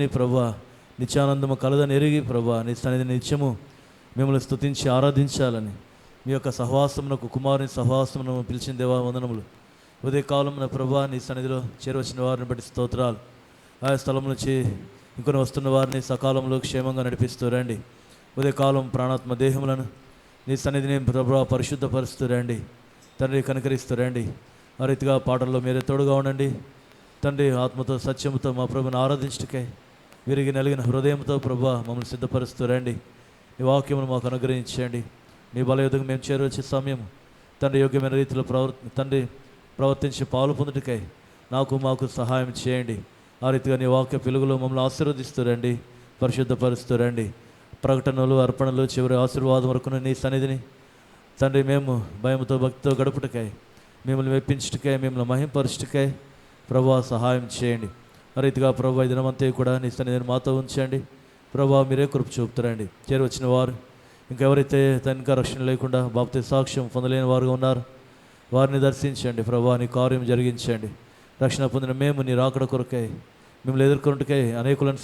నీ ప్రభువా నిత్యానందము కలదని ఎరిగి ప్రభువా నీ సన్నిధిని నిత్యము మిమ్మల్ని స్తుతించి ఆరాధించాలని మీ యొక్క సహవాసమునకు కుమారుని సహవాసమును పిలిచిన దేవా వందనములు. ఉదయకాలమున ప్రభువా నీ సన్నిధిలో చేరవచ్చిన వారిని బట్టి స్తోత్రాలు. ఆయా స్థలం నుంచి ఇంకొని వస్తున్న వారిని సకాలంలో క్షేమంగా నడిపిస్తూ రండి. ఉదయకాలం ప్రాణాత్మ దేహములను నీ సన్నిధిని ప్రభువా పరిశుద్ధపరుస్తూ రండి తండ్రి, కనికరిస్తూ రండి. ఆ రీతిగా పాటల్లో మీరే తోడుగా ఉండండి తండ్రి. ఆత్మతో సత్యముతో మా ప్రభుని ఆరాధించటకై విరిగి నలిగిన హృదయంతో ప్రభువా మమ్మల్ని సిద్ధపరుస్తూ రండి. నీ వాక్యమును మాకు అనుగ్రహించండి. నీ బలయుద్ధకు మేము చేరవచ్చే సమయం తండ్రి యోగ్యమైన రీతిలో ప్రవర్తించి పాలు పొందుటకై మాకు సహాయం చేయండి. ఆ రీతిగా నీ వాక్య పిలుగులో మమ్మల్ని ఆశీర్వదిస్తూ రండి, పరిశుద్ధపరుస్తూ రండి. ప్రకటనలు అర్పణలు చివరి ఆశీర్వాదం వరకును నీ సన్నిధిని తండ్రి మేము భయంతో భక్తితో గడుపుటకై మిమ్మల్ని మెప్పించుటకై మిమ్మల్ని మహింపరచుటకై ప్రభువా సహాయం చేయండి. ఆ రీతిగా ప్రభువా ఈ దినమంతా కూడా నీ సన్నిధిని మాతో ఉంచండి. ప్రభువా మీరే కృప చూపుతారండి. చేరవచ్చిన వారు ఇంకెవరైతే తనక రక్షణ లేకుండా బాప్తి సాక్ష్యం పొందలేని వారుగా ఉన్నారు వారిని దర్శించండి. ప్రభువా నీ కార్యం జరిగించండి. రక్షణ పొందిన మేము నీ రాకడ కొరకై మిమ్మల్ని ఎదుర్కొంటకై అనేకులను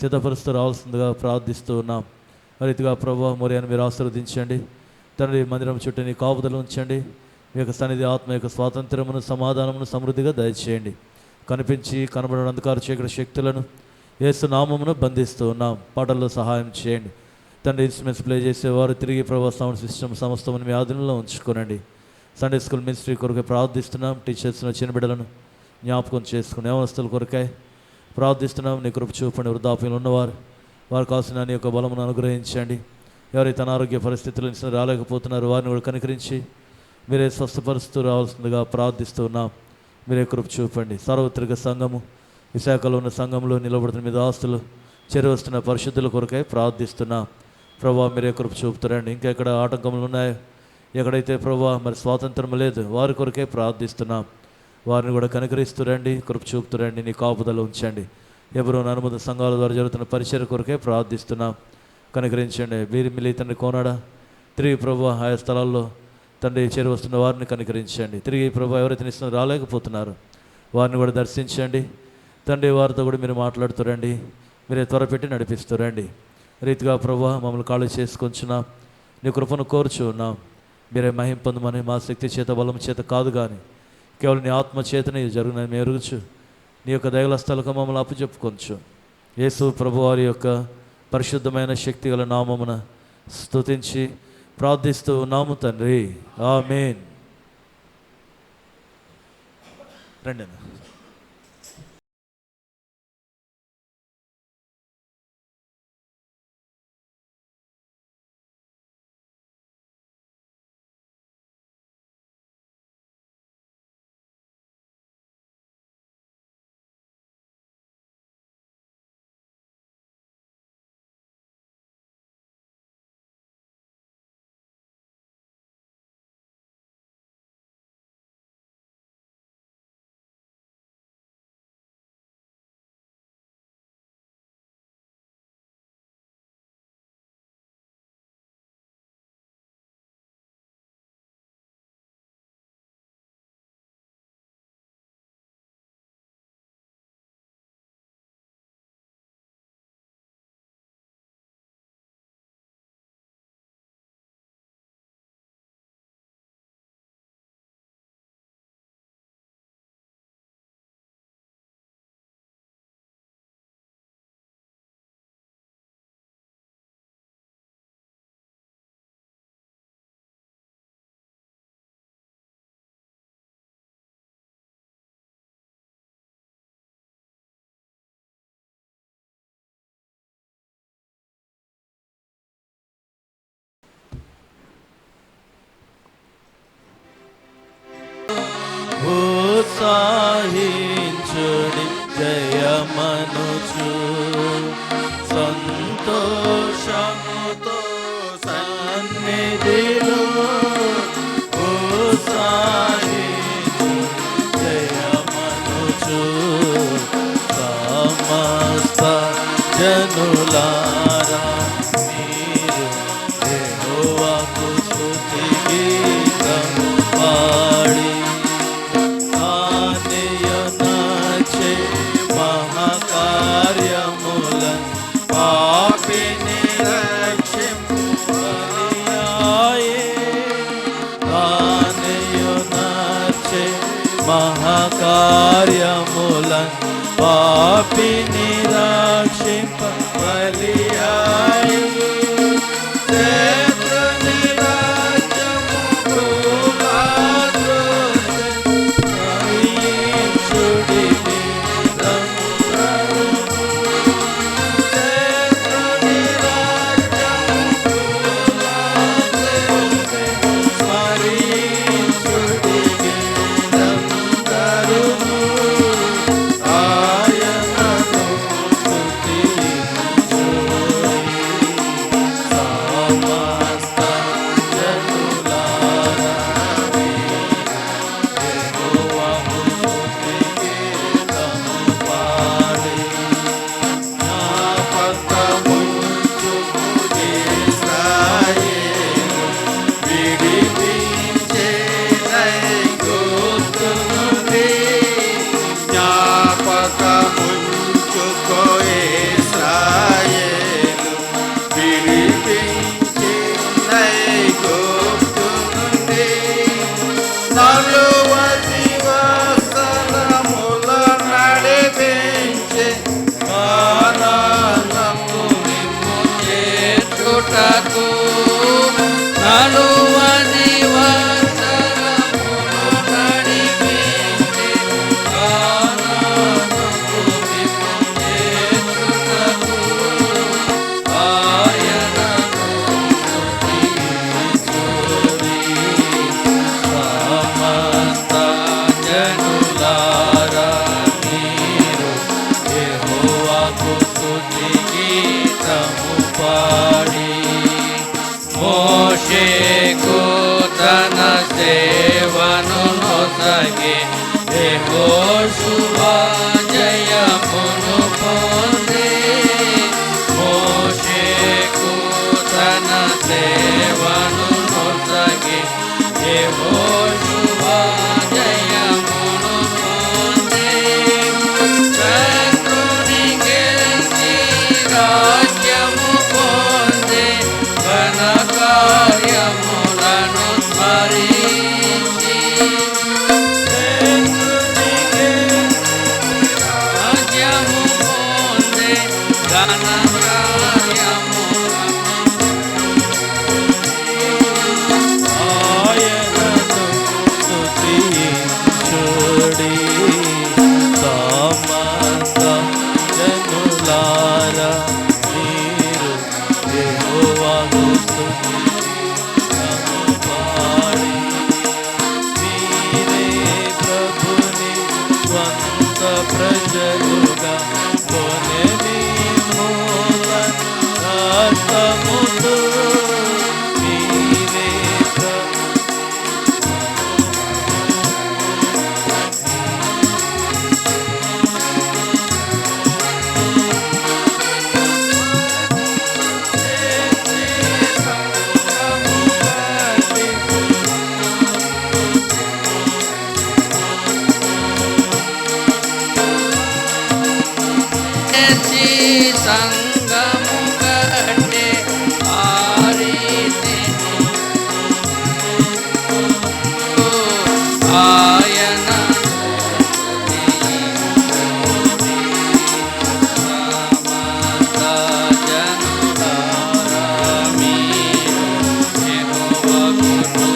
సిద్ధపరుస్తూ రావాల్సిందిగా ప్రార్థిస్తూ ఉన్నాం. ఆ రీతిగా ప్రభువా మొరియని మీరు ఆశీర్వదించండి తండ్రి. మందిరం చుట్టూ నీ కాపుదలు ఉంచండి. మీ యొక్క సన్నిధి ఆత్మ యొక్క స్వాతంత్రమును సమాధానమును సమృద్ధిగా దయచేయండి. కనిపించి కనబడిన అంధకార చీకటి శక్తులను యేసు నామమును బంధిస్తూ ఉన్నాం. పాటల్లో సహాయం చేయండి తండ్రి. ఇన్స్ట్రుమెంట్స్ ప్లే చేసేవారు తిరిగి ప్రభువా సౌండ్ సిస్టమ్ సమస్తమును మీ ఆధీనంలో ఉంచుకోనండి. సండే స్కూల్ మినిస్ట్రీ కొరకై ప్రార్థిస్తున్నాం. టీచర్స్ను చిన్న బిడ్డలను జ్ఞాపకం చేసుకుని యవనస్తుల కొరకై ప్రార్థిస్తున్నాం. నీ కృప చూపండి. వృద్ధాప్యంలో ఉన్నవారు వారికి కావాల్సిన నీ యొక్క బలమును అనుగ్రహించండి. ఎవరైతే అనారోగ్య పరిస్థితుల నుంచి రాలేకపోతున్నారో వారిని కూడా కనికరించి మీరే స్వస్థపరుస్తూ రావాల్సిందిగా ప్రార్థిస్తూ ఉన్నాం. మీరే కృప చూపండి. సార్వత్రిక సంఘము విశాఖలో ఉన్న సంఘంలో నిలబడుతున్న మీద ఆస్తులు చేరవస్తున్న పరిశుద్ధుల కొరకై ప్రార్థిస్తున్నాం. ప్రభువా మీరే కృప చూపుతారండి. ఇంకా ఎక్కడ ఆటంకములు ఉన్నాయో ఎక్కడైతే ప్రభువా మరి స్వాతంత్రం లేదు వారి కొరకే ప్రార్థిస్తున్నాం. వారిని కూడా కనికరిస్తురండి, కృప చూపుతురండి, నీ కాపుదల ఉంచండి. ఎవరో అనుమతి సంఘాల ద్వారా జరుగుతున్న పరిచయ కొరకే ప్రార్థిస్తున్నాం. కనికరించండి. వీరి మిల్లి తండ్రి కోనాడ తిరిగి ప్రభువా ఆయా స్థలాల్లో తండ్రి చేరవస్తున్న వారిని కనికరించండి. తిరిగి ప్రభువా ఎవరైతే నిస్తున్న రాలేకపోతున్నారు వారిని కూడా దర్శించండి తండ్రి. వారితో కూడా మీరు మాట్లాడుతురండి, మీరే త్వరపెట్టి నడిపిస్తురండి. రీతిగా ప్రభువా మమ్మల్ని ఖాళీ చేసుకొంచున్నాం. నీ కృపను కోరుచున్నాం. మీరే మహిం పొందమని మా శక్తి చేత బలం చేత కాదు కానీ కేవలం నీ ఆత్మ చేతనే జరుగునని మేము ఎరుగుచు నీ యొక్క దయగల స్థలకు మమ్మల్ని అప్పచెప్పుకొంచు. యేసు ప్రభువారి యొక్క పరిశుద్ధమైన శక్తి గల నామమున స్తుతించి ప్రార్థిస్తూ ఉన్నాము తండ్రి. ఆమేన్. రండి. ఉత్సాహించుడి జయమనుచు సంతోషముతో సన్నిధిలో ఉత్సాహించు జయమనుచు సమస్త జనులారా మీరు యెహోవాకు స్తుతి గీతము పాడి మహాకార్యములను పాపిని రక్షింప బలియాయి శత్రుని రాజ్యము జయించుడిని శత్రుని రాజ్యము స్మరించుడిని అందరును ఆయనను స్తుతించుడి సమస్త జనులారా యెహోవాకు స్తుతిగీతము పాడి జ్ఞాపకముంచుము ఇశ్రాయేలు విడిపించే ఐగుప్తు నుండి జ్ఞాపకముంచుకో ఇశ్రాయేలు విడిపించే ఐగుప్తు నుండి నలువది వత్సరముల నడిపించే కానానకు నిమ్ము చేర్చుటకు నలువది వత్సరములు నడిపించే కానానకు నిమ్ము చేర్చుటకు ఆయనను స్తుతించుడి సమస్త జనులారా మీరు యెహోవాకు స్తుతి గీతము పాడి మోషేకు తన సేవను నొసగి యెహోషువ జయమును పొంది మోషేకు తన సేవను నొసగి యెహోషువ జయమును పొంది శత్రుని గెలిచి రాజ్యము పొంది ఘన కార్యములను స్మరించి శత్రుని గెలిచి రాజ్యము పొంది ఘన కార్యములను ఆయనను స్తుతించుడి సమస్త జనులారా మీరు యెహోవాకు స్తుతి గీతము పాడి మీరే ప్రభుని స్వంత ప్రజలుగా కొనెని మూల రక్తముతో మీరే ప్రభు సంగము కట్టే ఆరీతిని ఆయన సమస్త జనులారా మీరు యెహోవాకు స్తుతి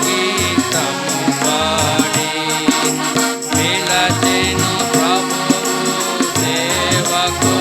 గీతము పాడి పిలచెను ప్రభువు సేవకు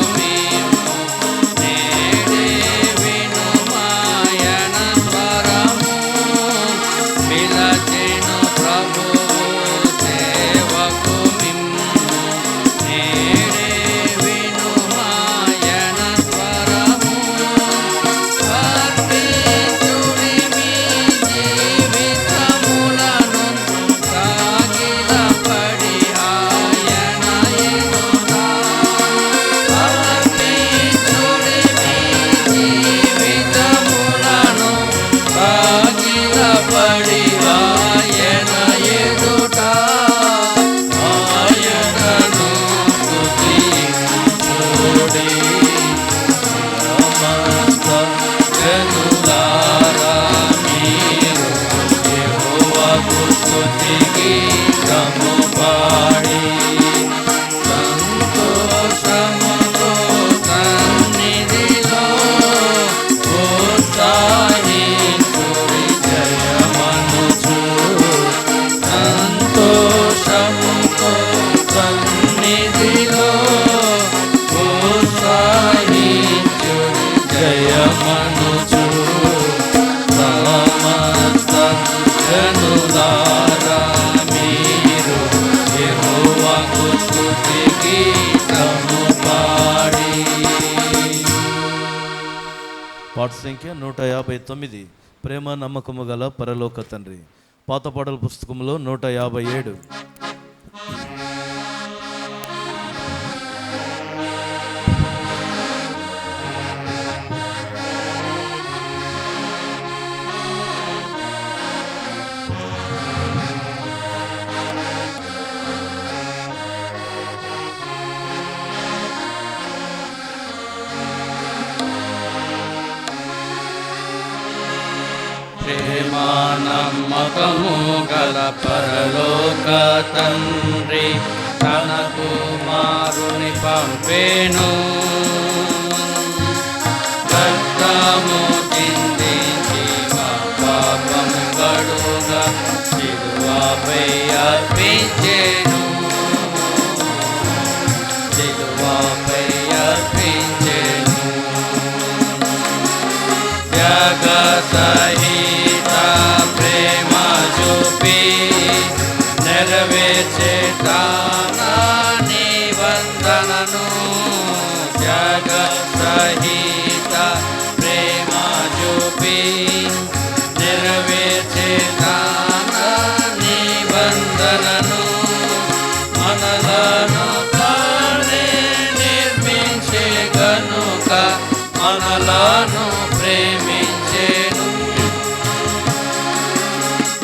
పాట సంఖ్య 159, ప్రేమ నమ్మకము గల పరలోక తండ్రి. పాత పాటల పుస్తకంలో 157. ప్రేమా నమ్మకము గల పరలోక తండ్రి తన కుమారుని పంపేను. రక్తము చిందించి మా పాపము గడుగా సిలువపై అర్పించెను. సిలువపై అర్పించెను. జగసహిత ప్రేమ చూపి నెరవేర్చే తన నిబంధనను. జగసహిత ప్రేమ చూపి నెరవేర్చే తన నిబంధనను. మనలను తానే నిర్మించే గనుక మనలను ప్రేమించెను.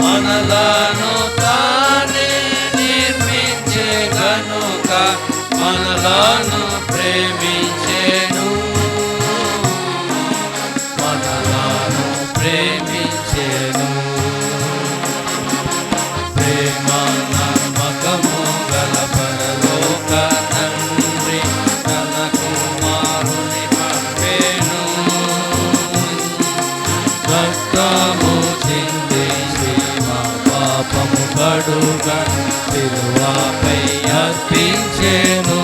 మనలను తానే నిర్మించే గనుక మనలను ప్రేమించెను. మనలను ప్రేమించెను. ప్రేమ నమ్మకము గల పరలోక తండ్రి తన కుమారుని పంపేను. రక్తము చిందించి మా పాపము కడుగా సిలువపై అర్పించెను.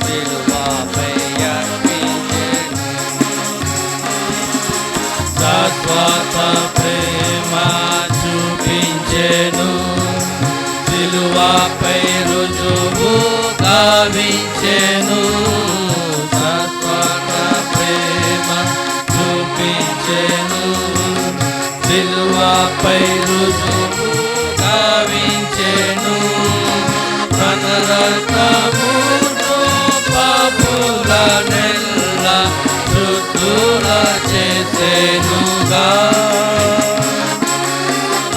సిలువపై అర్పించెను. శాశ్వత ప్రేమ చూపించెను. సిలువపై రుజువు గావించెను. శాశ్వత ప్రేమ చూపించెను. సిలువపై రుజువు గావించెను. తన రక్తముతో పాపులనెల్ల శుద్ధుల చేసెనుగా.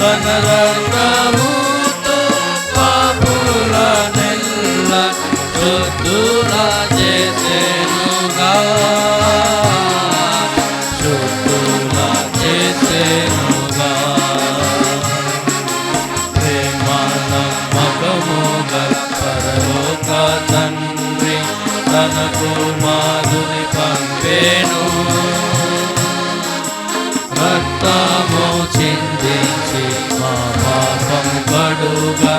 తన రక్తముతో పాపులనెల్ల శుద్ధుల చేసెనుగా. శుద్ధుల చేసెనుగా. ప్రేమ నమ్మకము గల పరలోక తండ్రి తన కుమారుని పంపేను. రక్తము చిందించి మా పాపము కడుగా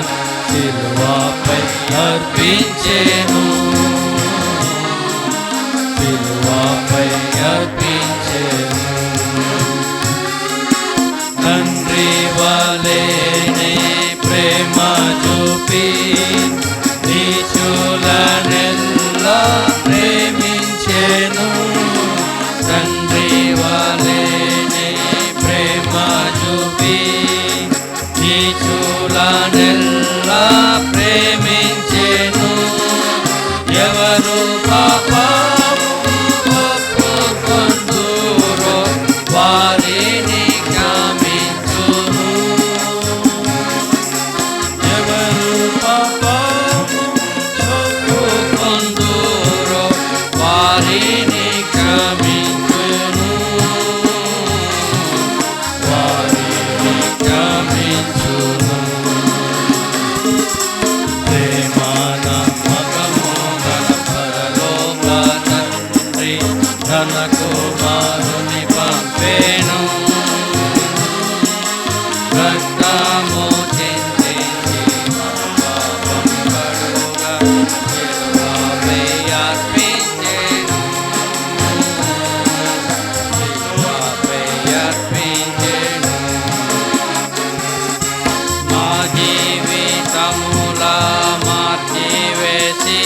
సిలువపై అర్పించెను. సిలువపై అర్పించెను. తండ్రి వలెనే ప్రేమ చూపి నీచులనెల్లా ప్రేమించెను. తండ్రి వలెనే ప్రేమ చూపి నీచులనెల్లా ప్రేమించెను. ఎవరు పాపము ఒప్పుకొందురో వారిని క్షమించును. ఎవరు పాపము ఒప్పుకొందురో వారిని క్షమించును. వారిని క్షమించును. ప్రేమ నమ్మకము గల పరలోక తండ్రి తన కుమారుని పంపేను. రక్తము చిందించి మా పాపము కడుగా సిలువపై అర్పించెను. సిలువపై అర్పించెను. మా జీవితముల మార్చివేసి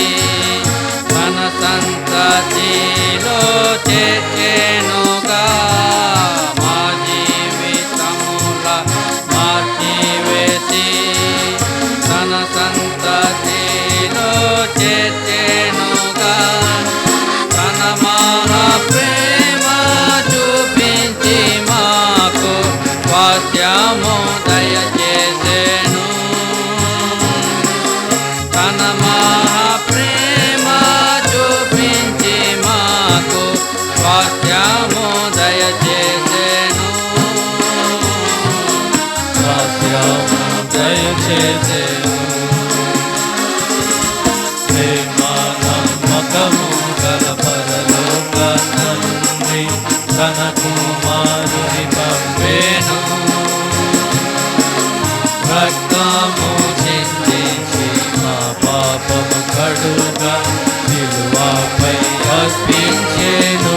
తన సంతతిలో తన కుమారుని పంపెను, రక్తము చిందించి మా పాపము కడుగా సిలువపై అర్పించెను,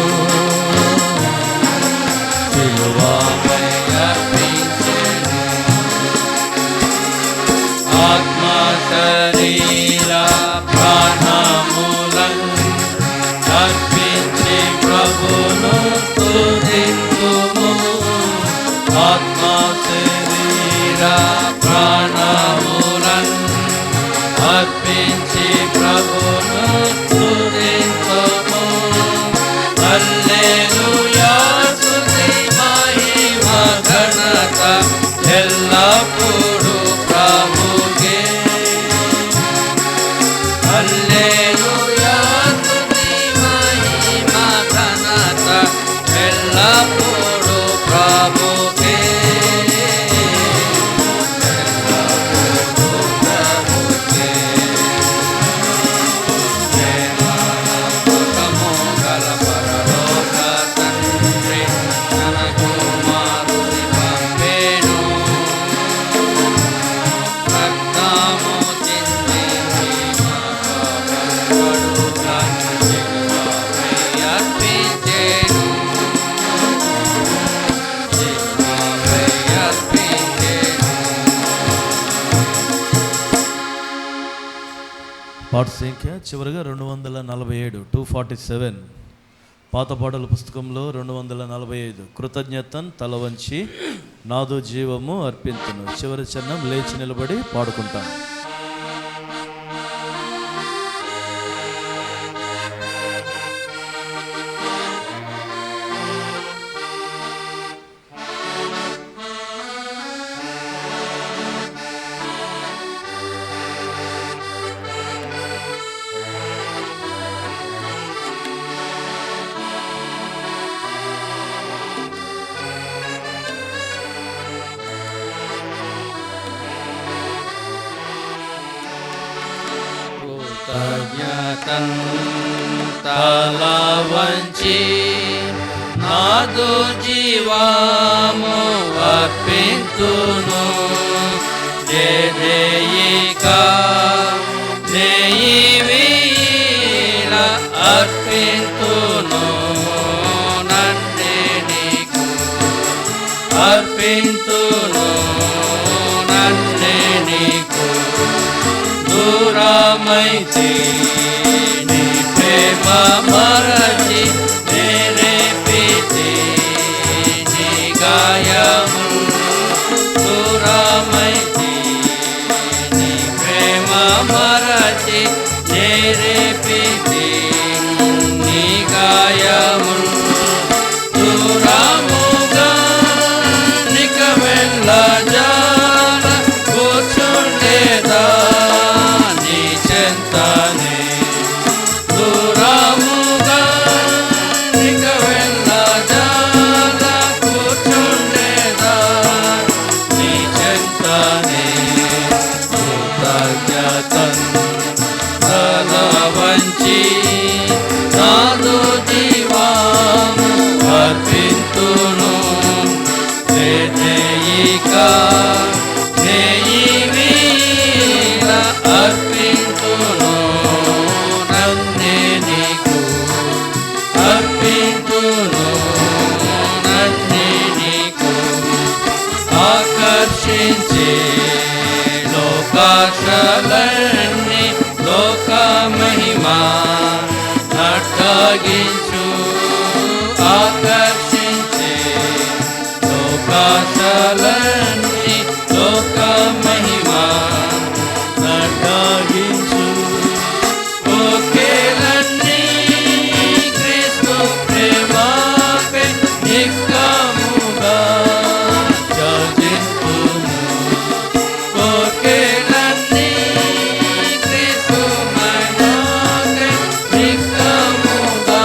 సిలువపై అర్పించెను. ఆత్మ శరీర ప్రాణములను అర్పించి ప్రభును స్తుతింతుము. ఆత్మ శరీర ప్రాణములను అర్పించి ప్రభును స్తుతింతుము. హల్లెలూయా స్తుతి మహిమ ఘనత ఎల్లప్పుడూ ప్రభుకే. హల్లెలూయా స్తుతి మహిమ ఘనత ఎల్లప్పుడూ ప్రభుకే. ఎల్లప్పుడూ ప్రభుకే. ప్రేమానమ్మకము గల పరలోక తండ్రి తన కుమారుని పంపెను, రక్తము చిందించి మా పాపము కడుగా సిలువపై అర్పించెను, సిలువపై అర్పించెను. పాట సంఖ్య చివరిగా 247, 247. పాత పాటల పుస్తకంలో 245. కృతజ్ఞతన్ తల వంచి నాదు జీవము అర్పింతును. చివరి చరణం లేచి నిలబడి పాడుకుంటాను. కృతజ్ఞతన్ తల వంచి నాదు జీవము అర్పింతును. జయదేయిక నేయివీల అర్పింతును, నన్నే నీకు అర్పింతును, నన్నే నీకు. దూరమైతే నీ ప్రేమ మరచి నేరేపితే నీ గాయము. దూరమైతే నీ ప్రేమ మరచి నేరేపితే నీ గాయము. దూరముగా నిక వెళ్ళజాల కూర్చుండేదా నీ చెంతనే. దూరముగా నిక వెళ్ళజాల కూర్చుండేదా నీ చెంతనే. కృతజ్ఞతన్ తల వంచి నాదు జీవము అర్పింతును. జయదేయిక నేయివీల అర్పింతును, నన్నే నీకు అర్పింతును, నన్నే నీకు. ఆకర్షించే లోకాశలన్నీ లోక మహిమ నట్టగించు. ఆకర్షించే లోకాశలన్నీ లోక మహిమ నట్టగించు. ఒకేలన్నీ క్రీస్తు ప్రేమపై నిక్కముగా చాచింతుము. ఒకేలన్నీ క్రీస్తు మహిమపై నిక్కముగా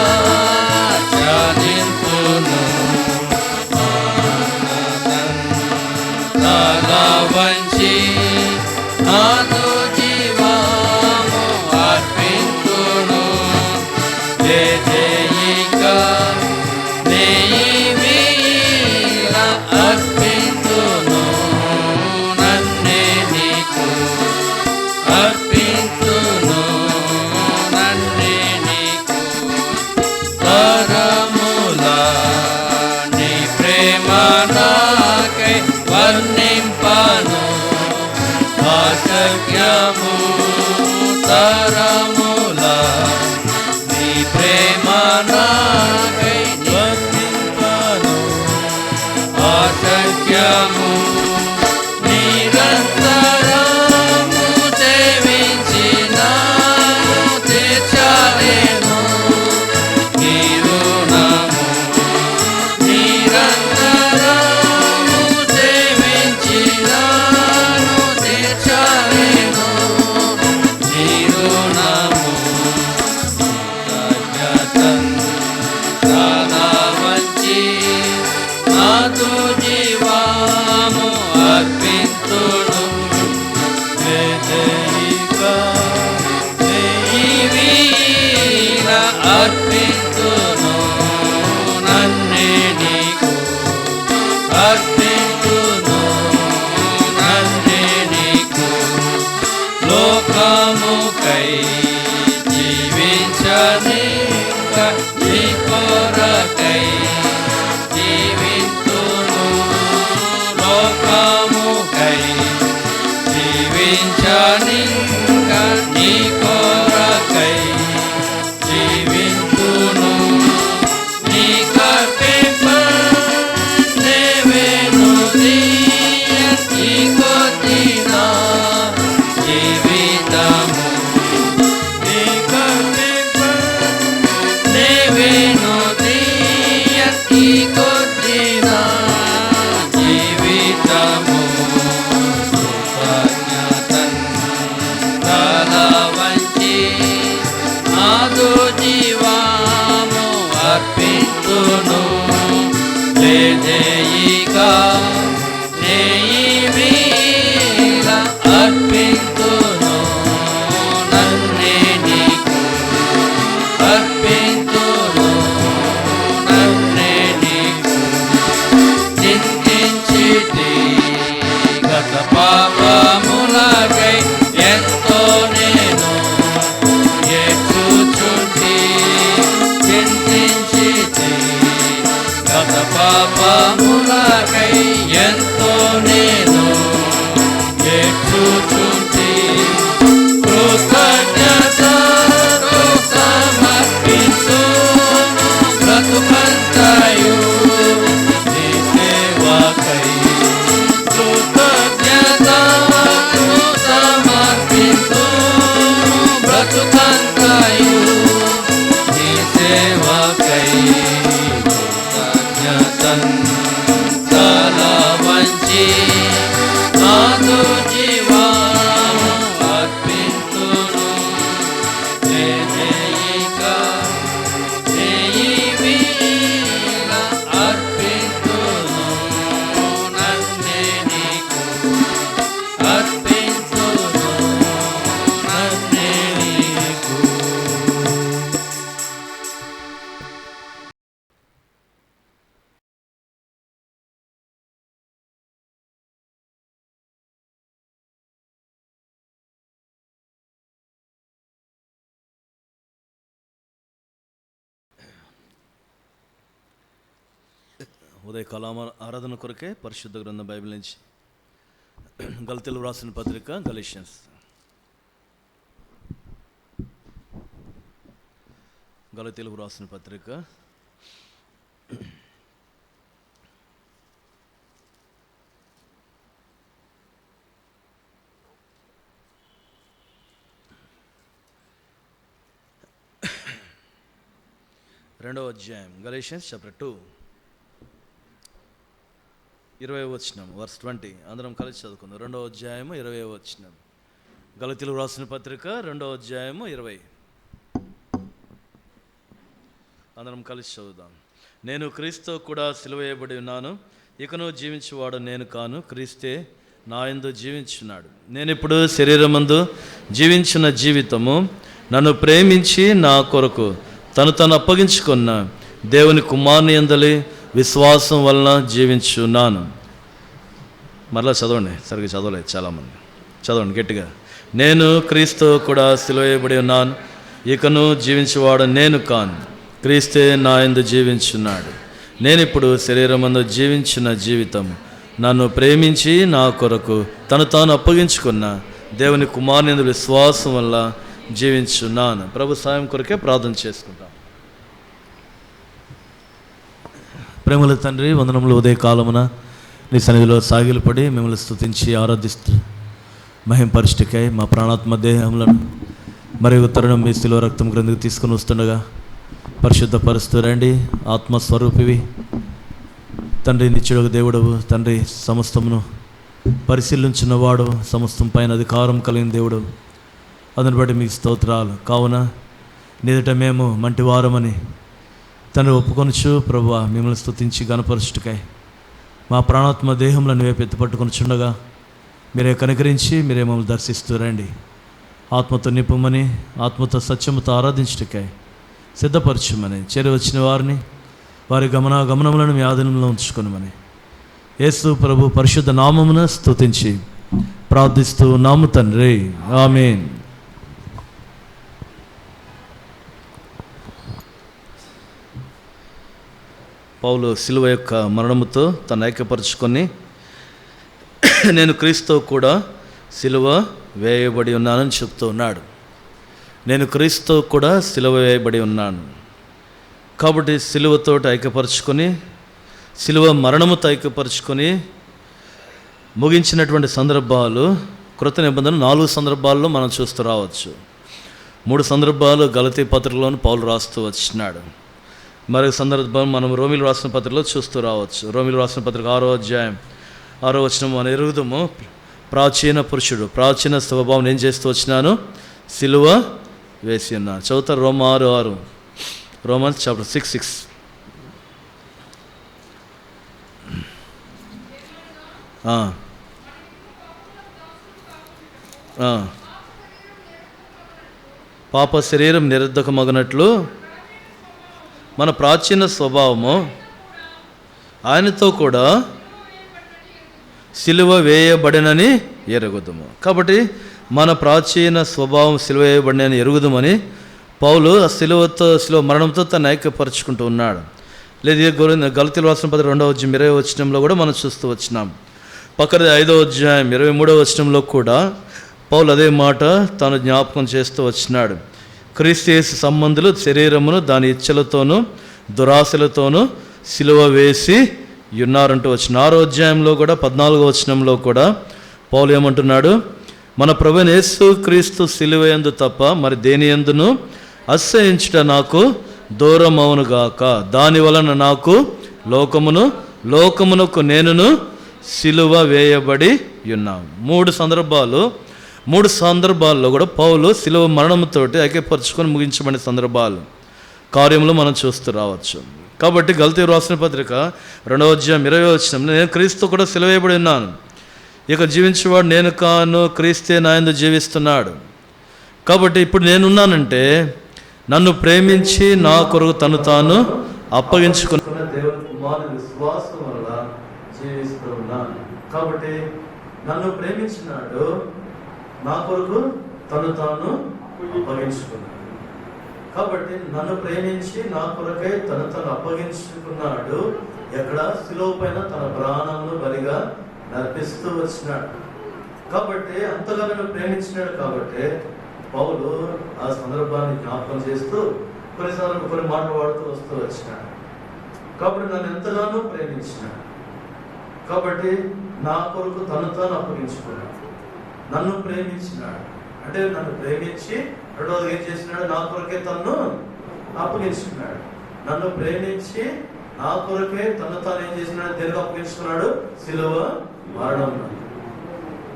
వాక్యము తరముల నీ ప్రేమ నాకై వర్తింపను అసఖ్యము నిరంతరము సేవించినాను తీర్చలేను నీ రుణము నిరంతరము సేవించినాను తీర్చలేను నీ రుణము చాలా మంచి నాతో జీవము అర్పింతును అర్పింతును నన్నే నీకు అర్పింతును నన్నే నీకు లోకముకై జీవించని నీ కొరకై జీవింతును లోకముకై జీవించని నీ కొరకై జీవింతును నీ కర్పింప నేవేను నీ కొద్దిన జీవితము నీ కర్పింప నేవేను నీ కొద్దిన జీవితము వంచి నాదు జీవము అర్పింతును లేదేయిగా నేయివీల అర్పింతును నన్నే నీకు అర్పింతును నన్నే నీకు చింతించితి గత పాపములకై ఎంతో నేను ఏడ్చుచుంటి చింతించితి గత పాపములకై ఎంతో నేను ఏడ్చుచుంటి కృతజ్ఞతతో సమర్పించును బ్రతుకంతయు నీ సేవకై కృతజ్ఞతతో సమర్పించును బ్రతుకంతయు నీ సేవకై కృతజ్ఞతల వంచి నాదు జీవము అర్పింతును నేయిగా నేయివీల అర్పింతును నన్నే నీకు అర్పింతును నన్నే నీకు. ఉదయకాల ఆరాధన కొరకే పరిశుద్ధ గ్రంథం బైబిల్ నుంచి గలతీయులు రాసిన పత్రిక గలీషియన్స్ గలతీయులకు రాసిన పత్రిక 2వ అధ్యాయం గలేషియన్స్ చాప్టర్ 2 20వ వచనం వర్స్ 20 అందరం కలిసి చదువుకుందాం. 2వ అధ్యాయం 20వ వచనం గలతీయులకు రాసిన పత్రిక 2వ అధ్యాయం 20 అందరం కలిసి చదువుదాం. నేను క్రీస్తు కూడా సిలువ వేయబడి ఉన్నాను, ఇకను జీవించువాడు నేను కాను, క్రీస్తే నా యందు జీవించున్నాడు. నేను ఇప్పుడు శరీరమందు జీవించిన జీవితము నన్ను ప్రేమించి నా కొరకు తను అప్పగించుకున్న దేవుని కుమారుని యందలి విశ్వాసం వలన జీవించున్నాను. మరలా చదవండి, సరిగ్గా చదవలేదు చాలామంది, చదవండి గట్టిగా. నేను క్రీస్తు కూడా సిలువ వేయబడి ఉన్నాను, ఇకను జీవించేవాడు నేను కాను, క్రీస్తే నా యందు జీవించున్నాడు. నేను ఇప్పుడు శరీరమందు జీవించిన జీవితం నన్ను ప్రేమించి నా కొరకు తాను అప్పగించుకున్న దేవుని కుమారుని విశ్వాసం వల్ల జీవించున్నాను. ప్రభు సాయం కొరకే ప్రార్థన చేసుకుంటాం. ప్రేమల తండ్రి, వందనములు ఉదయ కాలమున నీ సన్నిధిలో సాగిలపడి మిమ్మల్ని స్తుతించి ఆరాధిస్తూ మహింపరిష్టికై మా ప్రాణాత్మ దేహములను మరియు తరుణం మీ శిలువ రక్తం క్రిందకు తీసుకుని వస్తుండగా పరిశుద్ధపరుస్తూ రండి. ఆత్మస్వరూపివి తండ్రి, నిత్యుడగు దేవుడవు తండ్రి, సమస్తమును పరిశీలించినవాడు, సమస్తం పైన అధికారం కలిగిన దేవుడు, అందుని బట్టి మీకు స్తోత్రాలు. కావున నీదట మేము మంటివారమని తండ్రి ఒప్పుకొనుచు ప్రభువా మిమ్మల్ని స్తుతించి గణపరుచుటకై మా ప్రాణాత్మ దేహంలో నువ్వే ఎత్తుపట్టుకొని చుండగా మీరే కనికరించి మీరే మమ్మల్ని దర్శిస్తూ రండి. ఆత్మతో నింపమని, ఆత్మతో సత్యముతో ఆరాధించుటకై సిద్ధపరచుమని, చేరవచ్చిన వారిని వారి గమనములను మీ ఆధీనంలో ఉంచుకొనమని యేసు ప్రభు పరిశుద్ధ నామమున స్తుతించి ప్రార్థిస్తూ నాము తండ్రి, ఆమేన్. పౌలు సిలువ యొక్క మరణముతో తను ఐక్యపరుచుకొని నేను క్రీస్తుతో కూడా సిలువ వేయబడి ఉన్నానని చెప్తూ ఉన్నాడు. నేను క్రీస్తుతో కూడా సిలువ వేయబడి ఉన్నాను కాబట్టి సిలువతో ఐక్యపరుచుకొని, సిలువ మరణముతో ఐక్యపరుచుకొని ముగించినటువంటి సందర్భాలు కృత నిబంధన 4 సందర్భాల్లో మనం చూస్తూ రావచ్చు. 3 సందర్భాలు గలతీ పత్రికలోని పౌలు రాస్తూ వచ్చినాడు. మరొక సందర్భం మనం రోమిలు రాసిన పత్రికలో చూస్తూ రావచ్చు. రోమిలు రాసిన పత్రిక 6వ అధ్యాయం 6వ వచనం మనం ఎరుగుదము, ప్రాచీన పురుషుడు ప్రాచీన స్వభావం ఏం చేస్తూ వచ్చినాను, సిలువ వేసి ఉన్నాను. చదువుతారు రోమా 6:6, రోమన్స్ చాప్టర్ 6:6. పాప శరీరం నిరర్ధకమగనట్లు మన ప్రాచీన స్వభావము ఆయనతో కూడా సిలువ వేయబడినని ఎరుగుదుము. కాబట్టి మన ప్రాచీన స్వభావం సిలువ వేయబడినని ఎరుగుదుమని పౌలు ఆ సిలువ మరణంతో తను ఐక్యపరుచుకుంటూ ఉన్నాడు. లేదు గలతీయులకు రాసిన పత్రిక 2వ అధ్యాయం 20వ వచనంలో కూడా మనం చూస్తూ వచ్చినాం. పక్కన 5వ అధ్యాయం 23వ వచనంలో కూడా పౌలు అదే మాట తాను జ్ఞాపకం చేస్తూ వచ్చినాడు. క్రీస్తు యేసు సంబంధులు శరీరమును దాని ఇచ్చలతోనూ దురాశలతోనూ సిలువ వేసి ఉన్నారంటూ వచ్చిన 6వ అధ్యాయంలో కూడా 14వ వచనంలో కూడా పౌలు ఏమంటున్నాడు, మన ప్రభువైన యేసు క్రీస్తు సిలువ యందు తప్ప మరి దేని యందును అసహించుట నాకు దూరం అవునుగాక, దాని వలన నాకు లోకమునకు నేనును సిలువ వేయబడి ఉన్నాను. 3 సందర్భాల్లో కూడా పౌలు సిలువ మరణంతోటి ఐక్యపరుచుకొని ముగించబడిన సందర్భాలు కార్యములు మనం చూస్తూ రావచ్చు. కాబట్టి గలతీ రాసిన పత్రిక 2వ అధ్యాయం 20వ వచనంలో నేను క్రీస్తు కూడా సిలువ వేయబడి ఉన్నాను, ఇక జీవించేవాడు నేను కాను, క్రీస్తే నా యందు జీవిస్తున్నాడు. కాబట్టి ఇప్పుడు నేనున్నానంటే నన్ను ప్రేమించి నా కొరకు తను తాను అప్పగించుకున్న దేవుని కుమారుని విశ్వాసం వల్ల జీవిస్తూ ఉన్నాను. కాబట్టి నన్ను ప్రేమించినాడు, నా కొరకు తను తాను అప్పగించుకున్నాడు. కాబట్టి నన్ను ప్రేమించి నా కొరకై తను తాను అప్పగించుకున్నాడు. ఎక్కడ సిలువ పైన తన ప్రాణమును బలిగా నర్పిస్తూ వచ్చినాడు. కాబట్టి అంతగా నన్ను ప్రేమించినాడు. కాబట్టి పౌలు ఆ సందర్భాన్ని జ్ఞాపకం చేస్తూ కొన్ని మాటలు వాడుతూ వస్తూ వచ్చినాడు. కాబట్టి నన్ను ఎంతగానో ప్రేమించినాడు. కాబట్టి నా కొరకు తను తాను అప్పగించుకున్నాడు. నన్ను ప్రేమించినాడు అంటే నన్ను ప్రేమించి రెండవది ఏం చేసినాడు, నా కొరకే తను అప్పగించుకున్నాడు. నన్ను ప్రేమించి నా కొరకే తను తాను ఏం చేసినాడు, దేనికి అప్పగించుకున్నాడు, సిలువ మరణంలో.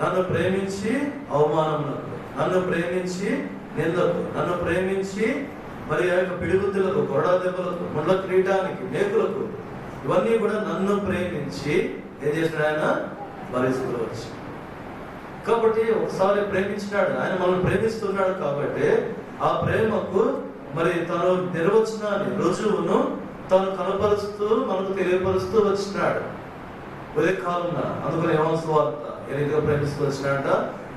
నన్ను ప్రేమించి అవమానములకు, నన్ను ప్రేమించి నిందకు, నన్ను ప్రేమించి మరి ఆ యొక్క పిడిగుద్దులకు, కొరడా దెబ్బలకు, ముళ్ళ క్రీటానికి, మేకులకు, ఇవన్నీ కూడా నన్ను ప్రేమించి ఏం చేసినాడు, ఆయన భరిస్తూ వచ్చి. కాబట్టి ఒకసారి ప్రేమించినాడు, ఆయన మనల్ని ప్రేమిస్తున్నాడు. కాబట్టి ఆ ప్రేమకు మరి తను నిర్వచనాన్ని, రుజువును తను కనపరుస్తూ మనకు తెలియపరుస్తూ వచ్చినాడు. ఉదయ కాలంలో అందుకని యోహాను సువార్త ఏ రీతిగా ప్రేమిస్తూ వచ్చినాడంట,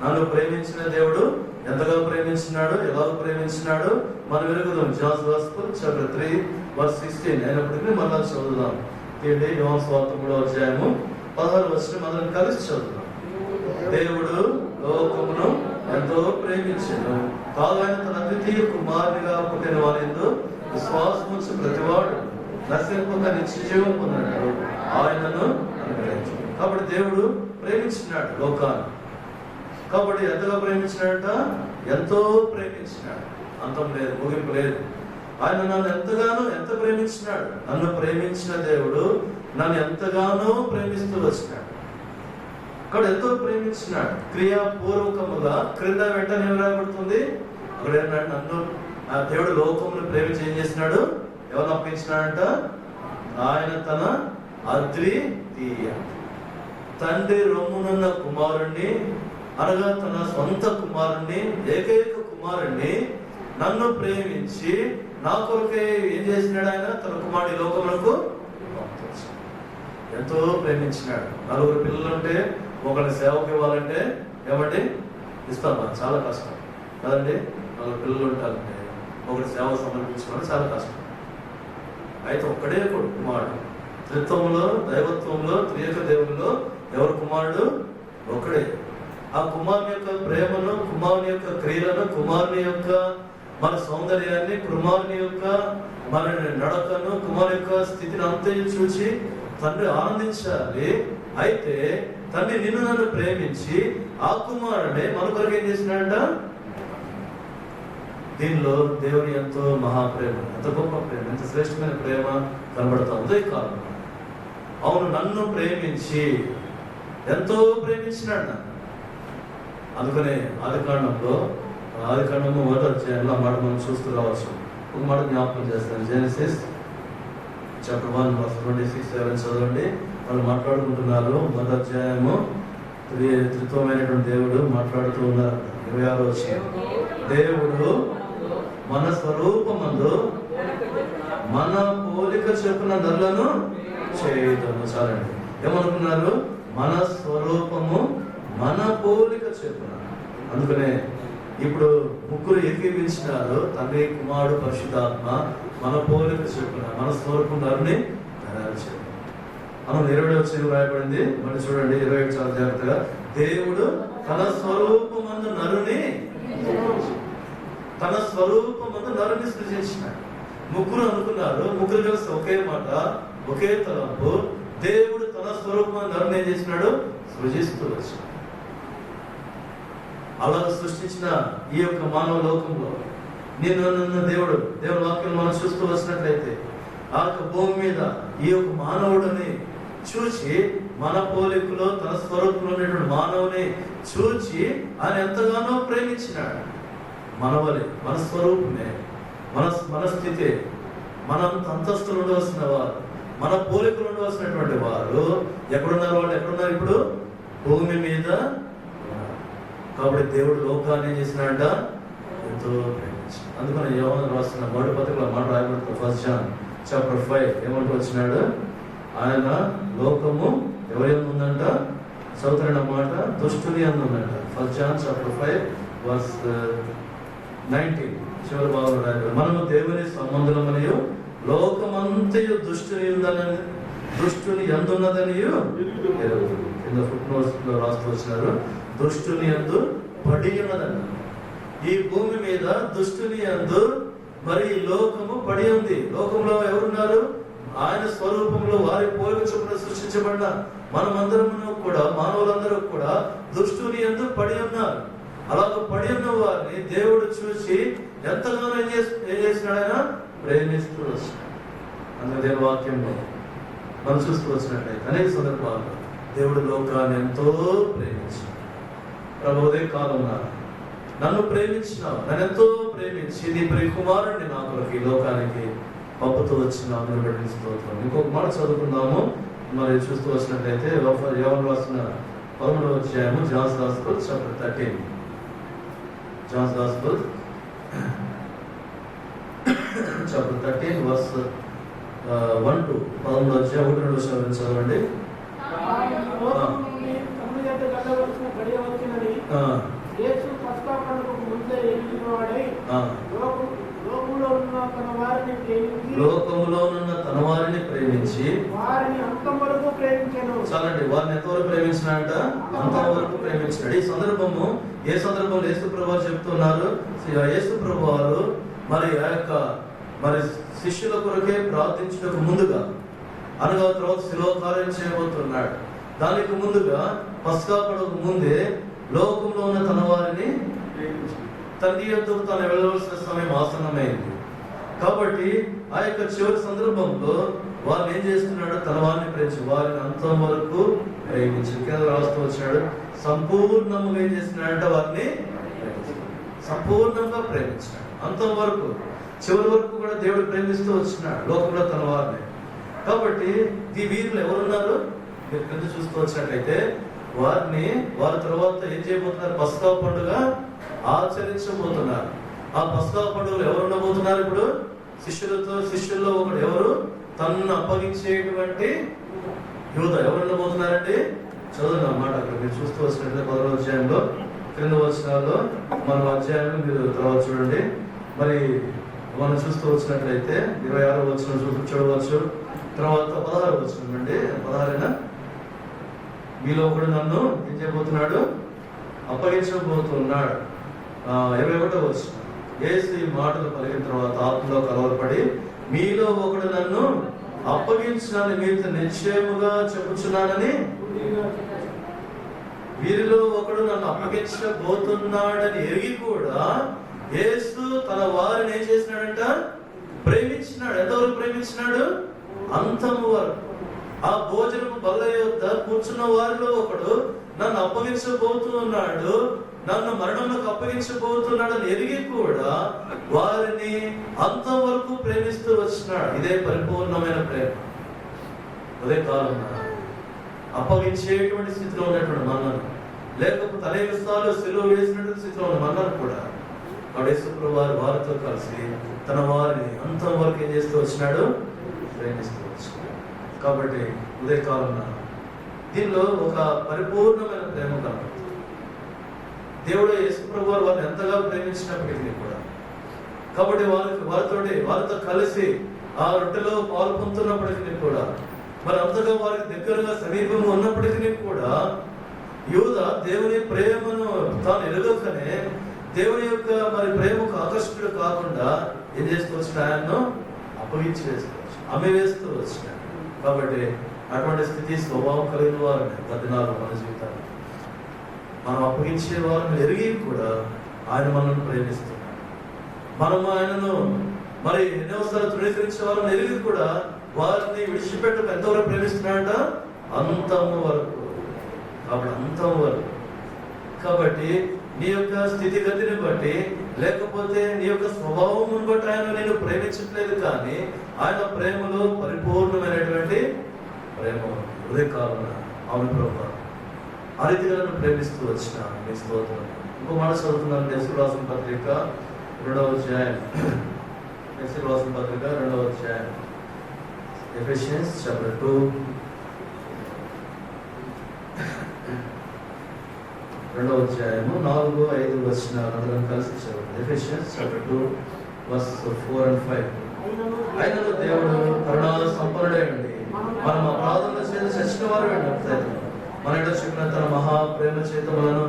నన్ను ప్రేమించిన దేవుడు ఎంతగా ప్రేమించినాడు, ఎలా ప్రేమించినాడు మనం ఎరుగుదాం. జాన్ గాస్పెల్ చాప్టర్ 3:16 అయినప్పటికీ మళ్ళా చదువుదాం. ఏంటి యోహాను సువార్త 3వ అధ్యాయము 16వ వచనం అందరం కలిసి చదువుదాం. దేవుడు లోకమును ఎంతో ప్రేమించను. కాగా ఆయన తన అద్వితీయ కుమారునిగా పుట్టిన వారి యందు విశ్వాసం ఉంచు ప్రతివాడు నశింపక నిత్య జీవం పొందినట్లు ఆయనను అనుగ్రహించు. కాబట్టి దేవుడు ప్రేమించినాడు లోకాన్ని. కాబట్టి ఎంతగా ప్రేమించినాడట? ఎంతో ప్రేమించినాడు. అంతం లేదు, ముగింపు లేదు. ఆయన నన్ను ఎంత ప్రేమించినాడు. నన్ను ప్రేమించిన దేవుడు నన్ను ఎంతగానో ప్రేమిస్తూ వచ్చినాడు. అక్కడ ఎంతో ప్రేమించినాడు. క్రియాపూర్వకముగా క్రింద వెంటనే రాబడుతుంది. అక్కడ ఏంటంటే నన్ను ఆ దేవుడు లోకమును ప్రేమించి ఏం చేసినాడు? ఎవరు అప్పించినాడంట? ఆయన తన అద్వితీయ తండ్రి రొమ్మునున్న కుమారుణ్ణి, అనగా తన సొంత కుమారుణ్ణి, ఏకైక కుమారుణ్ణి నన్ను ప్రేమించి నా కొరకే ఏం చేసినాడు? ఆయన తన కుమారుడి లోకములకు ఎంతో ప్రేమించినాడు. నలుగురు పిల్లలుంటే ఒకరిని సేవకు ఇవ్వాలంటే ఏమండి ఇస్తామా? చాలా కష్టం కదండి. నలుగురు పిల్లలు ఉంటారంటే ఒకటి సేవ సమర్పించుకోవడం చాలా కష్టం. అయితే ఒక్కడే కుమారుడు. త్రిత్వంలో, దైవత్వంలో, త్రియక దేవుల్లో ఎవరు కుమారుడు? ఒక్కడే. ఆ కుమారుని యొక్క ప్రేమను, కుమారుని యొక్క క్రియలను, కుమారుని యొక్క మన సౌందర్యాన్ని, కుమారుని యొక్క మన నడకను, కుమారు యొక్క స్థితిని అంతయు చూసి తండ్రి ఆనందించాలి. అయితే తండ్రి నిన్ను నన్ను ప్రేమించి ఆ కుమారుడే మన కొరకు ఏం చేసినాడంట? దీనిలో దేవుని ఎంతో మహాప్రేమ, ఎంత గొప్ప ప్రేమ, ఎంత శ్రేష్టమైన ప్రేమ కనబడతా ఉదయ కాలం. అవును, నన్ను ప్రేమించి ఎంతో ప్రేమించినాడు. అందుకనే ఆదికాండంలో 1వ అధ్యాయంలో ఆ మాట మనం చూస్తూ రావచ్చు. ఒక మాట జ్ఞాపకం చేస్తాను. జెనసిస్ చాప్టర్ 1:26 చదవండి. వాళ్ళు మాట్లాడుకుంటున్నారు. 1వ అధ్యాయము త్రిత్వమైనటువంటి దేవుడు మాట్లాడుతూ ఉన్నారు. 26వ వచనం, దేవుడు మన స్వరూపమందు మన పోలిక చొప్పున నరులను చేయటము. చాలండి. ఏమనుకున్నారు? మన స్వరూపము మన పోలిక చొప్పున. అందుకనే ఇప్పుడు ముగ్గురు ఏకీవించినారు. తండ్రి, కుమారుడు, పరిశుద్ధాత్మ మన పోలిక చొప్పున మన స్వరూపం నరుని తయారు చేయాలి. మనం 20వ వచనం రాయబడింది. మళ్ళీ చూడండి 27 చాలా జాగ్రత్తగా. దేవుడు తన స్వరూపమందు నరుని సృజించినాడు. ముగ్గురు అనుకున్నారు. ముగ్గురు కలిసి ఒకే మాట, ఒకే తలంపు. దేవుడు తన స్వరూపం నరుని ఏం చేసినాడు? సృజిస్తూ వచ్చాడు. అలా సృష్టించిన ఈ యొక్క మానవ లోకంలో నిన్ను దేవుడి వాక్యం మనం చూస్తూ వచ్చినట్లయితే ఆ యొక్క భూమి మీద ఈ యొక్క మానవుడిని చూచి, మన పోలికలో తన స్వరూపంలో ఉన్నటువంటి మానవుని చూచి ఆయన ఎంతగానో ప్రేమించినాడు. మనవలే, మన స్వరూపమే, మన స్థితే, మన అంతస్తులు ఉండవలసిన వారు, మన పోలికలు ఉండవలసినటువంటి వారు ఎక్కడున్నారు? వాళ్ళు ఎక్కడున్నారు? ఇప్పుడు భూమి మీద. కాబట్టి దేవుడు లోకాన్ని ఏం చేసినాడ? ఎంతో ప్రేమించి. అందుకని యోహాను రాసిన మొదటి పత్రికలో మాట రాయబడుతుంది. 1 John chapter 5 ఏమంటూ వచ్చినాడు? ఆయన లోకము ఎవరి యందు ఉందంట? చదువుతున్న మాట, దుష్టుని యందు ఉందంట. 1 John chapter 5 verse 19 చివరి భాగంలో రాయబడి, మనము దేవుని సంబంధులమనియు లోకమంతయు దుష్టుని యందున్నదనియు కింద ఫుట్ నోట్స్ లో రాస్తూ వచ్చినారు. దుష్టుని యందు పడి ఉన్నదన్న. ఈ భూమి మీద దుష్టుని యందు మరి లోకము పడి ఉంది. లోకంలో ఎవరున్నారు? ఆయన స్వరూపంలో వారి పోలిక చొప్పున సృష్టించబడిన మనమందరము కూడా, మానవులందరూ కూడా దుష్టుని యందు పడి ఉన్నారు. అలాగ పడి ఉన్న వారిని దేవుడు చూసి ఎంతగానో ఏం చేసినాడు? ఆయన ప్రేమిస్తూ వచ్చినాడు. అందుకే దేవుని వాక్యంలో మనం చూస్తూ వచ్చినట్లయితే అనేక సందర్భాల్లో దేవుడు లోకాన్ని ఎంతో ప్రేమించాడు. ప్రభు ఉదయ కాలం నన్ను ప్రేమించినావు, నన్ను ఎంతో ప్రేమించి నీ ప్రియ కుమారుడిని నా కొరకు ఈ లోకానికి పంపుతూ వచ్చినావు. స్తోత్రం. ఇంకొక మాట చదువుకుందాము. మరి చూస్తూ వచ్చినట్లయితే యోహాను రాసిన 11వ అధ్యాయము, John's gospel chapter 13. John's gospel chapter 13 verse 1 to 11వ అధ్యాయం 1-2 చదవండి. యేసు పస్కా పండుగకు ముందే ఎరిగినవాడై లోకంలో ఉన్న తన వారిని ప్రేమించి లోకములోనున్న తన వారిని ప్రేమించి వారిని అంతం వరకు ప్రేమించెను. చాలండి, వారిని ఎంతవరకు ప్రేమించినాడంట? అంతవరకు ప్రేమించినాడు. ఈ సందర్భము ఏ సందర్భంలో యేసు ప్రభువారు చెప్తున్నారు? యేసు ప్రభువారు మరి ఆ యొక్క మరి శిష్యుల కొరకే ప్రార్థించడానికి ముందుగా, అనగా తర్వాత శిలువ కార్యం చేయబోతున్నాడు. దానికి ముందుగా పస్కా పండుగకు ముందే లోకంలో ఉన్న తన వారిని తండ్రి యొద్దకు తాను వెళ్ళవలసిన సమయం ఆసన్నమైంది. కాబట్టి ఆ యొక్క చివరి సందర్భంలో వారిని ఏం చేస్తున్నాడు? తన వారిని ప్రేమించి వారిని అంతం వరకు ప్రేమించి, కింద రాస్తూ వచ్చాడు, సంపూర్ణంగా ఏం చేస్తున్నాడంటే వారిని సంపూర్ణంగా ప్రేమించినాడు. అంతం వరకు, చివరి వరకు కూడా దేవుడు ప్రేమిస్తూ వచ్చినాడు లోకంలో తన వారిని. కాబట్టి ఈ వీరులు ఎవరున్నారు? మీరు కింద చూస్తూ వచ్చినట్లయితే వారి తర్వాత ఏం చేయబోతున్నారు? పస్కా పండుగ ఆచరించబోతున్నారు. ఆ పస్కా పండుగలు ఎవరు ఉండబోతున్నారు? ఇప్పుడు శిష్యుల్లో ఒకడు ఎవరు? తనను అప్పగించేటువంటి యూదా. ఎవరు ఉండబోతున్నారండి? చదువు అన్నమాట. అక్కడ మీరు చూస్తూ వచ్చినట్లయితే 10వ అధ్యాయంలో క్రింద వచనాల్లో మన అధ్యాయంలో మీరు తర్వాత చూడండి. మరి మనం చూస్తూ వచ్చినట్లయితే 26వ వచనం చూడవచ్చు. తర్వాత 16వ వచనం అండి, 16 మీలో ఒకడు నన్ను ఏం చేయబోతున్నాడు? అప్పగించబోతున్నాడు. 21వ వచనం, యేసు ఈ మాటలు పలికిన తర్వాత ఆత్మలో కలవరపడి, మీలో ఒకడు నన్ను అప్పగించాలని మీతో నిశ్చయముగా చెప్పుచున్నానని, వీరిలో ఒకడు నన్ను అప్పగించబోతున్నాడని ఎరిగి కూడా యేసు తన వారిని ఏం చేసినాడంట? ప్రేమించినాడు. ఎంతవరకు ప్రేమించినాడు? అంతము వరకు. ఆ భోజనము బల్ల యొద్ద కూర్చున్న వారిలో ఒకడు నన్ను అప్పగించబోతున్నాడు, నన్ను మరణంలోకి అప్పగించబోతున్నాడు అని ఎరిగి కూడా వారిని అంతం వరకు ప్రేమిస్తూ వచ్చినాడు. ఇదే పరిపూర్ణమైన ప్రేమ. అదే కాలంలో అప్పగించేటువంటి స్థితిలో ఉన్నటువంటి మనను, లేకపోతే అనేక సార్లు సిలువ వేసినటువంటి స్థితిలో ఉన్న మనను కూడా యేసు వారితో కలిసి తన వారిని అంతం వరకు ఏం చేస్తూ వచ్చినాడు? ప్రేమిస్తూ వచ్చినాడు. కాబట్టి ఉదయకాలంలో దీనిలో ఒక పరిపూర్ణమైన ప్రేమ కనబడుతుంది. దేవుడు యేసు ప్రభు వారిని ఎంతగా ప్రేమించినప్పటికీ కూడా, కాబట్టి వారితో కలిసి ఆ రొట్టెలో పాలు పొందుతున్నప్పటికీ కూడా, మరి అంతగా వారికి దగ్గరగా సమీపము ఉన్నప్పటికీ కూడా యూదా దేవుని ప్రేమను తాను ఎరుగకనే దేవుని యొక్క మరి ప్రేమకు ఆకర్షితుడు కాకుండా ఏం చేస్తూ వచ్చిన ఆయన్ను అప్పగించి వేసుకోవచ్చు, అమ్మి వేస్తూ వచ్చినాడు. కాబట్టి అటువంటి స్థితి స్వభావం కలిగిన వారిని 14 మన జీవితాన్ని మనం అప్పగించే వారిని ఎరిగి కూడా ఆయన మనల్ని ప్రేమిస్తున్నాడు. మనం ఆయనను మరి ఎన్నోసార్లు తృణీకరించే వారిని ఎరిగి కూడా వారిని విడిచిపెట్టక ఎంతవరకు ప్రేమిస్తున్నాడంట? అంతము వరకు. కాబట్టి అంతం వరకు. కాబట్టి నీ యొక్క స్థితిగతిని బట్టి, లేకపోతే నీ యొక్క స్వభావం బట్టి ఆయన నేను ప్రేమించట్లేదు, కానీ ఆయన ప్రేమలో పరిపూర్ణమైనటువంటి ప్రేమ ఉదయకాలం అవును ప్రభు ఆ రీతిగా నన్ను ప్రేమిస్తూ వచ్చిన మీ స్తోత్రం. ఇంకో మాట చదువుతున్నాను. యేసు రాసిన పత్రిక 2వ అధ్యాయం, యేసు రాసిన పత్రిక 2వ అధ్యాయం, ఎఫెసియన్స్ చాప్టర్ 2 2వ అధ్యాయము 4, 5 వచనాలు అందరం కలిసి చదువుతాం. Ephesians chapter 2 verses 4 and 5. ఆయనను దేవుడు కరుణా సంపన్నుడై ఉండి మనం అపరాధముల చేత చచ్చిన వారు సైతం మన ఎడల చూపిన తన మహా ప్రేమ చేత మనను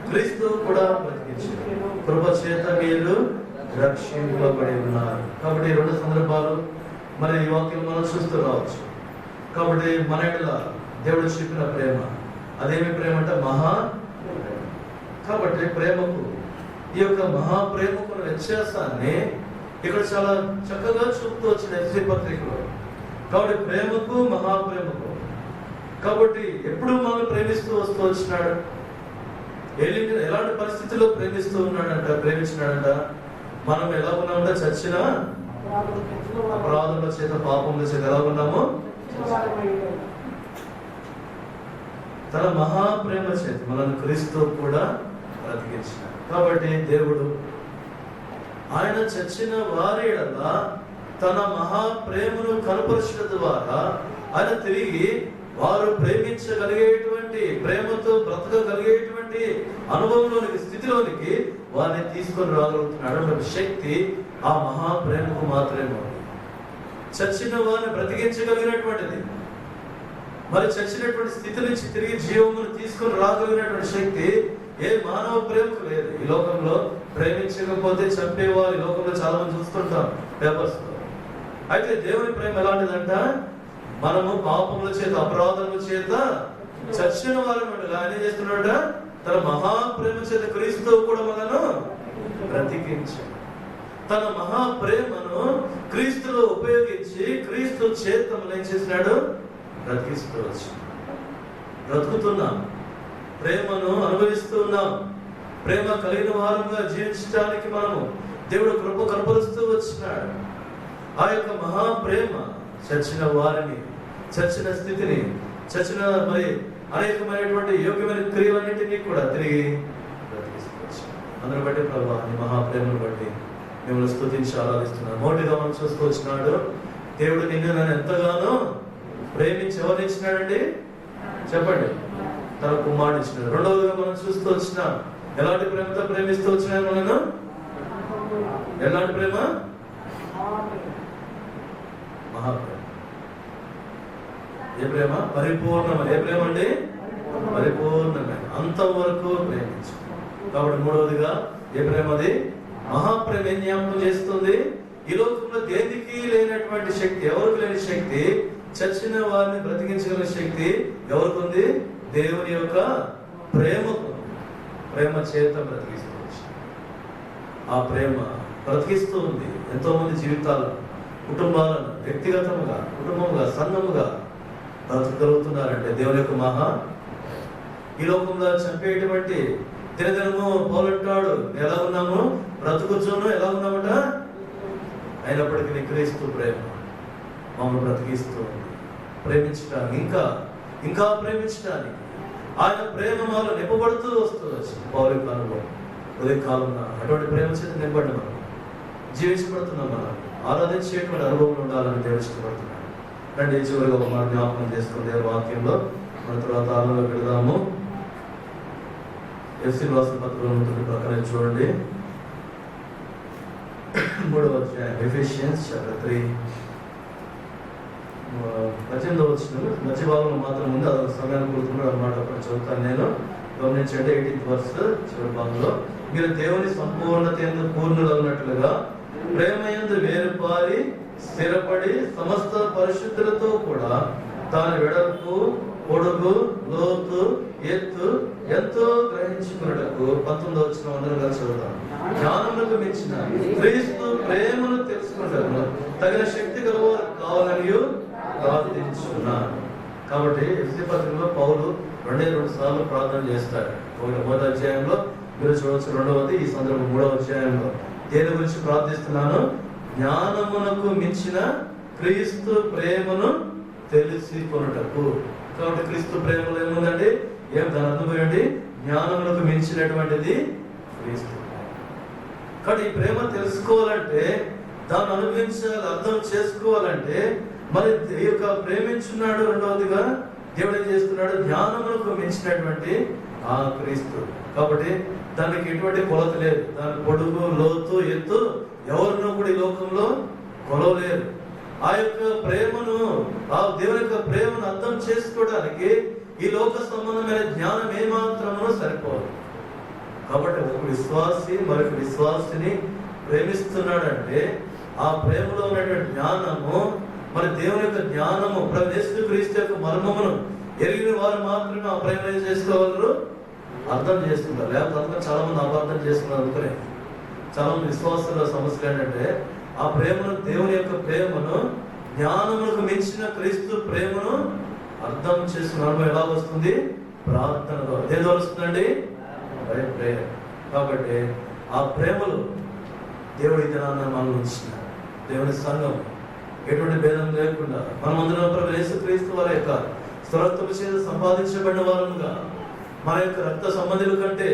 క్రీస్తు కూడా బ్రతికించాడు. కృప చేత మీరు రక్షింపబడి ఉన్నారు. కాబట్టి 2 సందర్భాలు మరి ఈ వాక్యం మనం చూస్తూ రావచ్చు. కాబట్టి మన ఎడల దేవుడు చూపిన ప్రేమ, అదేమి ప్రేమ అంటే మహా. కాబట్టి ప్రేమకు, ఈ యొక్క మహాప్రేమకు వ్యత్యాసాన్ని ఇక్కడ చాలా చక్కగా చూపుతూ వచ్చిన ఎఫ్ఎస్సీ పత్రికలో. కాబట్టి ప్రేమకు మహాప్రేమకు, కాబట్టి ఎప్పుడు మనం ప్రేమిస్తూ వస్తూ వచ్చినాడు? ఎలాంటి పరిస్థితుల్లో ప్రేమించినాడంట? మనం ఎలా ఉన్నామంటే చచ్చిన అపరాధముల చేత, పాపముల చేత ఎలా ఉన్నామో తన మహాప్రేమ చేత మనల్ని క్రీస్తు కూడా బ్రతికించినాడు. కాబట్టి దేవుడు ఆయన చచ్చిన వారి ఎడల తన మహాప్రేమను కనపరచడం ద్వారా ఆయన తిరిగి వారు ప్రేమించగలిగేటువంటి, ప్రేమతో బ్రతకగలిగేటువంటి అనుభవంలోనికి, స్థితిలోనికి వారిని తీసుకొని రాగలుగుతున్నాడు. శక్తి ఆ మహాప్రేమకు మాత్రమే ఉంది. చచ్చిన వారిని బ్రతికించగలిగినటువంటిది. మరి చచ్చినటువంటి స్థితి నుంచి తిరిగి జీవమును తీసుకొని రాగలిగినటువంటి శక్తి ఏ మానవ ప్రేమకు లేదు. ఈ లోకంలో ప్రేమించకపోతే చంపేవారు ఈ లోకంలో చాలా మంది చూస్తుంటాం పేపర్స్ లో. అయితే దేవుని ప్రేమ ఎలాంటిదంట? మనము పాపముల చేత అపరాధముల చేత చచ్చిన వారిని ఆయన చేస్తున్నాడ తన మహాప్రేమ చేత క్రీస్తు కూడా మనను బ్రతికించాడు. తన మహాప్రేమను క్రీస్తులో ఉపయోగించి క్రీస్తు చేత మనం ఏం చేసినాడు? బ్రతికిస్తూ వచ్చాడు. బ్రతుకుతున్నాం, ప్రేమను అనుభవిస్తూ ఉన్నాం. ప్రేమ కలిగిన వారంగా జీవించడానికి మనము దేవుడు కృప కనపరుస్తూ వచ్చినాడు. ఆ యొక్క మహాప్రేమ చచ్చిన వారిని, చచ్చిన స్థితిని, చచ్చిన మరి అనేకమైనటువంటి యోగ్యమైన క్రియలన్నింటినీ కూడా తిరిగి బ్రతికిస్తూ వచ్చాడు. అందుని బట్టి ప్రభువా నీ మహాప్రేమను బట్టి మిమ్మల్ని స్తుతించి ఆరాధిస్తున్నాను. మొదటిగా మనం చూస్తూ వచ్చినాడు, దేవుడు నిన్ను నన్ను ఎంతగానో ప్రేమించి ఎవరిని ఇచ్చినాడండి? చెప్పండి. తన కుమారుడు ఇచ్చినాడు. రెండవదిగా మనం చూస్తూ వచ్చినాం, ఎలాంటి ప్రేమతో ప్రేమిస్తూ వచ్చినాడు మనను? ఎలాంటి ప్రేమ? మహాప్రేమ. ఏ ప్రేమ? పరిపూర్ణమైన. ఏ ప్రేమ అండి? పరిపూర్ణమైన, అంతవరకు ప్రేమించు. కాబట్టి మూడవదిగా ఏ ప్రేమ? అది మహాప్రేమ. ఏం జ్ఞాపకం చేస్తుంది? ఈ లోకంలో దేనికి లేనటువంటి శక్తి, ఎవరికి లేని శక్తి, చచ్చిన వారిని బ్రతికించగలిగిన శక్తి ఎవరికి ఉంది? దేవుని యొక్క ప్రేమకు. ప్రేమ చేత బ్రతికిస్తూ ఆ ప్రేమ బ్రతికిస్తూ ఉంది ఎంతో మంది జీవితాలను, కుటుంబాలను, వ్యక్తిగతముగా, కుటుంబముగా, సంఘముగా బ్రతకగలుగుతున్నారంటే దేవుని యొక్క మహా. ఈ లోకంలో చంపేటువంటి దినదినము పోలంటాడు ఎలా ఉన్నాము? బ్రతుకుచును ఎలా ఉన్నామట? అయినప్పటికీ క్రీస్తు ప్రేమ మమ్మల్ని బ్రతికిస్తూ ఉంది. ప్రేమించడానికి, ఇంకా ఇంకా ప్రేమించడానికి ఆయన ప్రేమ మాలో నింపబడుతూ వస్తూ వచ్చింది. పౌరు కాలంలో ఉదయకాలం అటువంటి ప్రేమ చేత నింపబడి మనం జీవించబడుతున్నాం. మనం ఆరాధించేటువంటి అనుభవం ఉండాలని దేవుడు ఇష్టపడుతున్నాడు. రండి చివరిగా ఒక మాట జ్ఞాపకం చేసుకుని దేవుని వాక్యంలో మన తర్వాత ఆనందంలో పెడదాము. ఎఫ్సీ రాసిన పత్రికలో ప్రకారం చూడండి, 3వ అధ్యాయం, ఎఫెసియన్స్ చాప్టర్ 3 18వ వచనం మధ్య భాగంలో మాత్రం ఉంది. అదొక సమయాన్ని కూడుతున్నాడు అన్నమాట. అప్పుడు చదువుతాను నేను. గమనించండి 18th verse చివరి భాగంలో, మీరు దేవుని సంపూర్ణత యందు పూర్ణులు అన్నట్లుగా ప్రేమ యందు వేరుపారి స్థిరపడి సమస్త పరిశుద్ధులతో కూడా దాని వెడల్పు, పొడుగు, లోతు, ఎత్తు ఎంతో గ్రహించుకున్నటకు 19వ వచనం అందరూ కలిసి చదువుతాం. జ్ఞానములకు మించిన క్రీస్తు ప్రేమను తెలుసుకున్నటకు తగిన శక్తి గలవారు కావాలని ప్రార్థించున్నాను. కాబట్టి ఎఫెసీ పత్రికలో పౌలు 2 సార్లు ప్రార్థన చేస్తాడు. మొదటి అధ్యాయంలో మీరు చూడవచ్చు, 2వది ఈ సందర్భం 3వ అధ్యాయంలో. దేని గురించి ప్రార్థిస్తున్నాను? జ్ఞానమునకు మించిన క్రీస్తు ప్రేమను తెలుసుకొనుటకు. కాబట్టి క్రీస్తు ప్రేమలో ఏముందండి? ఏం దాని అర్థం ఏంటి? జ్ఞానమునకు మించినటువంటిది క్రీస్తు. కాబట్టి ఈ ప్రేమ తెలుసుకోవాలంటే, దాన్ని అనుభవించాలి, అర్థం చేసుకోవాలంటే మరి ఈ యొక్క ప్రేమించున్నాడు. రెండవదిగా దేవుడు ఏం చేస్తున్నాడు? జ్ఞానమునకు మించినటువంటి ఆ క్రీస్తు. కాబట్టి దానికి ఎటువంటి కొలత లేదు. దాని పొడుగు, లోతు, ఎత్తు ఎవరినో కూడా ఈ లోకంలో కొలవలేరు. ఆ యొక్క ప్రేమను, ఆ దేవుని యొక్క ప్రేమను అర్థం చేసుకోవడానికి ఈ లోక సంబంధమైన జ్ఞానం ఏమాత్రమో సరిపోదు. కాబట్టి ఒక విశ్వాసి మరొక విశ్వాసిని ప్రేమిస్తున్నాడంటే ఆ ప్రేమలో ఉన్నటువంటి జ్ఞానము, మరి దేవుని యొక్క జ్ఞానము, యేసుక్రీస్తు యొక్క మర్మమును ఎరిగిన వారు మాత్రమే ఆ ప్రేమ ఏం చేసుకోగలరు? అర్థం చేసుకుంటారు. లేకపోతే అందుకని చాలా మంది అపార్థం చేసుకున్నారు. అనుకునే చాలా మంది విశ్వాసంలో సమస్యలు ఏంటంటే ఆ ప్రేమను, దేవుని యొక్క ప్రేమను, జ్ఞానములకు మించిన క్రీస్తు ప్రేమను అర్థం చేసుకున్న అనుభవం ఎలా వస్తుంది? ప్రార్థన ద్వారా. దేని ద్వారా వస్తుందండి? ప్రేమ. కాబట్టి ఆ ప్రేమలో దేవుడి దినాన్ని మనం ఉంచినాడు. దేవుని సంఘం ఎటువంటి భేదం లేకుండా మనమందరం యేసుక్రీస్తు వారి యొక్క స్థిరత్వము చేత సంపాదించబడిన వారుగా, మన యొక్క రక్త సంబంధుల కంటే,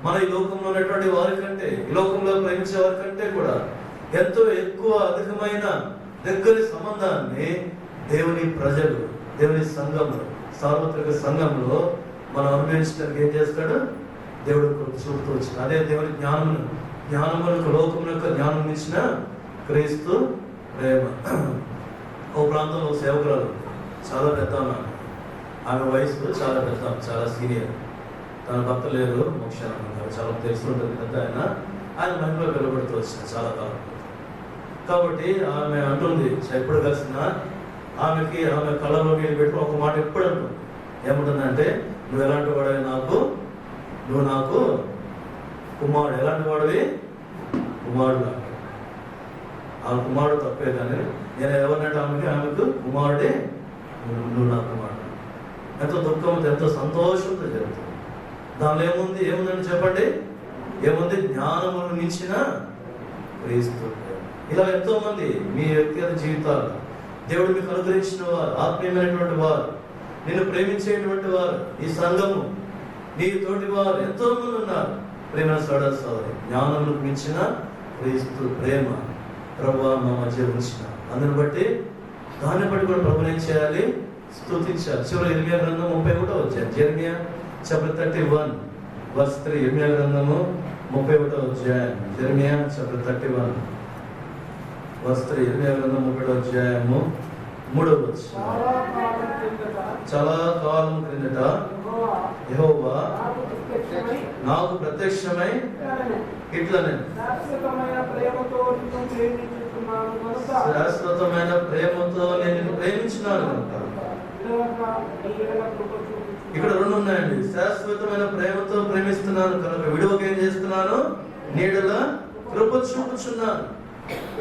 మన ఈ లోకంలో ఉన్నటువంటి వారి కంటే, ఈ లోకంలో ప్రేమించే వారి కంటే కూడా ఎంతో ఎక్కువ అధికమైన దగ్గరి సంబంధాన్ని దేవుని ప్రజలు, దేవుని సంఘంలో, సార్వత్రిక సంఘంలో మనం అనుభవించడానికి ఏం చేస్తాడు? దేవుడు చూపుతూ వచ్చిన అదే దేవుని జ్ఞానములకు లోకం యొక్క జ్ఞానం ఇచ్చిన క్రీస్తు ప్రేమ. ఓ ప్రాంతంలో ఒక సేవకురాలు చాలా పెద్ద ఆమె వయసు చాలా పెద్ద, చాలా సీనియర్. తన భర్త లేరు, మోక్షాన్ని అంటారు, చాలా తెలుసుకుంటుంది పెద్ద ఆయన మహిమలో వెలువడుతూ వచ్చిన చాలా కాలం. కాబట్టి ఆమె అంటుంది, ఎప్పుడు కలిసినా ఆమె కళ్ళలో నీళ్ళు పెట్టుకుని ఒక మాట ఎప్పుడు అంటుంది. ఏముంటుందంటే, నువ్వు ఎలాంటి వాడవి నువ్వు నాకు కుమారుడు. ఎలాంటి వాడివి? కుమారుడు. ఆ కుమారుడు తప్పే, కానీ నేను ఎవరినంటే ఆమెకు కుమారుడే, నువ్వు నా కుమారుడు. ఎంతో దుఃఖంతో ఎంతో సంతోషంతో జరుగుతుంది. దానిలో ఏముందని చెప్పండి? ఏముంది? జ్ఞానమును మించిన క్రీస్తు. ఇలా ఎంతో మంది మీ వ్యక్తిగత జీవితాలు దేవుడు మీకు అనుగ్రహించిన వారు, ఆత్మీయమైనటువంటి వారు, నిన్ను ప్రేమించేటువంటి వారు, ఈ సంఘము, నీ తోటి వారు ఎంతో మంది ఉన్నారు. ప్రేమ సోదరి, జ్ఞానములకు మించిన క్రీస్తు ప్రేమ ప్రభువా మా మధ్య ఉంచిన. అందుని బట్టి దాన్ని బట్టి కూడా ప్రభుని ఏం చేయాలి? స్తుతించాలి. చివరి ఇర్మియా గ్రంథం 31వ అధ్యాయం, జెర్మియా చాప్టర్ 31 verse 3. ఇర్మియా గ్రంథము 31వ అధ్యాయం, జెర్మియా చాప్టర్ 31 verse 3. ఇర్మియా గ్రంథం 31వ అధ్యాయము 3వ వచనం. చాలా కాలం క్రిందట యెహోవా నాకు ప్రత్యక్షమై ఇట్లనే, శాశ్వతమైన ప్రేమతో నేను ప్రేమించినాను కనుక. ఇక్కడ రెండు ఉన్నాయండి. శాశ్వతమైన ప్రేమతో ప్రేమిస్తున్నాను కనుక విడువక ఏం చేస్తున్నాను? నీడల కృప చూపుచున్నాను.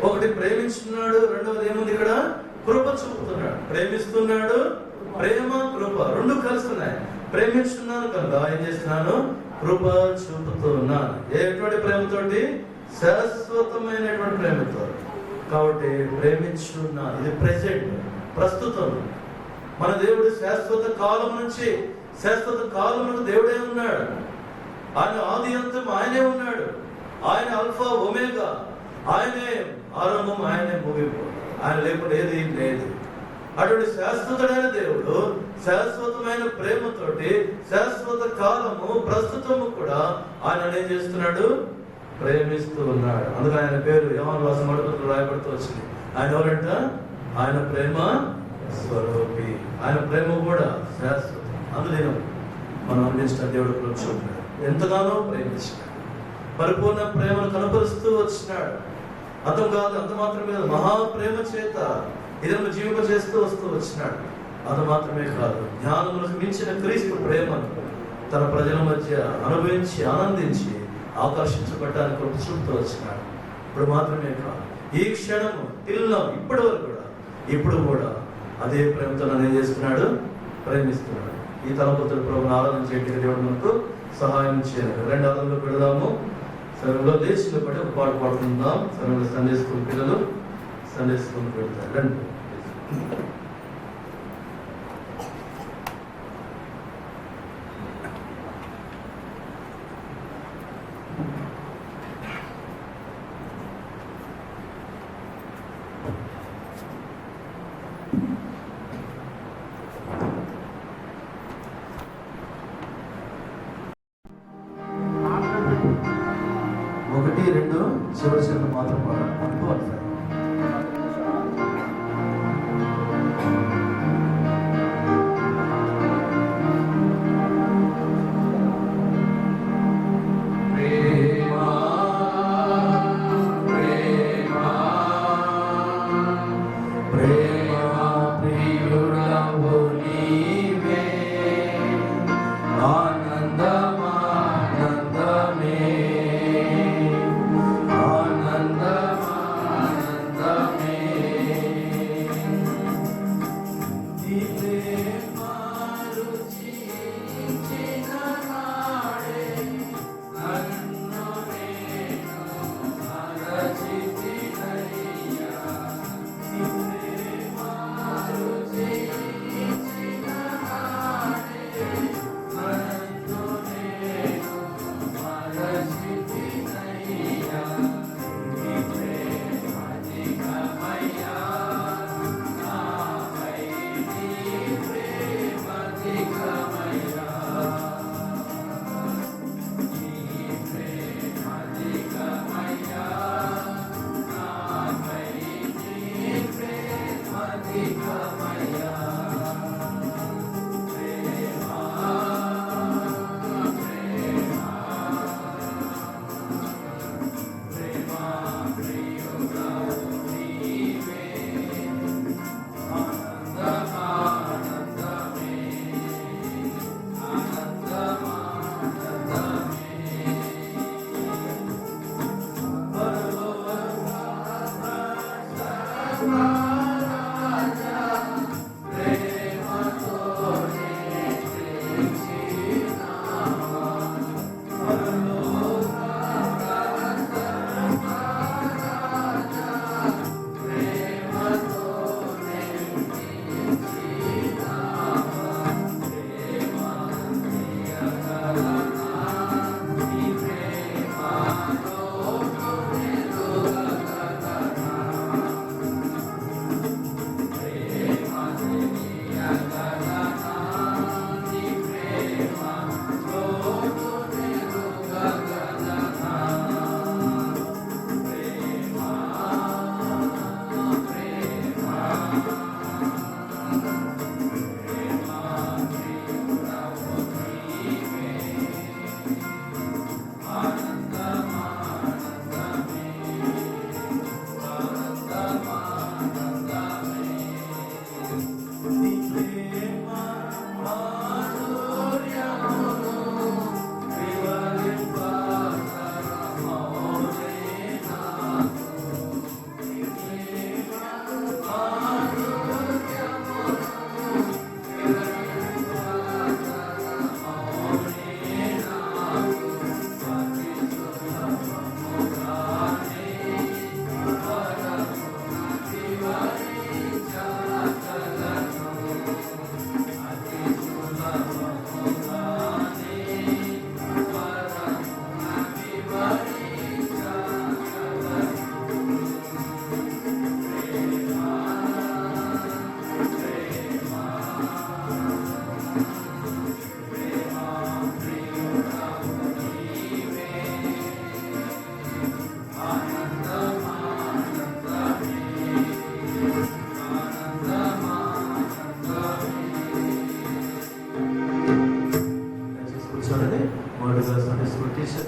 ఒకటి ప్రేమించున్నాడు, రెండవది ఏముంది ఇక్కడ? కృప చూపుతున్నాడు. ప్రేమిస్తున్నాడు, ప్రేమ కృప రెండు కలుస్తున్నాయి. ప్రేమించున్నాను కనుక ఏం చేస్తున్నాను? కృప చూపుతున్నాను. ఎటువంటి ప్రేమతోటి? శాశ్వతమైనటువంటి ప్రేమతో. కాబట్టి ప్రేమించున్నాను. ఇది ప్రెజెంట్, ప్రస్తుతం. మన దేవుడు శాశ్వత కాలం నుంచి శాశ్వత కాలంలో దేవుడే ఉన్నాడు. ఆయన ఆది అంతం ఆయనే ఉన్నాడు. ఆయన అల్ఫా ఒమేగా, ఆయనే ఆరంభం, ఆయనే ముగింపు. ఆయన లేకుండా ఏది లేదు. అటువంటి శాశ్వతుడైన దేవుడు శాశ్వతమైన ప్రేమతోటి శాశ్వత కాలము ప్రస్తుతము కూడా ఆయన ఏం చేస్తున్నాడు? ప్రేమిస్తూ ఉన్నాడు. అందుకని ఆయన పేరు యోహాను రాసిన మొదటి పత్రికలో రాయబడుతూ వచ్చింది. ఆయన ఎవరంట? ఆయన ప్రేమ స్వరూపి. ఆయన ప్రేమ కూడా శాశ్వతం. అందులో మనం అందించిన దేవుడు ప్రోత్సహించాడు. ఎంతగానో ప్రేమించాడు. పరిపూర్ణ ప్రేమను కనపరుస్తూ వచ్చినాడు. అంత మాత్రమే కాదు, మహాప్రేమ చేత ఇదను జీవింప చేస్తూ వచ్చినాడు. అది మాత్రమే కాదు, జ్ఞానములకు మించిన క్రీస్తు ప్రేమను తన ప్రజల మధ్య అనుభవించి ఆనందించి ఆకర్షించబడ్డానికి కృప చూపుతూ వచ్చినాడు. ఇప్పుడు మాత్రమే కాదు, ఈ క్షణము ఇప్పటి వరకు కూడా, ఇప్పుడు కూడా అదే ప్రేమతో నన్ను ఏం చేస్తున్నాడు? ప్రేమిస్తున్నాడు. ఈ తలపతుల ప్రభుని ఆరాధన చేయడానికి దేవుడు మనకు సహాయం చేయాలి. రెండు ఆరాధనలోకి వెళదాము. సరంలో లేచిన బట్టి ఒక పాట పాడుకుందాం. సరంలో సండే స్కూల్ పిల్లలు సండే స్కూల్కి వెళ్తారు. రండి. ఒకటి రెండు చివరి చివరి మాత్రం పాడాలి.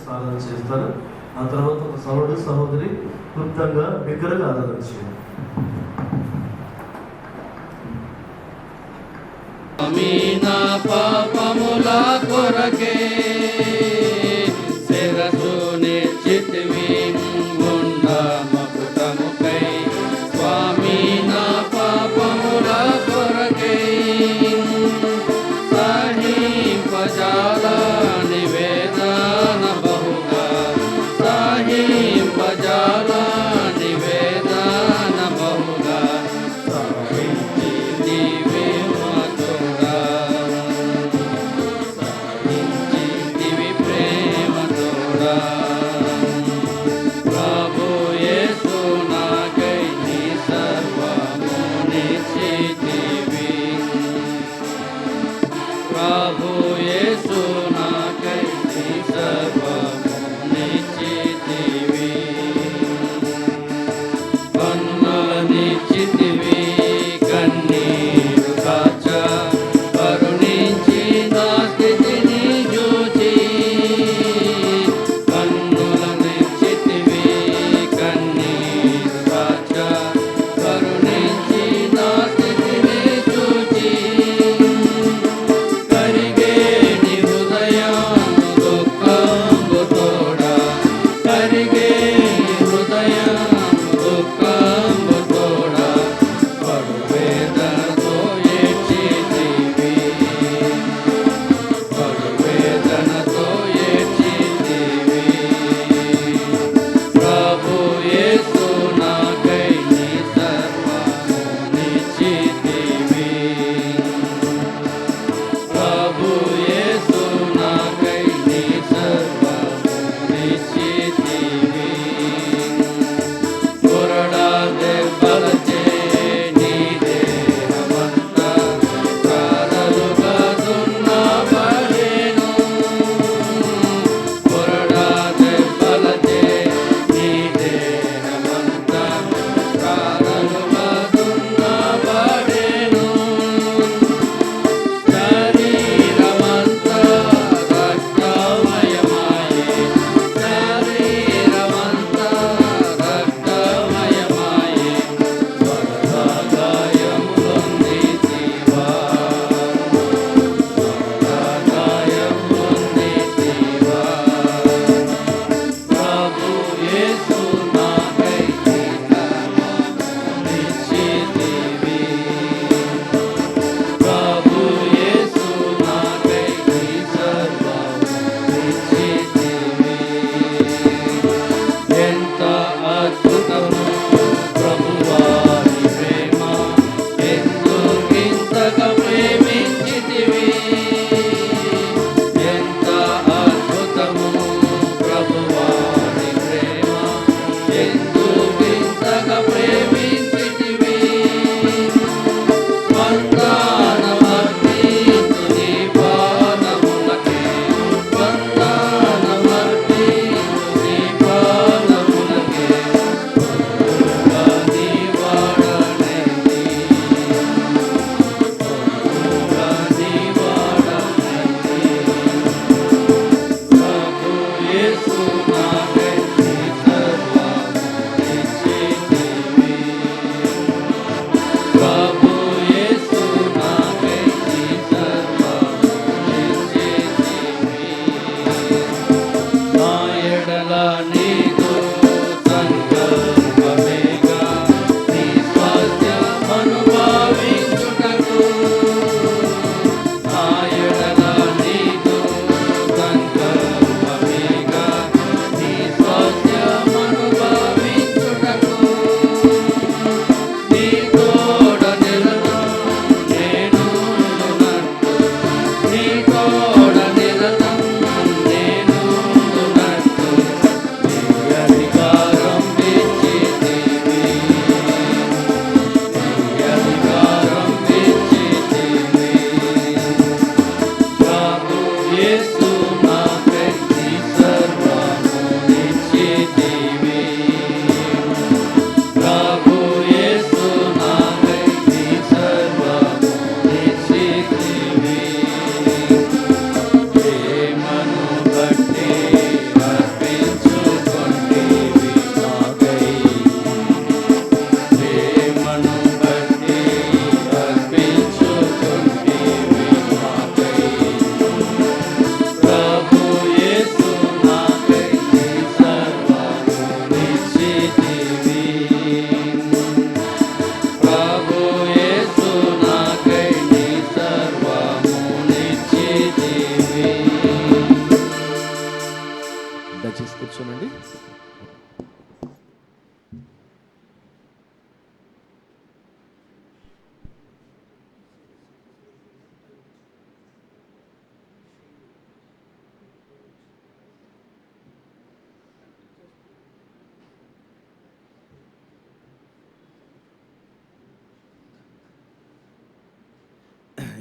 ఆరాధన చేస్తారు. ఆ తర్వాత ఒక సహోదరు సహోదరి క్లుప్తంగా బిగ్గరగా ఆరాధన చేయాలి. నా పాపముల కొరకే శిరసు నిశ్చితివి ఉండ మకుటముకై స్వామి నా పాపముల కొరకే సహింపజాల నివేదన బహుగా సహింపజాల నివేదన బహుగా సహించి నీవే మధురా సహించి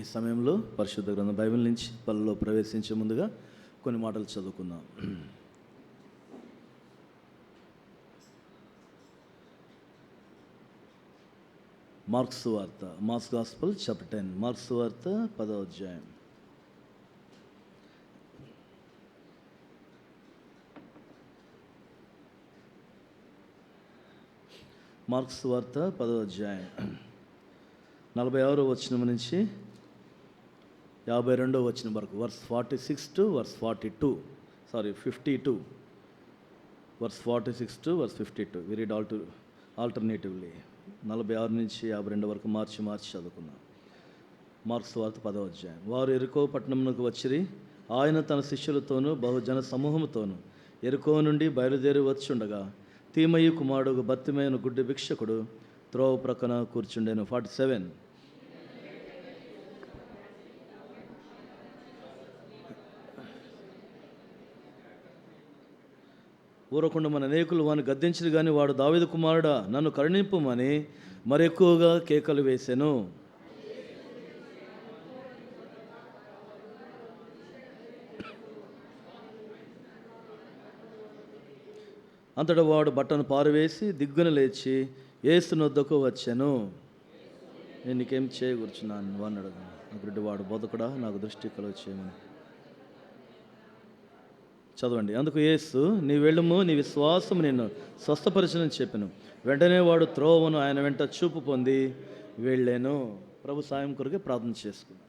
ఈ సమయంలో పరిశుద్ధ గ్రంథం బైబిల్ నుంచి పనుల్లో ప్రవేశించే ముందుగా కొన్ని మాటలు చదువుకుందాం. మార్క్స్ వార్త, మార్క్స్ గాస్పల్ చాప్టర్ 10, మార్క్స్ వార్త 10వ అధ్యాయం. మార్క్స్ వార్త 10వ అధ్యాయం 46వ వచనం నుంచి 52వ వచనం వరకు, verse 46 to verse 52, verse 46 to verse 52. We read alternatively 46 నుంచి 52 వరకు మార్చి చదువుకున్నాం. మార్క్స్ వార్త 10వ అధ్యాయం. వారు ఎరుకో పట్టణమునకు వచ్చిరి. ఆయన తన శిష్యులతోనూ బహుజన సమూహముతోనూ ఎరుకో నుండి బయలుదేరి వచ్చుండగా తీమయి కుమారుడు బత్తిమయ్యను గుడ్డి భిక్షకుడు త్రోవ ప్రక్కన కూర్చుండెను. 47. ఊరకుండా మన అనేకులు వాని గద్దించిరు కానీ వాడు దావీదు కుమారుడా నన్ను కరుణింపుమని మరెక్కువగా కేకలు వేసెను. అంతటా వాడు బట్టను పారవేసి దిగ్గున లేచి యేసు నొద్దకు వచ్చాను. నేను నీకేం చేయకూర్చున్నాను అన్నాడు. అప్పుడు వాడు బతుకుడా నాకు దృష్టి కలుగు చేయమని. చదవండి. అందుకు యేసు నీ వెళ్ళుము, నీ విశ్వాసము నిన్ను స్వస్థపరచనని చెప్పాను. వెంటనే వాడు త్రోవను ఆయన వెంట చూపు పొంది వెళ్ళాను. ప్రభు సాయం కొరకు ప్రార్థన చేసుకున్నాను.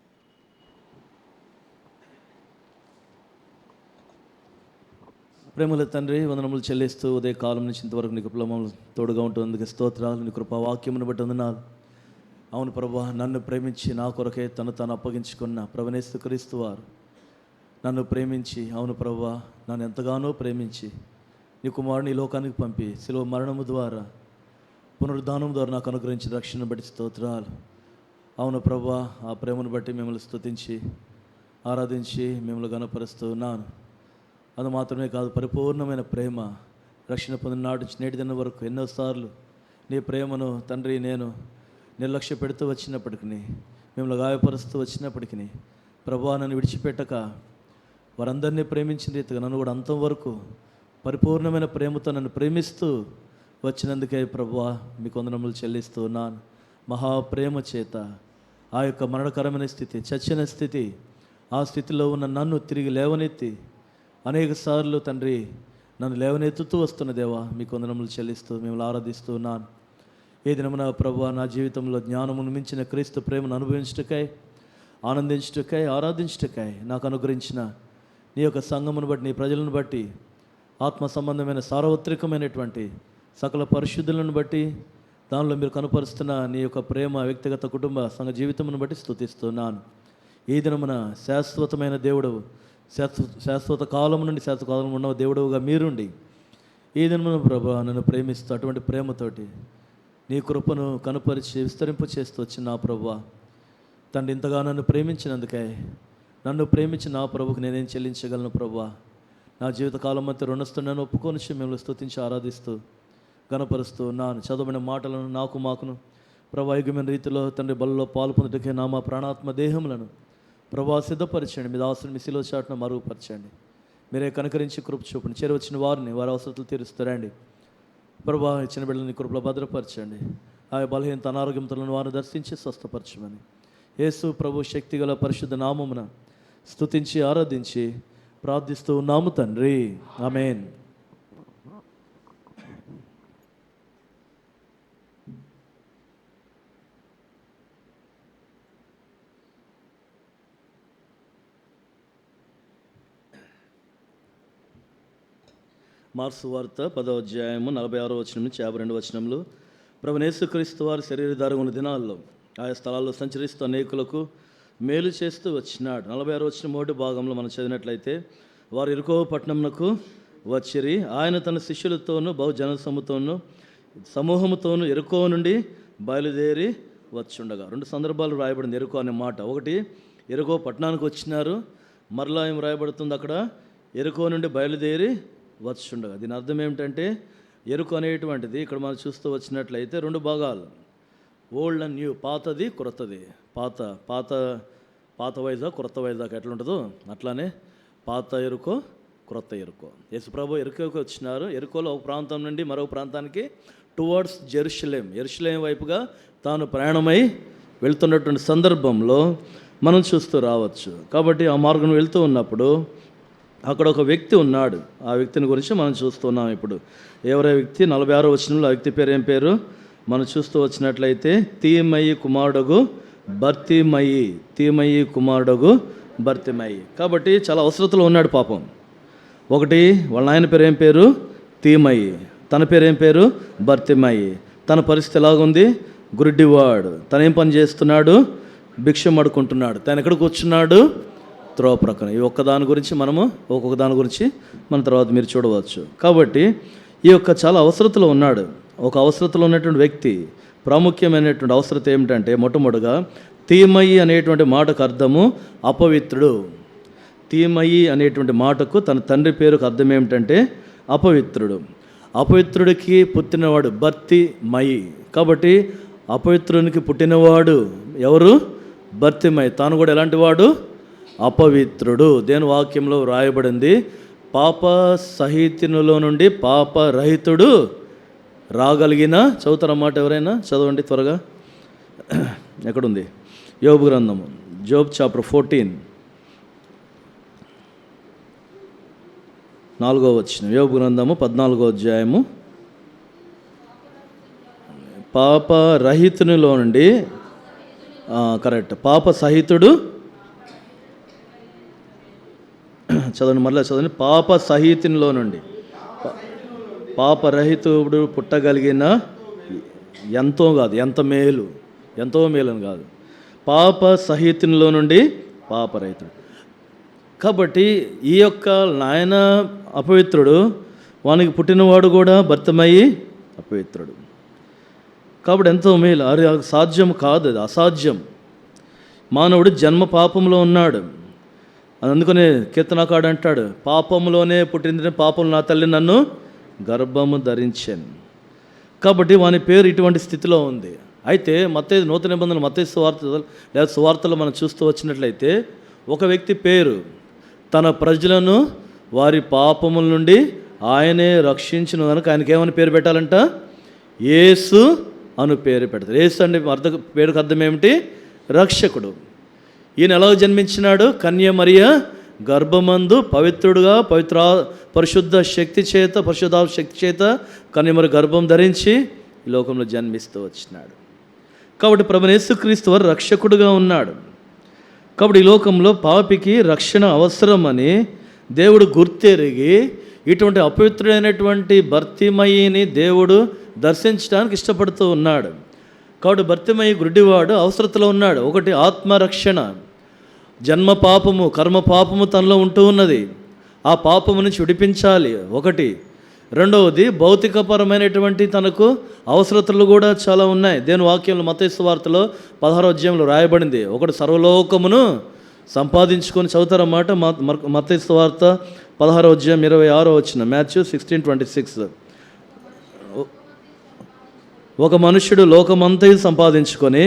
ప్రేమల తండ్రి, వందనములు చెల్లిస్తూ ఉదయ కాలం నుంచి ఇంతవరకు నీ కృపలో మమ్మల్ని తోడుగా ఉంటున్నందుకు స్తోత్రాలు. నీ కృపా వాక్యమును బట్టి వందనాలు. అవును ప్రభా, నన్ను ప్రేమించి నా కొరకే తను అప్పగించుకున్న ప్రభునేస్తు క్రీస్తు వారు నన్ను ప్రేమించి, అవును ప్రభా, నన్ను ఎంతగానో ప్రేమించి నీ కుమారుని ఈ లోకానికి పంపి శిలువ మరణము ద్వారా పునరుద్ధానం ద్వారా నాకు అనుగ్రహించిన రక్షణ బట్టి స్తోత్రాలు. అవును ప్రభా, ఆ ప్రేమను బట్టి మిమ్మల్ని స్తుతించి ఆరాధించి మిమ్మల్ని గణపరుస్తూ ఉన్నాను. అది మాత్రమే కాదు, పరిపూర్ణమైన ప్రేమ రక్షణ పొందిన నాటి నుంచి నేటి దినం వరకు ఎన్నోసార్లు నీ ప్రేమను తండ్రి నేను నిర్లక్ష్య పెడుతూ వచ్చినప్పటికీ, మిమ్మల్ని గాయపరుస్తూ వచ్చినప్పటికీ ప్రభువా నన్ను విడిచిపెట్టక వారందరినీ ప్రేమించిన రీతిగా నన్ను కూడా అంతం వరకు పరిపూర్ణమైన ప్రేమతో నన్ను ప్రేమిస్తూ వచ్చినందుకే ప్రభువా మీకు వందనములు చెల్లిస్తూ ఉన్నాను. మహాప్రేమ చేత ఆ యొక్క మరణకరమైన స్థితి, చచ్చిన స్థితి, ఆ స్థితిలో ఉన్న నన్ను తిరిగి లేవనెత్తి అనేక సార్లు తండ్రి నన్ను లేవనెత్తుతూ వస్తున్న దేవా మీకు వందనములు చెల్లిస్తూ మిమ్మల్ని ఆరాధిస్తూ ఉన్నాను. ఏ దినమున ప్రభువా నా జీవితంలో జ్ఞానమును మించిన క్రీస్తు ప్రేమను అనుభవించుటకై, ఆనందించుటకై, ఆరాధించుటకై నాకు అనుగ్రహించిన నీ యొక్క సంఘమును బట్టి, నీ ప్రజలను బట్టి, ఆత్మ సంబంధమైన సార్వత్రికమైనటువంటి సకల పరిశుద్ధులను బట్టి, దానిలో మీరు కనపరుస్తున్న నీ యొక్క ప్రేమ, వ్యక్తిగత కుటుంబ సంఘ జీవితమును బట్టి స్తుతిస్తున్నాను. ఈ దినమున శాశ్వతమైన దేవుడు, శాశ్వత కాలం నుండి శాశ్వత కాలం ఉన్న దేవుడుగా మీరుండి ఈ దినమున ప్రభువా నన్ను ప్రేమిస్తూ అటువంటి ప్రేమతోటి నీ కృపను కనుపరిచి విస్తరింపు చేస్తూ వచ్చిన నా ప్రభువా తండ్రి, ఇంతగా నన్ను ప్రేమించినందుకే, నన్ను ప్రేమించి నా ప్రభుకు నేనేం చెల్లించగలను ప్రభువా? నా జీవితకాలం మధ్య రుణస్తున్నాను ఒప్పుకొని మిమ్మల్ని స్తుతించి ఆరాధిస్తూ గణపరుస్తూ ఉన్నాను. చదవబడిన మాటలను మాకును ప్రభా యుగమైన రీతిలో తండ్రి బలలో పాలు పొందుటకే మా ప్రాణాత్మ దేహములను ప్రభా సిద్ధపరచండి. మీ దాసుని మీ శిలువ చాటున మరుగుపరచండి. మీరే కనుకరించి కృప చూపండి. చేరవచ్చిన వారిని వారి అవసరాలు తీరుస్తారండి ప్రభా. ఇచ్చిన బిడ్డలని కృపలో భద్రపరచండి. ఆ బలహీనత అనారోగ్యంతో వారిని దర్శించి స్వస్థపరచమని యేసు ప్రభు శక్తిగల పరిశుద్ధ నామమున స్తుతించి ఆరాధించి ప్రార్థిస్తూ ఉన్నాము తండ్రి, ఆమేన్. మార్క్స్ వార్త 10వ అధ్యాయము 46వ వచనం నుంచి 52వ వచనంలో, ప్రభువైన యేసుక్రీస్తు వారి శరీరధారి ఉన్న దినాల్లో ఆయా స్థలాల్లో సంచరిస్తూ అనేకులకు మేలు చేస్తూ వచ్చినాడు. 46వ వచనం మొదటి భాగంలో మనం చదివినట్లయితే, వారు ఎరుకో పట్టణమునకు వచ్చిరి. ఆయన తన శిష్యులతోనూ బహుజన సమూహముతోనూ ఎరుకో నుండి బయలుదేరి వచ్చుండగా. రెండు సందర్భాలు రాయబడింది ఎరుకో అనే మాట. ఒకటి ఎరుకో పట్టణానికి వచ్చినారు, మరలా ఏం రాయబడుతుంది అక్కడ, ఎరుకో నుండి బయలుదేరి వచ్చుండగా. దీని అర్థం ఏమిటంటే, ఎరుకు అనేటువంటిది ఇక్కడ మనం చూస్తూ వచ్చినట్లయితే రెండు భాగాలు, ఓల్డ్ అండ్ న్యూ, పాతది క్రొత్తది. పాత పాత వైజాగ్ క్రొత్త వైజాగ్ ఎట్లుంటుందో అట్లానే పాత ఎరుకో క్రొత్త ఎరుకో. యేసుప్రభు ఎరుకోకి వచ్చినారు. ఎరుకోలో ఒక ప్రాంతం నుండి మరొక ప్రాంతానికి టువర్డ్స్ యెరూషలేం వైపుగా తాను ప్రయాణమై వెళ్తున్నటువంటి సందర్భంలో మనం చూస్తూ రావచ్చు. కాబట్టి ఆ మార్గం వెళ్తూ ఉన్నప్పుడు అక్కడ ఒక వ్యక్తి ఉన్నాడు. ఆ వ్యక్తిని గురించి మనం చూస్తున్నాం. ఇప్పుడు ఎవరే వ్యక్తి? 46వ వచనంలో ఆ వ్యక్తి పేరు ఏం పేరు మనం చూస్తూ వచ్చినట్లయితే తీమయి కుమారుడగు భర్తిమయి. కాబట్టి చాలా అవసరతలో ఉన్నాడు పాపం. ఒకటి వాళ్ళ ఆయన పేరు ఏం పేరు? తీమయి. తన పేరు ఏం పేరు? భర్తిమయి. తన పరిస్థితి ఎలాగుంది? గుడ్డివాడు. తను ఏం పని చేస్తున్నాడు? భిక్షం అడుకుంటున్నాడు. తను ఎక్కడ కూర్చున్నాడు? త్రోవ ప్రక్కన. ఈ ఒక్కదాని గురించి ఒక్కొక్క దాని గురించి మన తర్వాత మీరు చూడవచ్చు. కాబట్టి ఈ యొక్క చాలా అవసరతలో ఉన్నాడు. ఒక అవసరతలో ఉన్నటువంటి వ్యక్తి ప్రాముఖ్యమైనటువంటి అవసరత ఏమిటంటే, మొట్టమొదటిగా తీమయి అనేటువంటి మాటకు అర్థము అపవిత్రుడు. తీమయి అనేటువంటి మాటకు తన తండ్రి పేరుకు అర్థం ఏమిటంటే అపవిత్రుడు. అపవిత్రుడికి పుట్టినవాడు భర్తిమయి. కాబట్టి అపవిత్రునికి పుట్టినవాడు ఎవరు? భర్తిమయి. తాను కూడా ఎలాంటి వాడు? అపవిత్రుడు. దేని వాక్యంలో వ్రాయబడింది? పాప సహితునిలో నుండి పాపరహితుడు రాగలిగిన. చదువుతారన్నమాట ఎవరైనా? చదవండి త్వరగా. ఎక్కడుంది? యోబు గ్రంథము, జోబ్ చాప్టర్ 14 4వ వచనం. యోబు గ్రంథము 14వ అధ్యాయము. పాప రహితునిలో నుండి కరెక్ట్, పాప సహితుడు. చదవండి, మరలా చదవండి. పాప సహితునిలో నుండి పాపరహితుడు పుట్టగలిగిన ఎంతో కాదు, ఎంతో మేలు అని కాదు. పాప సహితునిలో నుండి పాపరహితుడు. కాబట్టి ఈ యొక్క నాయన అపవిత్రుడు, వానికి పుట్టినవాడు కూడా భర్తమయ్యి అపవిత్రుడు. కాబట్టి ఎంతో మేలు. అది సాధ్యం కాదు, అది అసాధ్యం. మానవుడు జన్మ పాపంలో ఉన్నాడు. అందుకనే కీర్తనకాడు అంటాడు, పాపంలోనే పుట్టింది పాపం నా తల్లి నన్ను గర్భము ధరించాను. కాబట్టి వాని పేరు ఇటువంటి స్థితిలో ఉంది. అయితే మత్తయి నూతన నిబంధనలు మత్తయి సువార్త లేదా సువార్తలు మనం చూస్తూ వచ్చినట్లయితే ఒక వ్యక్తి పేరు తన ప్రజలను వారి పాపముల నుండి ఆయనే రక్షించును కనుక ఆయనకి ఏమని పేరు పెట్టాలంట? యేసు అను పేరు పెడతారు. యేసు అంటే పేరుకు అర్థం ఏమిటి? రక్షకుడు. ఈయన ఎలా జన్మించినాడు? కన్య మరియ గర్భమందు పవిత్రుడుగా పరిశుద్ధాత్మ శక్తి చేత కన్య మరి గర్భం ధరించి ఈ లోకంలో జన్మిస్తూ వచ్చినాడు. కాబట్టి ప్రభువైన యేసుక్రీస్తు వారు రక్షకుడుగా ఉన్నాడు. కాబట్టి ఈ లోకంలో పాపికి రక్షణ అవసరమని దేవుడు గుర్తెరిగి ఇటువంటి అపవిత్రుడైనటువంటి భర్తిమయిని దేవుడు దర్శించడానికి ఇష్టపడుతూ ఉన్నాడు. కాబట్టి భర్తిమయి గుడ్డివాడు అవసరతలో ఉన్నాడు. ఒకటి ఆత్మరక్షణ. జన్మ పాపము, కర్మ పాపము తనలో ఉంటూ ఉన్నది. ఆ పాపము నుంచి విడిపించాలి ఒకటి. రెండవది భౌతికపరమైనటువంటి తనకు అవసరతలు కూడా చాలా ఉన్నాయి. దేని వాక్యంలో మత్తయి సువార్తలో 16వ అధ్యాయంలో రాయబడింది. ఒకటి సర్వలోకమును సంపాదించుకొని. చదువుతారన్నమాట మత్తయి సువార్త 16వ అధ్యాయం 26వ వచనం. మాథ్యూ 16:26. ఒక మనుష్యుడు లోకమంతయు సంపాదించుకొని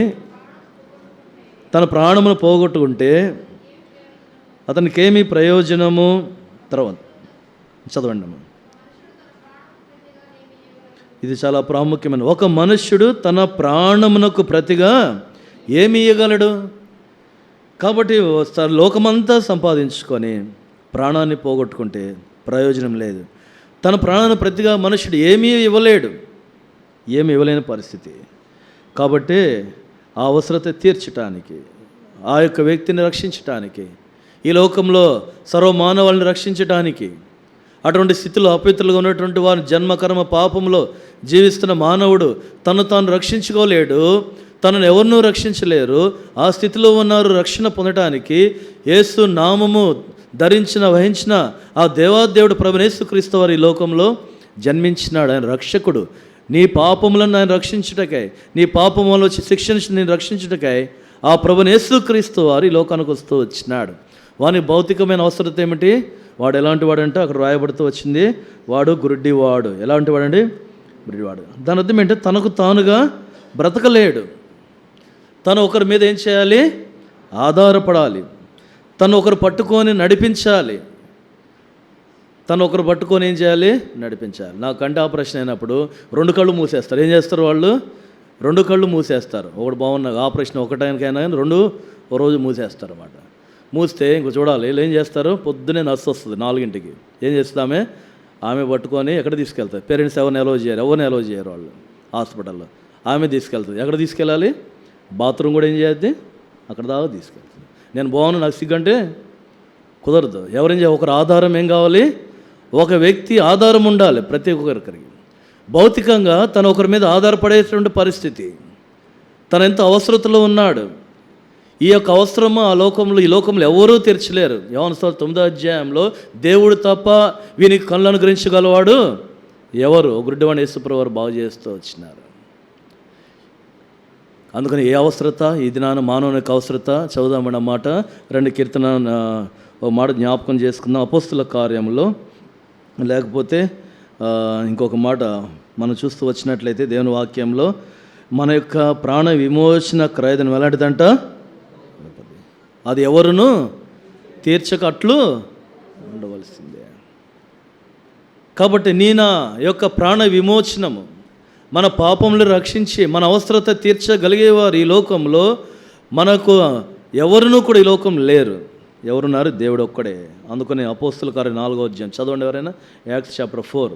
తన ప్రాణమును పోగొట్టుకుంటే అతనికి ఏమి ప్రయోజనము? తర్వాత చదవండి అమ్మ. ఇది చాలా ప్రాముఖ్యమైన. ఒక మనుష్యుడు తన ప్రాణమునకు ప్రతిగా ఏమి ఇయ్యగలడు? కాబట్టి లోకమంతా సంపాదించుకొని ప్రాణాన్ని పోగొట్టుకుంటే ప్రయోజనం లేదు. తన ప్రాణాన్ని ప్రతిగా మనుష్యుడు ఏమీ ఇవ్వలేడు, ఏమి ఇవ్వలేని పరిస్థితి. కాబట్టి ఆ అవసరత తీర్చడానికి, ఆ యొక్క వ్యక్తిని రక్షించటానికి, ఈ లోకంలో సర్వమానవాళ్ళని రక్షించటానికి, అటువంటి స్థితిలో అపవిత్రులుగా ఉన్నటువంటి వారి జన్మకర్మ పాపంలో జీవిస్తున్న మానవుడు తను తాను రక్షించుకోలేడు, తనను ఎవరినూ రక్షించలేరు. ఆ స్థితిలో ఉన్నారు. రక్షణ పొందటానికి యేసు నామము వహించిన ఆ దేవాదేవుడు ప్రభువైన యేసుక్రీస్తు వారు ఈ లోకంలో జన్మించినాడు. ఆయన రక్షకుడు. నీ పాపములను ఆయన రక్షించుటకై, నీ పాపములో వచ్చి శిక్ష నుంచి నేను రక్షించుటకై ఆ ప్రభువైన యేసుక్రీస్తు వారు ఈ లోకానికి వస్తూ వచ్చినాడు. వాని భౌతికమైన అవసరత ఏమిటి? వాడు ఎలాంటి వాడంటే అక్కడ రాయబడుతూ వచ్చింది, వాడు గుడ్డివాడు. ఎలాంటి వాడండి? గుడ్డివాడు. దాని అర్థం ఏంటంటే తనకు తానుగా బ్రతకలేడు. తను ఒకరి మీద ఏం చేయాలి? ఆధారపడాలి. తను ఒకరు పట్టుకొని నడిపించాలి. తను ఒకరు పట్టుకొని ఏం చేయాలి? నడిపించాలి. నా కంటి ఆపరేషన్ అయినప్పుడు 2 కళ్ళు మూసేస్తారు. ఏం చేస్తారు వాళ్ళు? 2 కళ్ళు మూసేస్తారు. ఒకటి బాగున్న ఆపరేషన్ ఒకటానికైనా కానీ 2 ఓ రోజు మూసేస్తారు అన్నమాట. మూస్తే ఇంకో చూడాలి. వీళ్ళు ఏం చేస్తారు? పొద్దునే నర్సు వస్తుంది 4ంటికి. ఏం చేస్తామే? ఆమె పట్టుకొని ఎక్కడ తీసుకెళ్తారు? పేరెంట్స్ ఎవరిని అలౌ చేయరు, ఎవరిని అలౌ చేయరు వాళ్ళు హాస్పిటల్లో. ఆమె తీసుకెళ్తుంది. ఎక్కడ తీసుకెళ్ళాలి? బాత్రూమ్ కూడా ఏం చేయద్ది? అక్కడ దాకా తీసుకెళ్తుంది. నేను బాగున్నా, నాకు సిగ్గంటే కుదరదు. ఎవరేం చేయాలి? ఒకరు ఆధారం ఏం కావాలి? ఒక వ్యక్తి ఆధారం ఉండాలి ప్రతి ఒక్కరికి. భౌతికంగా తను ఒకరి మీద ఆధారపడేటువంటి పరిస్థితి. తను ఎంత అవసరతలో ఉన్నాడు. ఈ యొక్క అవసరము ఈ లోకంలో ఎవరూ తీర్చలేరు. యోహాను సువార్త 9వ అధ్యాయంలో దేవుడు తప్ప వీనికి కళ్ళను అనుగ్రహించగలవాడు ఎవరు? గుడ్డివాడిని యేసుప్రభువు వారు బాగు చేస్తూ వచ్చినారు. అందుకని ఏ అవసరత ఈ దినాన మానవునికి అవసరత చదువుదామన్న మాట 2 కీర్తన ఒక మాట జ్ఞాపకం చేసుకుందాం. అపోస్తుల కార్యంలో, లేకపోతే ఇంకొక మాట మనం చూస్తూ వచ్చినట్లయితే దేవుని వాక్యంలో మన యొక్క ప్రాణ విమోచన క్రయధనం ఎలాంటిదంట? అది ఎవరును తీర్చకట్లు ఉండవలసిందే. కాబట్టి నా యొక్క ప్రాణ విమోచనము, మన పాపములు రక్షించి మన అవసరత తీర్చగలిగేవారు ఈ లోకంలో మనకు ఎవరునూ కూడా ఈ లోకం లేరు. ఎవరున్నారు? దేవుడు ఒక్కడే. అందుకని అపోస్తుల కార్యం 4వ అధ్యాయం చదవండి. ఎవరైనా యాక్ట్స్ చాప్టర్ 4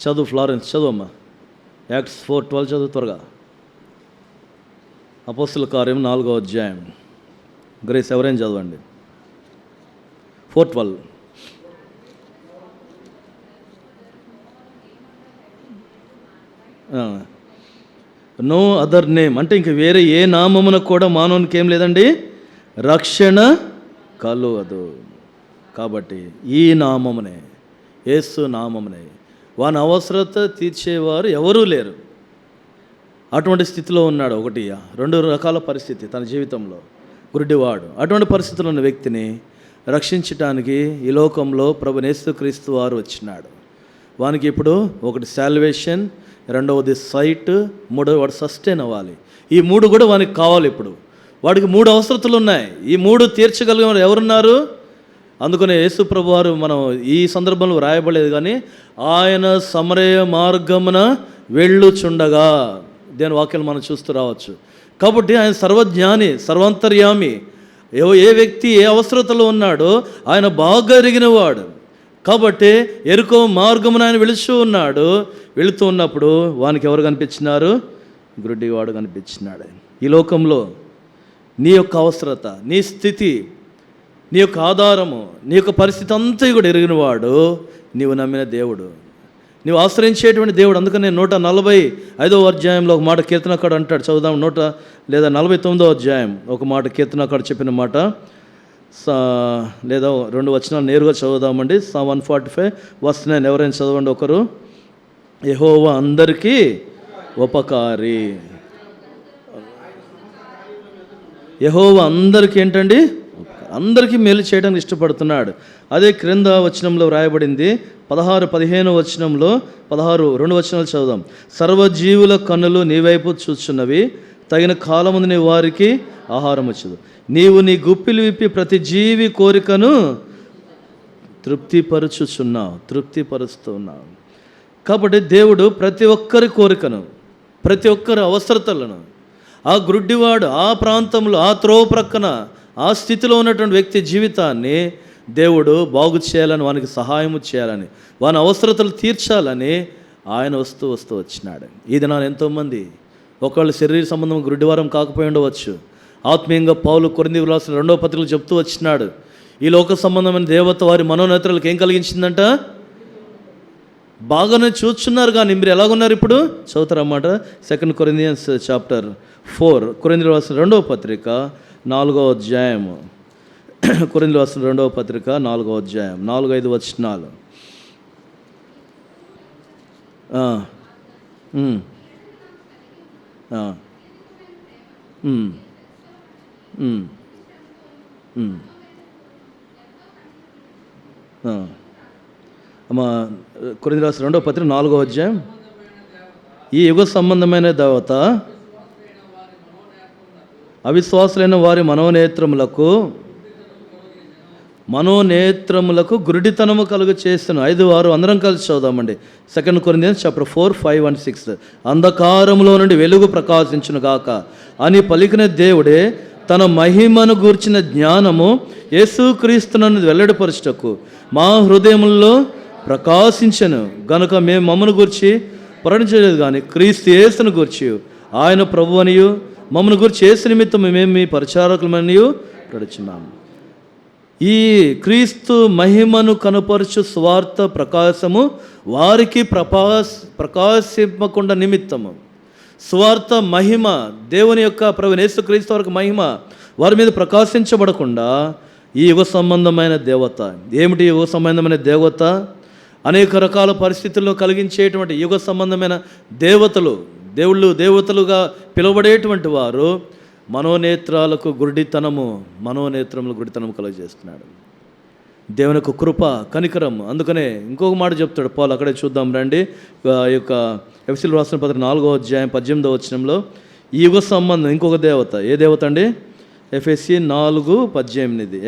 చదువు. ఫ్లారెన్స్ చదువమ్మా. యాక్ట్స్ 4:12 చదువు త్వరగా. అపోస్తుల కార్యం 4వ అధ్యాయం. గ్రేస్ ఎవరైనా చదవండి. 4:12. నో అదర్ నేమ్ అంటే ఇంక వేరే ఏ నామమున కూడా మానవునికి ఏం లేదండి రక్షణ కలుగదు. కాబట్టి ఈ నామమునే, యేసు నామమునే, వాని అవసరత తీర్చేవారు ఎవరూ లేరు. అటువంటి స్థితిలో ఉన్నాడు. 2 రకాల పరిస్థితి తన జీవితంలో. గుడ్డివాడు. అటువంటి పరిస్థితుల్లో ఉన్న వ్యక్తిని రక్షించటానికి ఈ లోకంలో ప్రభువైన యేసుక్రీస్తు వారు వచ్చినాడు. వానికి ఇప్పుడు ఒకటి సాల్వేషన్, రెండవది సైట్, మూడవది వాడు సస్టైన్ అవ్వాలి. ఈ 3 కూడా వానికి కావాలి. ఇప్పుడు వాడికి 3 అవసరతలు ఉన్నాయి. ఈ 3 తీర్చగలిగిన ఎవరున్నారు? అందుకనే యేసు ప్రభు వారు, మనం ఈ సందర్భంలో రాయబడలేదు కానీ, ఆయన సమరయ మార్గమున వెళ్ళుచుండగా, దేని వాక్యాలు మనం చూస్తూ రావచ్చు. కాబట్టి ఆయన సర్వజ్ఞాని, సర్వాంతర్యామి. ఏ వ్యక్తి ఏ అవసరతలో ఉన్నాడో ఆయన బాగా ఎరిగినవాడు. కాబట్టి ఎరుకో మార్గమున ఆయన వెళుతూ ఉన్నాడు. వెళుతూ ఉన్నప్పుడు వానికి ఎవరు కనిపించినారు? గుడ్డివాడు కనిపించినాడు. ఈ లోకంలో నీ యొక్క అవసరత, నీ స్థితి, నీ యొక్క ఆధారము, నీ యొక్క పరిస్థితి అంతా కూడా ఎరిగినవాడు నీవు నమ్మిన దేవుడు, నీవు ఆశ్రయించేటువంటి దేవుడు. అందుకని 145వ అధ్యాయంలో ఒక మాట కీర్తనకాడు అంటాడు. చదువుదాం. 49వ అధ్యాయం ఒక మాట కీర్తనకాడు చెప్పిన మాట, లేదా 2 వచనాలు నేరుగా చదువుదామండి. 145 verse 9 ఎవరైనా చదవండి ఒకరు. యెహోవా అందరికీ ఉపకారి. యెహోవా అందరికీ ఏంటండి? అందరికీ మేలు చేయడానికి ఇష్టపడుతున్నాడు. అదే క్రింద వచనంలో రాయబడింది 16-15 వచనంలో, 16 2 వచనాలు చదువుదాం. సర్వజీవుల కన్నులు నీ వైపు చూచున్నవి, తగిన కాలముందు నీ వారికి ఆహారం వచ్చదు. నీవు నీ గుప్పిలు విప్పి ప్రతి జీవి కోరికను తృప్తిపరుస్తున్నావు. కాబట్టి దేవుడు ప్రతి ఒక్కరి కోరికను, ప్రతి ఒక్కరి అవసరతలను, ఆ గుడ్డివాడు ఆ ప్రాంతంలో, ఆ త్రోవ ప్రక్కన, ఆ స్థితిలో ఉన్నటువంటి వ్యక్తి జీవితాన్ని దేవుడు బాగు చేయాలని, వానికి సహాయము చేయాలని, వాని అవసరతలు తీర్చాలని ఆయన వస్తూ వచ్చినాడు. ఈ దినాన్ని ఎంతోమంది ఒకళ్ళు శరీర సంబంధం గుడ్డివారం కాకపోయి ఉండవచ్చు. ఆత్మీయంగా పౌలు కొరింథీయులకు రాసిన 2వ పత్రికలో చెప్తూ వచ్చినాడు, ఈ లోక సంబంధమైన దేవత వారి మనోనేత్రాలకు ఏం కలిగించిందంట? బాగానే చూస్తున్నారు కానీ మీరు ఎలాగున్నారు ఇప్పుడు? చదువుతారన్నమాట. 2 Corinthians chapter 4, కొరింథీయులకు రాసిన 2వ పత్రిక 4వ అధ్యాయము. కొరింథీయులకు రాసిన 2వ పత్రిక 4వ అధ్యాయం 4-5 వచనాలు. అమ్మా, కొరింథీయులకు రాసిన 2వ పత్రిక 4వ అధ్యాయం. ఈ యుగ సంబంధమైన దేవత అవిశ్వాసులైన వారి మనోనేత్రములకు గురుడితనము కలుగు చేస్తున్న 5-6 అందరం కలిసి చదుదామండి. 2 Corinthians chapter 4, 5 and 6. అంధకారములో నుండి వెలుగు ప్రకాశించును గాక అని పలికిన దేవుడే తన మహిమను గూర్చిన జ్ఞానము యేసుక్రీస్తునను వెల్లడిపరచుటకు మా హృదయముల్లో ప్రకాశించెను గనుక మేము మమ్మను గూర్చి ప్రకటించలేదు కానీ క్రీస్తు యేసును గూర్చి ఆయన ప్రభు అనియు మమ్మను గూర్చి యేసు నిమిత్తం మేము మీ పరిచారకులమనియు ప్రకటించున్నాము. ఈ క్రీస్తు మహిమను కనపరచు స్వార్థ ప్రకాశము వారికి ప్రకాశింపకుండా నిమిత్తము. స్వార్థ మహిమ దేవుని యొక్క ప్రభు యేసుక్రీస్తు వారికి మహిమ వారి మీద ప్రకాశించబడకుండా ఈ యుగ సంబంధమైన దేవత. ఏమిటి యుగ సంబంధమైన దేవత? అనేక రకాల పరిస్థితుల్లో కలిగించేటువంటి యుగ సంబంధమైన దేవతలు, దేవతలుగా పిలువబడేటువంటి వారు మనోనేత్రములకు గుడితనము కలుగజేస్తున్నాడు. దేవుని యొక్క కృప, కనికరం. అందుకనే ఇంకొక మాట చెప్తాడు పౌలు, అక్కడే చూద్దాం రండి. ఈ యొక్క ఎఫెసీయులకు రాసిన పత్రిక 4వ అధ్యాయం 18వ వచనంలో ఈ యుగ సంబంధం ఇంకొక దేవత. ఏ దేవత అండి? ఎఫెసీ 4:18.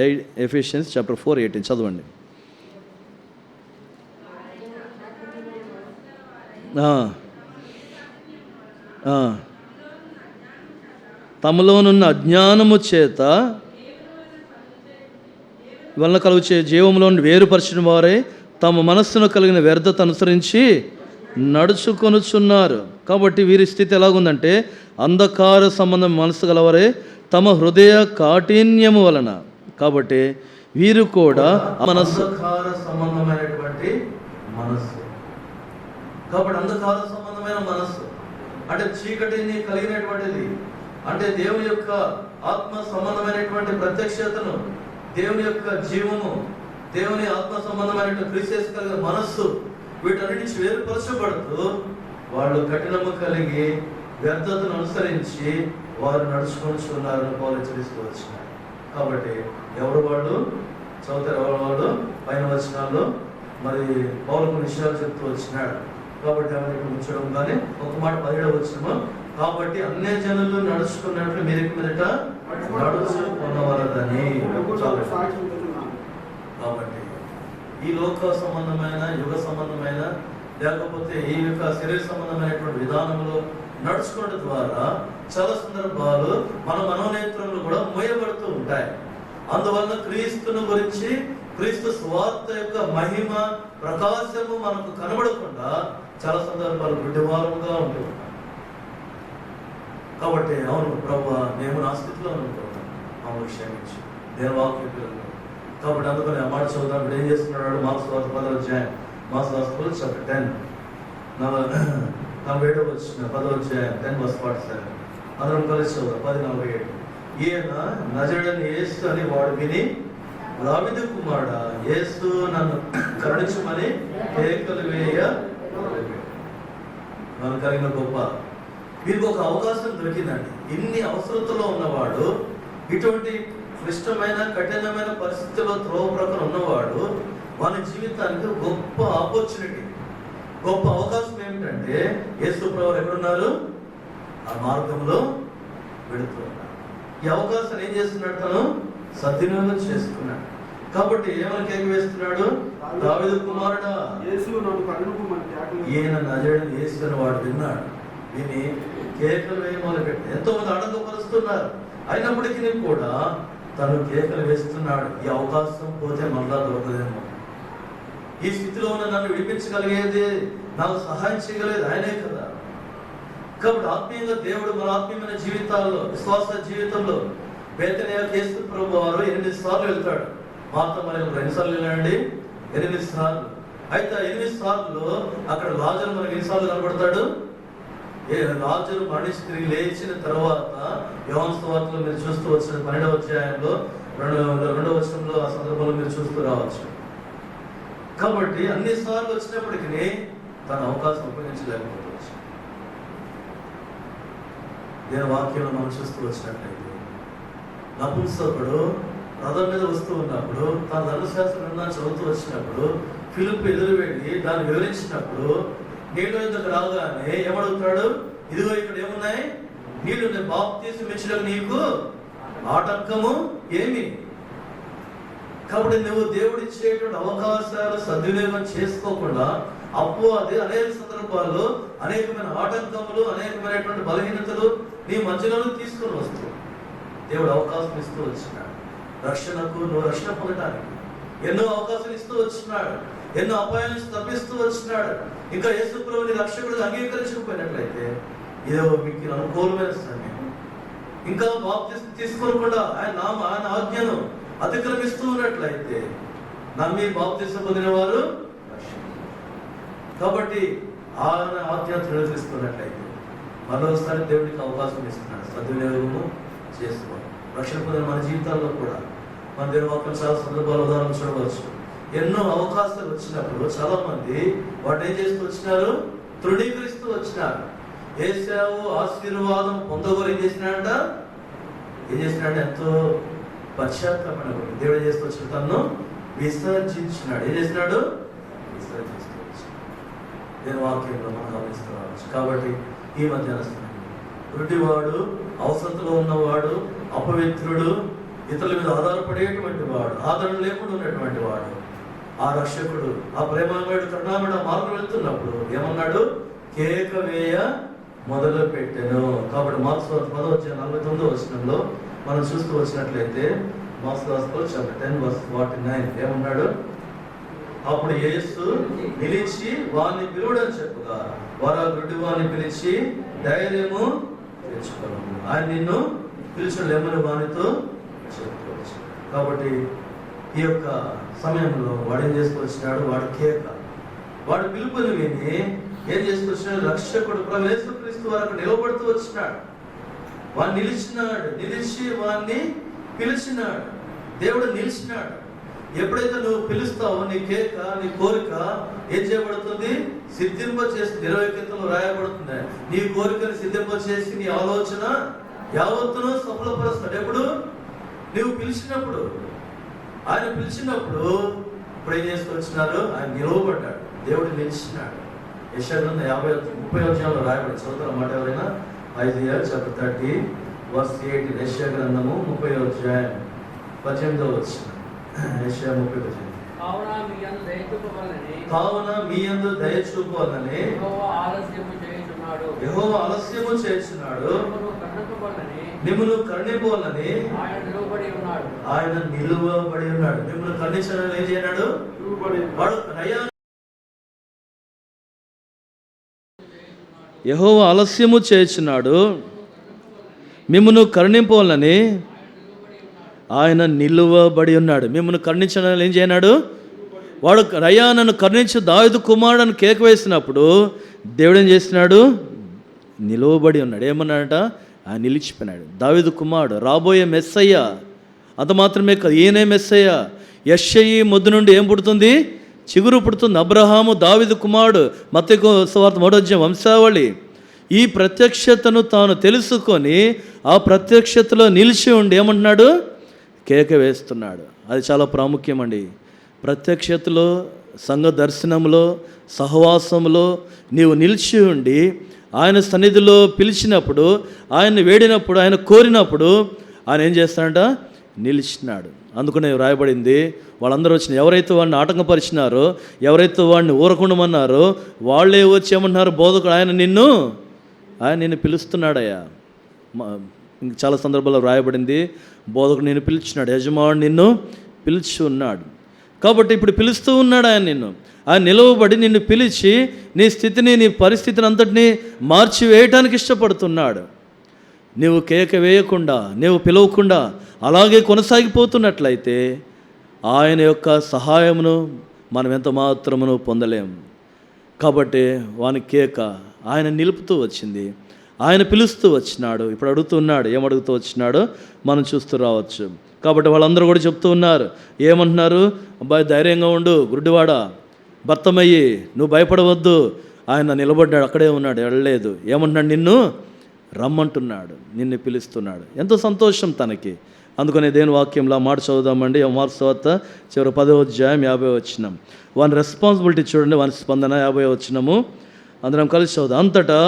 ఎఫెసియన్స్ చాప్టర్ 4:18 చదవండి. తమలోనున్న అజ్ఞానము చేత వలన కలుగుచే జీవంలో వేరుపరిచిన వారే తమ మనస్సును కలిగిన వ్యర్థత అనుసరించి నడుచుకొనుచున్నారు. కాబట్టి వీరి స్థితి ఎలాగుందంటే అంధకార సంబంధం మనస్సు గలవారే తమ హృదయ కాఠిన్యము వలన. కాబట్టి వీరు కూడా అంధకార సంబంధమైనటువంటి మనస్సు. కాబట్టి అంధకార సంబంధమైన మనస్సు అంటే చీకటిని కలిగినటువంటిది, అంటే దేవుని యొక్క ఆత్మ సంబంధమైనటువంటి ప్రత్యక్షతను, దేవుని యొక్క జీవము, దేవుని ఆత్మ సంబంధమైనటువంటి క్రీస్తు కలిగిన మనస్సు, వీటన్నిటి నుంచి వేరుపరచబడుతూ వాళ్ళు కఠినము కలిగి వ్యర్థతను అనుసరించి వారు నడుచుకొనిచున్నారని పౌలు హెచ్చరిస్తూ వచ్చినారు. కాబట్టి ఎవరు వాళ్ళు చదువుతారు? ఎవరు వాళ్ళు? పైన వచనాల్లో మరి పౌలు కొన్ని విషయాలు చెప్తూ వచ్చినాడు. కాబట్టి ఎవరికి ఉంచడం కానీ ఒక మాట 17వ వచనము, కాబట్టి అన్య జనులు నడుచుకున్నట్లు మీరు మీదట నడుచుకున్నవారని. కాబట్టి ఈ లోక సంబంధమైన, యుగ సంబంధమైన, లేకపోతే ఈ యొక్క శరీర సంబంధమైనటువంటి విధానంలో నడుచుకోవడం ద్వారా చాలా సందర్భాలు మన మనోనేత్రములు కూడా మోయబడుతూ ఉంటాయి. అందువల్ల క్రీస్తును గురించి, క్రీస్తు స్వార్థ యొక్క మహిమ ప్రకాశము మనకు కనబడకుండా చాలా సందర్భాలు గుడ్డివారముగా ఉంటూ ఉంటాయి. కాబట్టి అవును ప్రభువా, మేము నా స్థితిలో అనుకుంటున్నాం, మమ్మల్ని క్షమించి, నేను వాక్యం. కాబట్టి అందుకని ఆ మాట చదువుతాం. ఇప్పుడు ఏం చేస్తున్నాడు? మార్క్స్ వార్త 10వ అధ్యాయం, మార్క్స్ గాస్పెల్ చాప్టర్ 10 47వ వచనం, 10వ అధ్యాయం 10:47. అందరం కలిసి చదువుతాం. 10:47. ఈయన నజరుడైన యేసు అని వాడు విని, దావీదు కుమారుడా యేసు నన్ను కరుణించమని కేకలు వేయ మనకు కలిగిన గొప్ప. వీరికి ఒక అవకాశం దొరికిందండి. ఇన్ని అవసరతలో ఉన్నవాడు, ఇటువంటి క్లిష్టమైన కఠినమైన పరిస్థితుల్లో త్రోవ ప్రకారం ఉన్నవాడు, మన జీవితానికి గొప్ప ఆపర్చునిటీ, గొప్ప అవకాశం ఏమిటంటే యేసు ప్రభువు ఎక్కడున్నారు? ఆ మార్గంలో వెళుతున్నారు. ఈ అవకాశాన్ని ఏం చేస్తున్నాడు? తను సద్వినియోగం చేసుకున్నాడు. కాబట్టి ఏమని కేక వేస్తున్నాడు? దావీదు కుమారుడా ఈయన నజరుడైన యేసు అని వాడు విన్నాడు. విని కేకలు వేయ మొదలుపెట్టి ఎంతో మంది ఆనందపరుస్తున్నారు. అయినప్పటికీ కూడా తను కేకలు వేస్తున్నాడు. ఈ అవకాశం పోతే మళ్ళా దొరకదేమో, ఈ స్థితిలో ఉన్న నన్ను విడిపించగలిగేది, నాకు సహాయం చేయగలిగేది ఆయనే కదా. కాబట్టి ఆత్మీయంగా దేవుడు మన ఆత్మీయమైన జీవితాల్లో, విశ్వాస జీవితంలో బేతనియాకు యేసు ప్రభువు వారు 8 సార్లు వెళ్తాడు. మార్త మరియలు 2 సార్లు వెళ్ళండి, 8 సార్లు. అయితే 8 సార్లు అక్కడ లాజరు మనకి ఎన్నిసార్లు కనబడతాడు? లాజరు మనిషి తిరిగి లేచిన తర్వాత యోహాను సువార్తలో మీరు చూస్తూ వచ్చిన 12వ అధ్యాయంలో 2వ వచనంలో ఆ సందర్భంలో మీరు చూస్తూ రావచ్చు. కాబట్టి అన్ని సార్లు వచ్చినప్పటికీ తన అవకాశం ఉపయోగించలేకపోవచ్చు. దేని వాక్యంలో మనం చూస్తూ వచ్చినట్లయితే నపుంసకుడు రథం మీద వస్తూ ఉన్నప్పుడు, తన ధర్మశాస్త్ర గ్రంథాన్ని చదువుతూ వచ్చినప్పుడు ఫిలిప్పు ఎదురు వెళ్ళి దాన్ని వివరించినప్పుడు నీళ్ళు ఎందుకు రాగానే ఏమడుగుతాడు? ఇదిగో ఇక్కడ ఏమున్నాయి? నీళ్ళు బాప్తిసం ఇచ్చడం నీకు ఆటంకము ఏమి? కాబట్టి నువ్వు దేవుడు ఇచ్చేటువంటి అవకాశాలు సద్వినియోగం చేసుకోకుండా అపవాది అనేక సందర్భాల్లో అనేకమైన ఆటంకములు, అనేకమైనటువంటి బలహీనతలు నీ మధ్యలో తీసుకొని వస్తూ దేవుడు అవకాశం ఇస్తూ వచ్చినాడు. రక్షణకు, నువ్వు రక్షణ పొందడానికి ఎన్నో అవకాశాలు ఇస్తూ వచ్చినాడు. ఎన్నో అపాయాల నుంచి తప్పిస్తూ వచ్చినాడు. ఇంకా యేసు ప్రభువుని రక్షకుడిగా అంగీకరించకపోయినట్లయితే ఏదో మీకు అనుకూలమైన సమయం. ఇంకా బాప్తిసం తీసుకోకుండా ఆయన ఆజ్ఞను అతిక్రమిస్తూ ఉన్నట్లయితే నమ్మి బాప్తిసం పొందిన వారు కాబట్టి ఆయన ఆజ్ఞను తిరస్కరిస్తున్నట్లయితే మరోసారి దేవుడికి అవకాశం ఇస్తున్నాడు. సద్వినియోగము చేసుకోవాలి. రక్షణ పొందిన మన జీవితాల్లో కూడా మన దేవుని వాక్యం చాలా సందర్భాలు ఉదాహరణ చూడవచ్చు. ఎన్నో అవకాశాలు వచ్చినప్పుడు చాలా మంది వాటిని ఏం చేస్తూ వచ్చినారు? తృణీకరిస్తూ వచ్చినారు. ఏశావు ఆశీర్వాదం పొందగోరు ఏం చేసినాడంట? ఎంతో పశ్చాత్తాపం. దేవుడు ఏం చేస్తూ వచ్చిన తను విసర్జించినాడు. ఏం చేసినాడు? విసర్జిస్తూ వచ్చినాడు. నేను వాక్యంలో మనం గమనిస్తూ రావచ్చు. కాబట్టి ఈ మధ్యాహ్న వృటివాడు, అవసరతలో ఉన్నవాడు, అపవిత్రుడు, ఇతరుల మీద ఆధారపడేటువంటి వాడు, ఆదరణ లేకుండా ఉన్నటువంటి వాడు, ఆ రక్షకుడు, ఆ ప్రేమమయుడు, కరుణామయుడు మార్గం వెళ్తున్నప్పుడు ఏమన్నాడు? కేక వేయ మొదలు పెట్టెను. కాబట్టి మార్క్స్ 10:49 వచనంలో మనం చూస్తూ వచ్చినట్లయితే మార్క్స్ చాప్టర్ 10:49 ఏమన్నాడు? అప్పుడు యేసు నిలిచి వారిని పిలువడని చెప్పగా వారు ఆ గుడ్డి వారిని పిలిచి ధైర్యము తెచ్చుకోవాలి. ఆయన నిన్ను పిలిచలేమని వారితో చెప్పుకోవచ్చు. కాబట్టి ఈ యొక్క సమయంలో వాడు ఏం చేసుకొచ్చినాడు? వాడు కేక, వాడు పిలుపుని విని ఏం చేసుకొచ్చినాడు? రక్షకుడు ప్రభు యేసుక్రీస్తు వారికి నిలబడుతూ వచ్చినాడు. వాడు నిలిచి వాడిని పిలిచినాడు. దేవుడు నిలిచినాడు. ఎప్పుడైతే నువ్వు పిలుస్తావో నీ కేక, నీ కోరిక ఏం చేయబడుతుంది? సిద్ధింపచేసి 20 కీర్తనలు రాయబడుతుంది. నీ కోరికను సిద్ధింపచేసి నీ ఆలోచన యావత్తును సఫలపరుస్తాడు. ఎప్పుడు? నువ్వు పిలిచినప్పుడు. ఆయన పిలిచినప్పుడు ఇప్పుడు ఏం చేసుకొచ్చినారు? ఆయన నిలవబడ్డాడు. దేవుడు నిలిచినాడు. యెషయా గ్రంథం 30వ రాయబడి చదువుతున్న మాట ఎవరైనా? Isaiah chapter 30:8. యెషయా గ్రంథము 30వ వచనం. యెషయా 30. కావున మీ యందు దయ చూపాలని యెహోవా ఆలస్యము చేస్తున్నాడు, మిమ్మును కరుణింపవలనని ఆయన నిలువబడి ఉన్నాడు. మిమ్మల్ని కరుణించాలని ఏం చేయనాడు? వాడు యెహోవా ఆలస్యము చేస్తున్నాడు, మిమ్మును కరుణింపవలనని ఆయన నిలువబడి ఉన్నాడు. మిమ్మల్ని కరుణించడానికి ఏం చేయనాడు? వాడు అయ్యా నన్ను కరుణించు దావీదు కుమారుడు అని కేక వేసినప్పుడు దేవుడు ఏం చేస్తున్నాడు? నిలువబడి ఉన్నాడు. ఏమన్నాడట? ఆయన నిలిచిపోయినాడు. దావీదు కుమారుడు, రాబోయే మెస్సయ్య. అంత మాత్రమే కాదు, ఈయనే మెస్సయ్య. యెషయి మొద్దు నుండి ఏం పుడుతుంది? చిగురు పుడుతుంది. అబ్రహాము దావీదు కుమారుడు. మత్తయి సువార్త 3వ వంశావళి. ఈ ప్రత్యక్షతను తాను తెలుసుకొని ఆ ప్రత్యక్షతలో నిలిచి ఉండి ఏమంటున్నాడు? కేక వేస్తున్నాడు. అది చాలా ప్రాముఖ్యం అండి. ప్రత్యక్షతలో, సంఘ దర్శనంలో, సహవాసంలో నీవు నిలిచి ఉండి ఆయన సన్నిధిలో పిలిచినప్పుడు, ఆయన్ని వేడినప్పుడు, ఆయన కోరినప్పుడు ఆయన ఏం చేస్తాడంట? నిలిచినాడు. అందుకనే రాయబడింది, వాళ్ళందరూ వచ్చిన ఎవరైతే వాడిని ఆటంకపరిచినారో, ఎవరైతే వాడిని ఊరకుండమన్నారో వాళ్ళే వచ్చి ఏమన్నారు? బోధకుడు ఆయన నిన్ను పిలుస్తున్నాడయ్యా. చాలా సందర్భాల్లో రాయబడింది, బోధకుడు నిన్ను పిలిచినాడు, యజమానుడు నిన్ను పిలిచి ఉన్నాడు. కాబట్టి ఇప్పుడు పిలుస్తూ ఉన్నాడు ఆయన నిన్ను. ఆయన నిలవబడి నిన్ను పిలిచి నీ స్థితిని, నీ పరిస్థితిని అంతటినీ మార్చివేయటానికి ఇష్టపడుతున్నాడు. నీవు కేక వేయకుండా, నీవు పిలవకుండా అలాగే కొనసాగిపోతున్నట్లయితే ఆయన యొక్క సహాయమును మనం ఎంత మాత్రమును పొందలేము. కాబట్టి వాని కేక ఆయన నిలుపుతూ వచ్చింది, ఆయన పిలుస్తూ వచ్చినాడు. ఇప్పుడు అడుగుతున్నాడు, ఏమడుగుతూ వచ్చినాడో మనం చూస్తూ రావచ్చు. కాబట్టి వాళ్ళందరూ కూడా చెప్తూ ఉన్నారు, ఏమంటున్నారు? అబ్బాయి ధైర్యంగా ఉండు, గుడ్డివాడా, భర్తమయ్యి నువ్వు భయపడవద్దు. ఆయన నిలబడ్డాడు, అక్కడే ఉన్నాడు, వెళ్ళలేదు. ఏమంటున్నాడు? నిన్ను రమ్మంటున్నాడు, నిన్ను పిలుస్తున్నాడు. ఎంతో సంతోషం తనకి. అందుకనే దేని వాక్యంలో మాట చదువుదామండి. మార్క్స్ సువార్త చివరి 10వ అధ్యాయం 50వ వచనం. వాని రెస్పాన్సిబిలిటీ చూడండి, వాని స్పందన 50వ వచనము. అందరం కలిసి చదువుదాం. అంతటా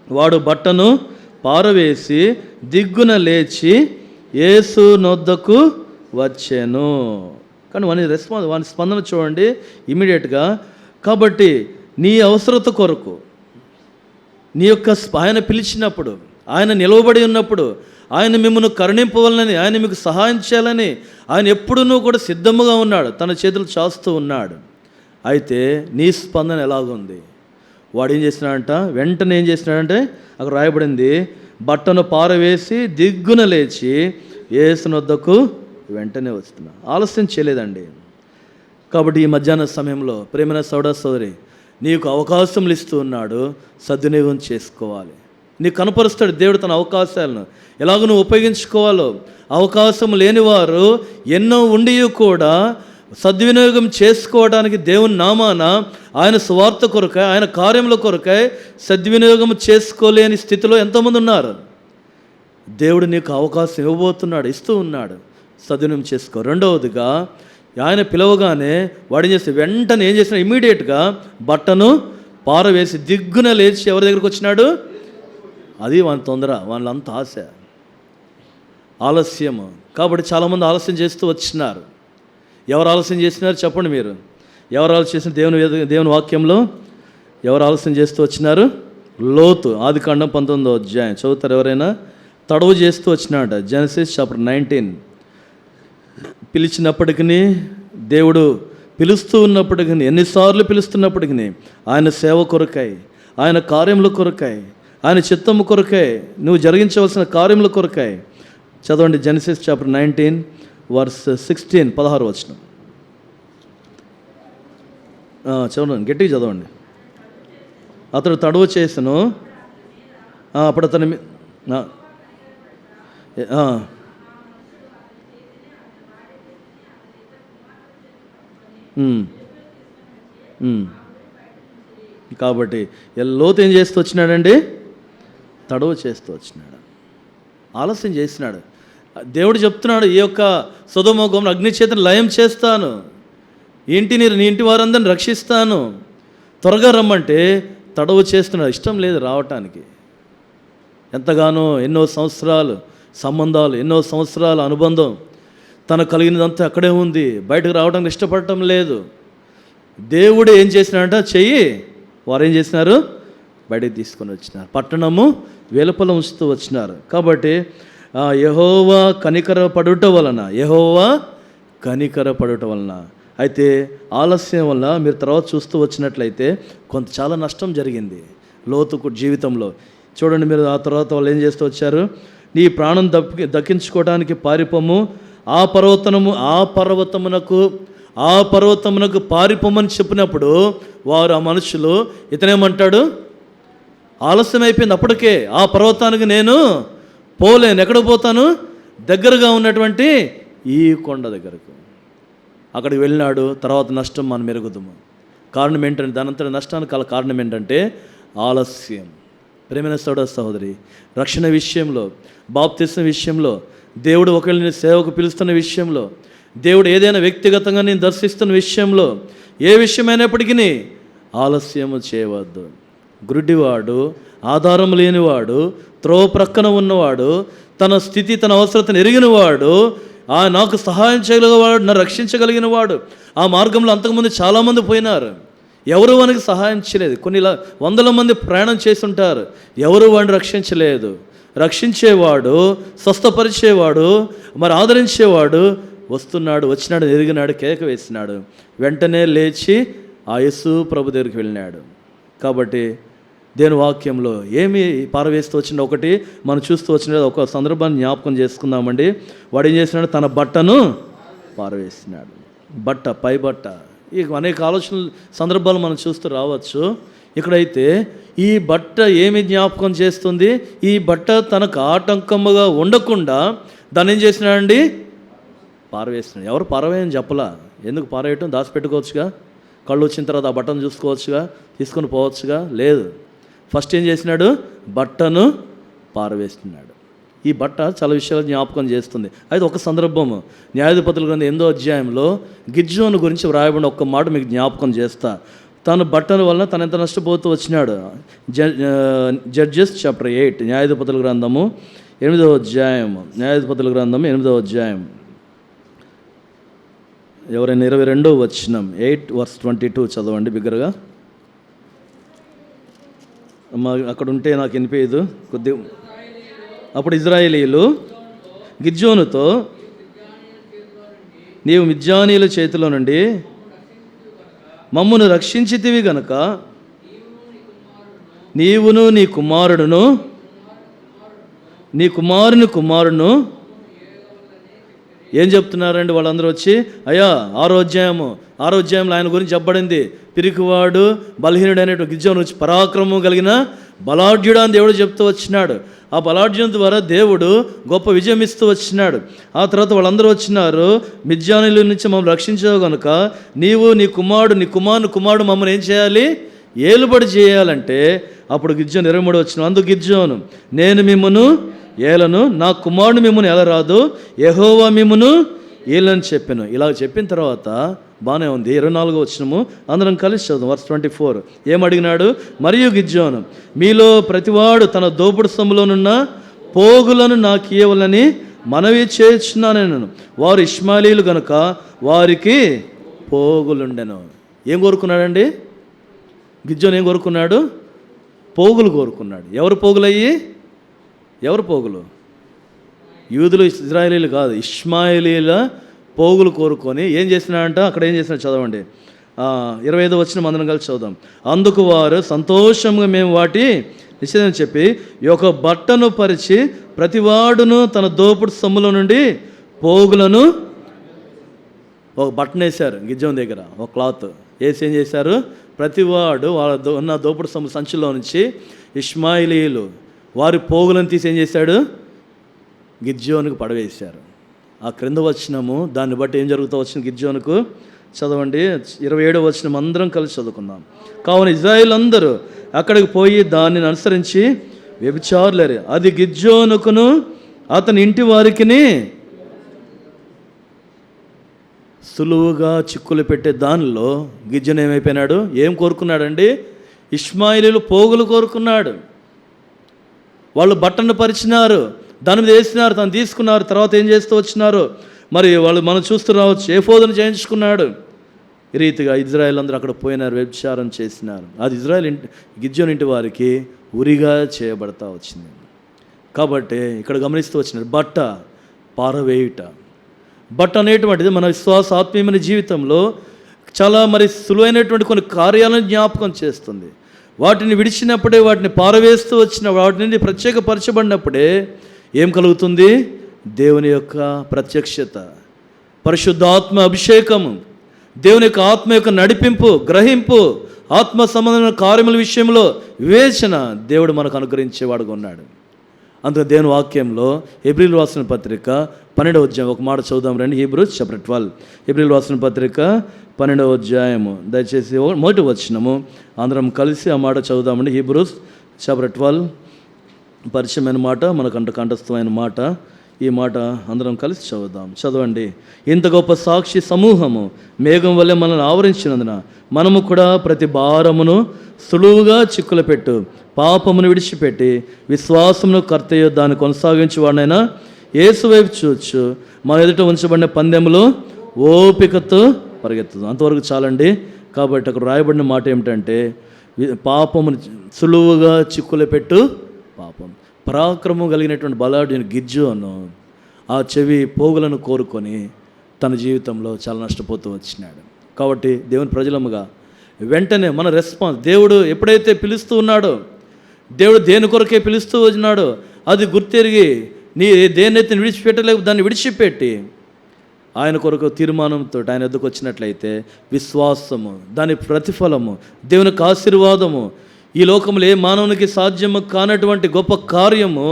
వాడు బట్టను పారవేసి దిగ్గున లేచి యేసు నొద్దకు వచ్చాను. కానీ వాని స్పందన చూడండి ఇమీడియట్గా. కాబట్టి నీ అవసరత కొరకు నీ యొక్క ఆయన పిలిచినప్పుడు, ఆయన నిలవబడి ఉన్నప్పుడు, ఆయన మిమ్మల్ని కరుణింపవాలని, ఆయన మీకు సహాయం చేయాలని ఆయన ఎప్పుడూ కూడా సిద్ధముగా ఉన్నాడు, తన చేతులు చాస్తూ ఉన్నాడు. అయితే నీ స్పందన ఎలాగుంది? వాడు ఏం చేసినాడంట, వెంటనే ఏం చేసినాడంటే అక్కడ రాయబడింది, బట్టను పారవేసి దిగ్గున లేచి యేసు వద్దకు వెంటనే వస్తున్నా. ఆలస్యం చేయలేదండి. కాబట్టి ఈ మధ్యాహ్న సమయంలో ప్రేమైన సోదరి, నీకు అవకాశములు ఇస్తూ ఉన్నాడు, సద్వినియోగం చేసుకోవాలి. నీకు కనపరుస్తాడు దేవుడు తన అవకాశాలను ఎలాగో నువ్వు ఉపయోగించుకోవాలో. అవకాశం లేనివారు ఎన్నో ఉండి కూడా సద్వినియోగం చేసుకోవడానికి దేవుని నామాన ఆయన స్వార్థ కొరకై, ఆయన కార్యముల కొరకై సద్వినియోగం చేసుకోలేని స్థితిలో ఎంతోమంది ఉన్నారు. దేవుడు నీకు అవకాశం ఇవ్వబోతున్నాడు, ఇస్తూ ఉన్నాడు, సద్వినియోగం చేసుకో. రెండవదిగా ఆయన పిలవగానే వాడు ఏం చేస్తే వెంటనే ఏం చేసినా ఇమీడియట్గా బట్టను పారవేసి దిగ్గున లేచి ఎవరి దగ్గరికి వచ్చినాడు? అది వాని తొందర, వాళ్ళంత ఆశ, ఆలస్యము. కాబట్టి చాలామంది ఆలస్యం చేస్తూ వచ్చినారు. ఎవరు ఆలస్యం చేసినారు చెప్పండి మీరు? ఎవరు ఆలస్యం చేసిన దేవుని వాక్యంలో ఎవరు ఆలస్యం చేస్తూ వచ్చినారు? లోతు. ఆదికాండం 19వ అధ్యాయం చదువుతారు ఎవరైనా? తడవు చేస్తూ వచ్చినాడ. Genesis chapter 19. పిలిచినప్పటికీ, దేవుడు పిలుస్తూ ఉన్నప్పటికీ, ఎన్నిసార్లు పిలుస్తున్నప్పటికీ ఆయన సేవ కొరకై, ఆయన కార్యముల కొరకై, ఆయన చిత్తము కొరకై, నువ్వు జరిగించవలసిన కార్యముల కొరకై. చదవండి జెనసిస్ చాప్టర్ 19 వర్స్ 16, 16 వచనం. చదవండి, గట్టిగా చదవండి. అతడు తడవు చేసను, అప్పుడు అతని కాబట్టి లోతు ఏం చేస్తూ వచ్చినాడండి? తడవు చేస్తూ వచ్చినాడు, ఆలస్యం చేసినాడు. దేవుడు చెప్తున్నాడు, ఈ యొక్క సొదొమ గొమొర్రా అగ్ని చేతను లయం చేస్తాను, నీ ఇంటి వారందరిని రక్షిస్తాను, త్వరగా రమ్మంటే తడవు చేస్తున్నాడు. ఇష్టం లేదు రావటానికి. ఎంతగానో ఎన్నో సంవత్సరాలు సంబంధాలు, ఎన్నో సంవత్సరాల అనుబంధం, తనకు కలిగినదంతా అక్కడే ఉంది, బయటకు రావడానికి ఇష్టపడటం లేదు. దేవుడు ఏం చేసినాడంట, చెయ్యి. వారు ఏం చేసినారు? బయటకు తీసుకొని వచ్చినారు, పట్టణము వెలుపల ఉంచుతూ వచ్చినారు. కాబట్టి యెహోవా కనికరపడుట వలన, యెహోవా కనికరపడుట వలన. అయితే ఆలస్యం వల్ల మీరు తర్వాత చూస్తూ వచ్చినట్లయితే చాలా నష్టం జరిగింది లోతు జీవితంలో. చూడండి మీరు, ఆ తర్వాత వాళ్ళు ఏం చేస్తూ వచ్చారు? నీ ప్రాణం దక్కించుకోవడానికి పారిపోము, ఆ పర్వతమునకు పారిపోమని చెప్పినప్పుడు వారు, ఆ మనుషులు, ఇతనేమంటాడు? ఆలస్యం అయిపోయింది అప్పటికే, ఆ పర్వతానికి నేను పోలేను. ఎక్కడికి పోతాను? దగ్గరగా ఉన్నటువంటి ఈ కొండ దగ్గరకు. అక్కడికి వెళ్ళినాడు. తర్వాత నష్టం మనం మెరుగుదాము. కారణం ఏంటంటే, దానంతటి నష్టానికి కారణం ఏంటంటే ఆలస్యం. ప్రేమైన సహోదరి, రక్షణ విషయంలో, బాప్తిస్మ విషయంలో, దేవుడు ఒకవేళ నేను సేవకు పిలుస్తున్న విషయంలో, దేవుడు ఏదైనా వ్యక్తిగతంగా నేను దర్శిస్తున్న విషయంలో, ఏ విషయమైనప్పటికీ ఆలస్యము చేయవద్దు. గుడ్డివాడు, ఆధారం లేనివాడు, త్రోవ ప్రక్కన ఉన్నవాడు, తన స్థితి, తన అవసరతను ఎరిగినవాడు, నాకు సహాయం చేయగలిగినవాడు, నన్ను రక్షించగలిగిన వాడు. ఆ మార్గంలో అంతకుముందు చాలామంది పోయినారు, ఎవరు వానికి సహాయం చేయలేదు. కొన్ని వందల మంది ప్రయాణం చేస్తుంటారు, ఎవరు వాడిని రక్షించలేదు. రక్షించేవాడు, స్వస్థపరిచేవాడు, మరి ఆదరించేవాడు వచ్చినాడు, ఎరిగినాడు, కేక వేసినాడు, వెంటనే లేచి ఆ యేసు ప్రభు దగ్గరికి వెళ్ళినాడు. కాబట్టి దేవుని వాక్యంలో ఏమి పారవేస్తూ వచ్చిందో ఒకటి మనం చూస్తూ వచ్చిన ఒక సందర్భాన్ని జ్ఞాపకం చేసుకుందామండి. వాడు ఏం చేసినాడు? తన బట్టను పారవేసినాడు. పై బట్ట. ఈ అనేక ఆలోచనలు, సందర్భాలు మనం చూస్తూ రావచ్చు. ఇక్కడైతే ఈ బట్ట ఏమి జ్ఞాపకం చేస్తుంది? ఈ బట్ట తనకు ఆటంకముగా ఉండకుండా దాన్ని ఏం చేసినాడండి? పారవేసినాడు. ఎవరు పారవేయని చెప్పలా. ఎందుకు పారవేయటం? దాచిపెట్టుకోవచ్చుగా, కళ్ళు వచ్చిన తర్వాత ఆ బట్టను చూసుకోవచ్చుగా, తీసుకొని పోవచ్చుగా. లేదు, ఫస్ట్ ఏం చేసినాడు? బట్టను పారవేస్తున్నాడు. ఈ బట్ట చాలా విషయాలు జ్ఞాపకం చేస్తుంది. అయితే ఒక సందర్భము న్యాయాధిపతుల గ్రంథం 8వ అధ్యాయంలో గిద్యోను గురించి వ్రాయబడిన ఒక్క మాట మీకు జ్ఞాపకం చేస్తా. తన బట్టల వలన తను ఎంత నష్టపోతూ వచ్చినాడు. జడ్జెస్ చాప్టర్ 8, న్యాయాధిపతుల గ్రంథము 8వ అధ్యాయము, న్యాయాధిపతుల గ్రంథము 8వ అధ్యాయం, ఎవరైనా 22వ వచనం, 8:22 చదవండి బిగ్గరగా. అక్కడ ఉంటే నాకు వినిపించదు కొద్దిగా. అప్పుడు ఇజ్రాయేలీయులు గిద్యోనుతో, నీవు మిద్యానీయుల చేతిలో నుండి మమ్మును రక్షించితివి గనుక నీవును నీ కుమారుడును కుమారుడును ఏం చెప్తున్నారండి వాళ్ళందరూ వచ్చి? అయ్యా 6వ అధ్యాయంలో ఆయన గురించి చెప్పబడింది, పిరికివాడు బలహీనుడైనటువంటి గిద్యోను వచ్చి పరాక్రమం కలిగిన బలాఢ్యుడు అని దేవుడు చెప్తూ వచ్చినాడు. ఆ బలాఢ్యం ద్వారా దేవుడు గొప్ప విజయం ఇస్తూ వచ్చినాడు. ఆ తర్వాత వాళ్ళందరూ వచ్చినారు, మిద్యానీయుల నుంచి మమ్మల్ని రక్షించావు కనుక నీవు నీ కుమారుడు మమ్మల్ని ఏం చేయాలి? ఏలుబడి చేయాలంటే అప్పుడు గిద్యోను 23వ వచనం, అందుకు గిద్యోను, నేను మిమ్మును ఏలను, నా కుమారుడు మిమ్మును ఏలరాదు, యెహోవా మిమ్మును ఏలని చెప్పాను. ఇలా చెప్పిన తర్వాత బాగానే ఉంది. 24వ వచనము అందరం కలిసి చదువు, వర్స్ 24. ఏమడిగినాడు? మరియు గిద్యోను, మీలో ప్రతివాడు తన దోపుడు సొమ్ములోనున్న పోగులను నాకు ఇవ్వాలని మనవి చేస్తున్నాను నేను. వారు ఇష్మాయిలీలు గనుక వారికి పోగులుండెను. ఏం కోరుకున్నాడండి గిద్యోను? ఏం కోరుకున్నాడు? పోగులు కోరుకున్నాడు. ఎవరు పోగులయ్యి? ఎవరు పోగులు? యూదులు, ఇజ్రాయేలీలు కాదు, ఇష్మాయిలీల పోగులు కోరుకొని ఏం చేసినాడంట? అక్కడ ఏం చేసినా చదవండి, 25వ వచనం అందరం కలిసి చదువుదాం. అందుకు వారు సంతోషంగా మేము వాటి నిషేధం చెప్పి ఒక బట్టను పరిచి ప్రతివాడును తన దోపుడు సొమ్ముల నుండి పోగులను, ఒక బట్టను వేశారు గిద్యోను దగ్గర, ఒక క్లాత్ వేసి ఏం చేశారు? ప్రతివాడు వాళ్ళ ఉన్న దోపుడు సొమ్ము సంచుల్లో నుంచి ఇష్మాయిలీలు వారి పోగులను తీసి ఏం చేశాడు? గిద్యోనుకు పడవేశారు. ఆ క్రింద వచనము దాన్ని బట్టి ఏం జరుగుతూ వచ్చిన గిద్యోనుకు చదవండి. 27వ వచనం అందరం కలిసి చదువుకుందాం. కావున ఇజ్రాయేల్ అందరూ అక్కడికి పోయి దానిని అనుసరించి వ్యభిచారులేరు. అది గిద్యోనుకును అతని ఇంటి వారికి సులువుగా చిక్కులు పెట్టే దానిలో గిద్యోను ఏమైపోయినాడు? ఏం కోరుకున్నాడండి? ఇష్మాయిలీలు పోగులు కోరుకున్నాడు. వాళ్ళు బట్టను పరిచినారు, దాని మీద వేసినారు, తను తీసుకున్నారు. తర్వాత ఏం చేస్తూ వచ్చినారు మరి వాళ్ళు మనం చూస్తూ రావచ్చు. ఏఫోదును చేయించుకున్నాడు. ఈ రీతిగా ఇజ్రాయేల్ అందరూ అక్కడ పోయినారు, వ్యభిచారం చేసినారు. అది గిద్యోను ఇంటి వారికి ఉరిగా చేయబడతా వచ్చింది. కాబట్టి ఇక్కడ గమనిస్తూ వచ్చినారు, బట్ట పారవేయుట. బట్ట అనేటువంటిది మన విశ్వాస ఆత్మీయమైన జీవితంలో చాలా మరి సులువైనటువంటి కొన్ని కార్యాలను జ్ఞాపకం చేస్తుంది. వాటిని విడిచినప్పుడే, వాటిని పారవేస్తూ వచ్చిన వాటి నుండి ప్రత్యేకపరచబడినప్పుడే ఏం కలుగుతుంది? దేవుని యొక్క ప్రత్యక్షత, పరిశుద్ధాత్మ అభిషేకము, దేవుని యొక్క ఆత్మ యొక్క నడిపింపు, గ్రహింపు, ఆత్మ సంబంధమైన కార్యముల విషయంలో వివేచన దేవుడు మనకు అనుగ్రహించేవాడుగా ఉన్నాడు. అందుకే దేవుని వాక్యంలో హెబ్రీయులకు రాసిన పత్రిక 12వ అధ్యాయం ఒక మాట చదువుదాం రండి. హీబ్రూస్ చాప్టర్ 12, హెబ్రీయులకు రాసిన పత్రిక 12వ అధ్యాయము దయచేసి మొదటి వచనము అందరం కలిసి ఆ మాట చదువుదామండి. హీబ్రూస్ చాప్టర్ 12 పరిచయమైన మాట, మనకంట కంఠస్థమైన మాట. ఈ మాట అందరం కలిసి చదువుదాం. చదవండి. ఇంత గొప్ప సాక్షి సమూహము మేఘం వల్లే మనల్ని ఆవరించినందున మనము కూడా ప్రతి భారమును సులువుగా చిక్కులు పెట్టు పాపమును విడిచిపెట్టి విశ్వాసమును కర్తయ్యో దాన్ని కొనసాగించేవాడినైనా యేసు వైపు చూచు మన ఎదుట ఉంచబడిన పందెములో ఓపికతో పరిగెత్తుదాం. అంతవరకు చాలండి. కాబట్టి అక్కడ రాయబడిన మాట ఏమిటంటే, పాపమును సులువుగా చిక్కులు పెట్టు పాపం. పరాక్రమం కలిగినటువంటి బలాఢ్యుని గిద్యోను ఆ చెవి పోగులను కోరుకొని తన జీవితంలో చాలా నష్టపోతూ వచ్చినాడు. కాబట్టి దేవుని ప్రజలముగా వెంటనే మన రెస్పాన్స్, దేవుడు ఎప్పుడైతే పిలుస్తూ ఉన్నాడో, దేవుడు దేని కొరకే పిలుస్తూ వచ్చినాడో అది గుర్తెరిగి నీ దేన్నైతే విడిచిపెట్టలేక దాన్ని విడిచిపెట్టి ఆయన కొరకు తీర్మానంతో ఆయన ఎద్దుకు వచ్చినట్లయితే విశ్వాసము, దాని ప్రతిఫలము, దేవునికి ఆశీర్వాదము, ఈ లోకంలో ఏ మానవునికి సాధ్యము కానటువంటి గొప్ప కార్యము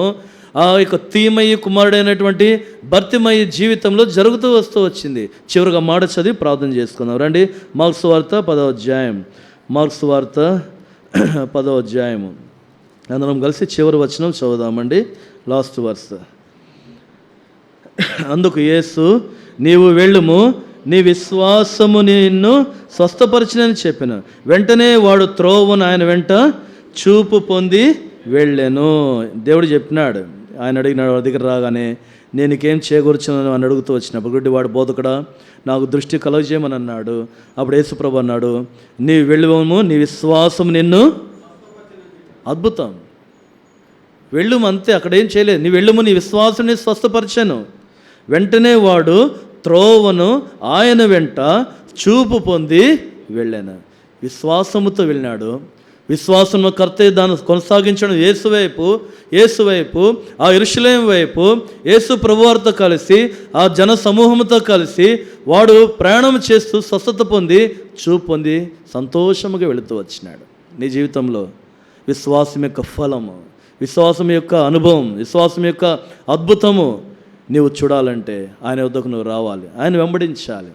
ఆ యొక్క తీమయ్య కుమారుడైనటువంటి భర్తిమయ్య జీవితంలో జరుగుతూ వస్తూ వచ్చింది. చివరిగా మాట చదివి ప్రార్థన చేసుకుందాం రండి. మార్క్స్ వార్త 10వ అధ్యాయం, మార్క్స్ వార్త 10వ అధ్యాయము అందరం కలిసి చివరి వచనం చదువుదామండి. Last verse. అందుకు యేసు, నీవు వెళ్ళుము, నీ విశ్వాసము నిన్ను స్వస్థపరిచినని చెప్పాను. వెంటనే వాడు త్రోవను ఆయన వెంట చూపు పొంది వెళ్ళాను. దేవుడు చెప్పినాడు, ఆయన అడిగినాడు వాడి దగ్గర రాగానే, నేను నీకేం చేకూర్చున్నాను అని అడుగుతూ వచ్చినప్పుడు, గుడ్డివాడు బోధకుడా నాకు దృష్టి కలుగజేయమని అన్నాడు. అప్పుడు యేసుప్రభు అన్నాడు, నీ వెళ్ళుము, నీ విశ్వాసం నిన్ను. అద్భుతం. వెళ్ళుము అంతే, అక్కడేం చేయలేదు. నీ వెళ్ళుము, నీ విశ్వాసాన్ని స్వస్థపరిచాను. వెంటనే వాడు త్రోవను ఆయన వెంట చూపు పొంది వెళ్ళాను. విశ్వాసముతో వెళ్ళినాడు. విశ్వాసము కర్తే దాన్ని కొనసాగించడం యేసువైపు ఆ యెరూషలేము వైపు యేసు ప్రభువారితో కలిసి ఆ జన సమూహంతో కలిసి వాడు ప్రయాణం చేస్తూ స్వస్థత పొంది చూపు పొంది సంతోషముగా వెళుతూ వచ్చినాడు. నీ జీవితంలో విశ్వాసం యొక్క ఫలము, విశ్వాసం యొక్క అనుభవం, విశ్వాసం యొక్క అద్భుతము నీవు చూడాలంటే ఆయన వద్దకు నువ్వు రావాలి, ఆయన వెంబడించాలి,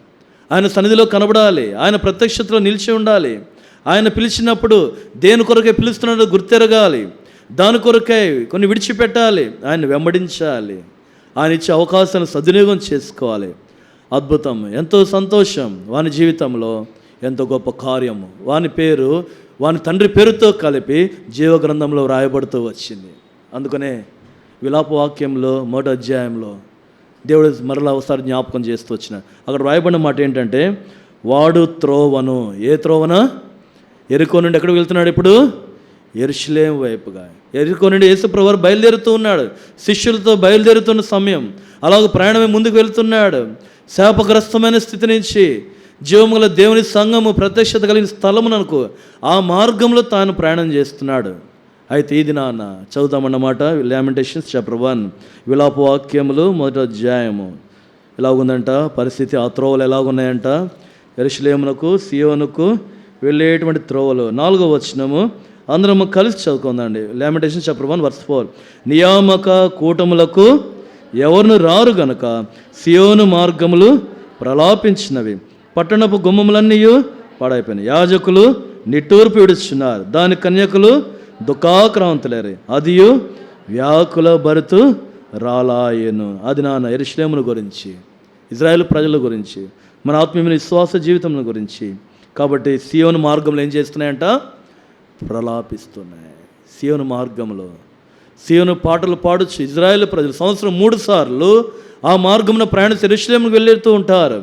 ఆయన సన్నిధిలో కనబడాలి, ఆయన ప్రత్యక్షతలో నిలిచి ఉండాలి. ఆయన పిలిచినప్పుడు దేని కొరకే పిలుస్తున్నాడో గుర్తెరగాలి, దాని కొరకై కొన్ని విడిచిపెట్టాలి, ఆయన వెంబడించాలి, ఆయన ఇచ్చే అవకాశాన్ని సద్వినియోగం చేసుకోవాలి. అద్భుతం, ఎంతో సంతోషం. వాని జీవితంలో ఎంతో గొప్ప కార్యము వాని తండ్రి పేరుతో కలిపి జీవగ్రంథంలో రాయబడుతూ వచ్చింది. అందుకనే విలాప వాక్యంలో 1వ అధ్యాయంలో దేవుడు మరలా ఒకసారి జ్ఞాపకం చేస్తూ వచ్చినాడు. అక్కడ రాయబడిన మాట ఏంటంటే, వాడు త్రోవను, ఏ త్రోవన? ఎరికో నుండి ఎక్కడికి వెళ్తున్నాడు ఇప్పుడు? యెరూషలేము వైపుగా. ఎరికో నుండి యేసుప్రభువు బయలుదేరుతూ ఉన్నాడు, శిష్యులతో బయలుదేరుతున్న సమయం. అలాగే ప్రయాణమే ముందుకు వెళ్తున్నాడు. శాపగ్రస్తమైన స్థితి నుంచి జీవముల దేవుని సంఘము ప్రత్యక్షత కలిగిన స్థలమునకు ఆ మార్గంలో తాను ప్రయాణం చేస్తున్నాడు. అయితే ఇది నాన్న చదువుతామన్నమాట. లామెంటేషన్స్ చాప్టర్ 1 విలాప వాక్యములు 1వ అధ్యాయము. ఎలాగుందంట పరిస్థితి? ఆ త్రోవలు ఎలాగున్నాయంట? యెరూషలేమునకు సియోనుకు వెళ్ళేటువంటి త్రోవలు. 4వ వచనము అందరము కలిసి చదువుకుందండి. Lamentations chapter 1 verse 4. నియామక కూటములకు ఎవరును రారు గనుక సియోను మార్గములు ప్రలాపించినవి, పట్టణపు గుమ్మములన్నీ పాడైపోయినాయి. యాజకులు నిట్టూర్పు విడుచున్నారు, దాని కన్యకులు దుఃఖాక్రాంతులేరు, అదియు వ్యాకుల భరితు రాలాయను. అది నాన్న యెరూషలేమును గురించి, ఇజ్రాయేల్ ప్రజల గురించి, మన ఆత్మీయ విశ్వాస జీవితం గురించి. కాబట్టి సియోను మార్గంలో ఏం చేస్తున్నాయంట? ప్రలాపిస్తున్నాయి. సియోను మార్గంలో సియోను పాటలు పాడొచ్చు ఇజ్రాయేల్ ప్రజలు. సంవత్సరం 3 సార్లు ఆ మార్గంలో ప్రయాణించి యెరూషలేముకు వెళ్ళేస్తూ ఉంటారు.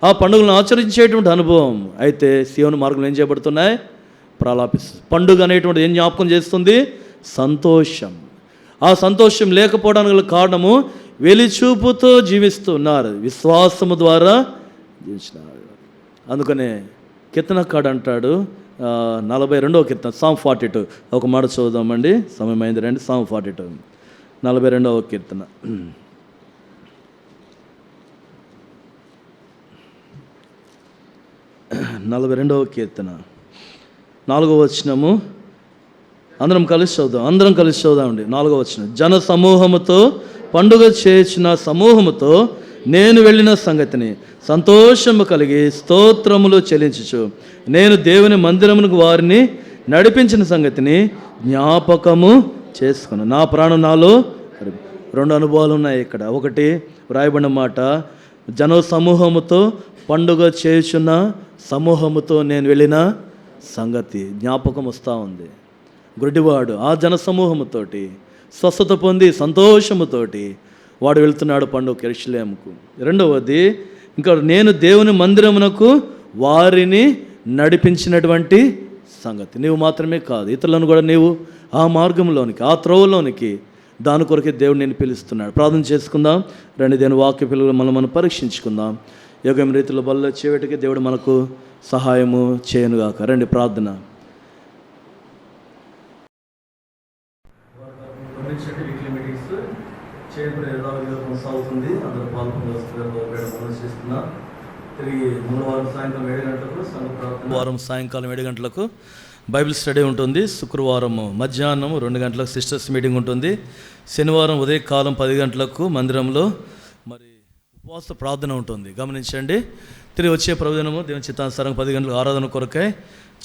ఆ పండుగలను ఆచరించేటువంటి అనుభవం. అయితే సియోను మార్గంలో ఏం చేయబడుతున్నాయి? ప్రలాపిస్తుంది. పండుగ అనేటువంటి ఏం జ్ఞాపకం చేస్తుంది? సంతోషం. ఆ సంతోషం లేకపోవడానికి గల కారణము వెలిచూపుతో జీవిస్తున్నారు, విశ్వాసము ద్వారా జీవించినారు. అందుకనే కీర్తనకాడు అంటాడు, 42వ కీర్తన Psalm 42. ఒక మాట చదువుదామండి, సమయం అయింది రండి. Psalm 42 42వ కీర్తన. 42వ కీర్తన 4వ వచనము. అందరం కలిసి చదువుదామండి. 4వ వచనం. జన సమూహముతో పండుగ చేసిన సమూహముతో నేను వెళ్ళిన సంగతిని సంతోషము కలిగి స్తోత్రములు చెల్లించుచు నేను దేవుని మందిరమునకు వారిని నడిపించిన సంగతిని జ్ఞాపకము చేసుకున్నాను. నా ప్రాణం నాలో 2 అనుభవాలు ఉన్నాయి ఇక్కడ. ఒకటి వ్రాయబడిన మాట, జన సమూహముతో పండుగ చేయుచున్న సమూహముతో నేను వెళ్ళిన సంగతి జ్ఞాపకం వస్తూ ఉంది. గుడ్డివాడు ఆ జన సమూహముతోటి స్వస్థత పొంది సంతోషముతోటి వాడు వెళ్తున్నాడు పండుగ యెరూషలేముకు. రెండవది, ఇంకా నేను దేవుని మందిరమునకు వారిని నడిపించినటువంటి సంగతి. నీవు మాత్రమే కాదు, ఇతరులను కూడా నీవు ఆ మార్గంలోనికి, ఆ త్రోవలోనికి, దాని కొరకే దేవుడు నేను పిలుస్తున్నాడు. ప్రార్థన చేసుకుందాం రండి. దేవుని వాక్య పిల్లలు మనం పరీక్షించుకుందాం. యోగం రీతిలో బల్ల చేవేటికి దేవుడు మనకు సహాయము చేయనుగాక. రండి ప్రార్థన. వీక్లీ మీటింగ్స్ కొనసాగుతుంది. అందరూ పాల్గొన తిరిగి మంగళవారం సాయంకాలం 7 గంటలకు, వారం సాయంకాలం 7 గంటలకు బైబిల్ స్టడీ ఉంటుంది. శుక్రవారం మధ్యాహ్నం 2 గంటలకు సిస్టర్స్ మీటింగ్ ఉంటుంది. శనివారం ఉదయకాలం 10 గంటలకు మందిరంలో మరి ఉపవాస ప్రార్థన ఉంటుంది. గమనించండి. తిరిగి వచ్చే ప్రవచనము దేవుని చిత్తానుసారం 10 గంటలకు ఆరాధన కొరకై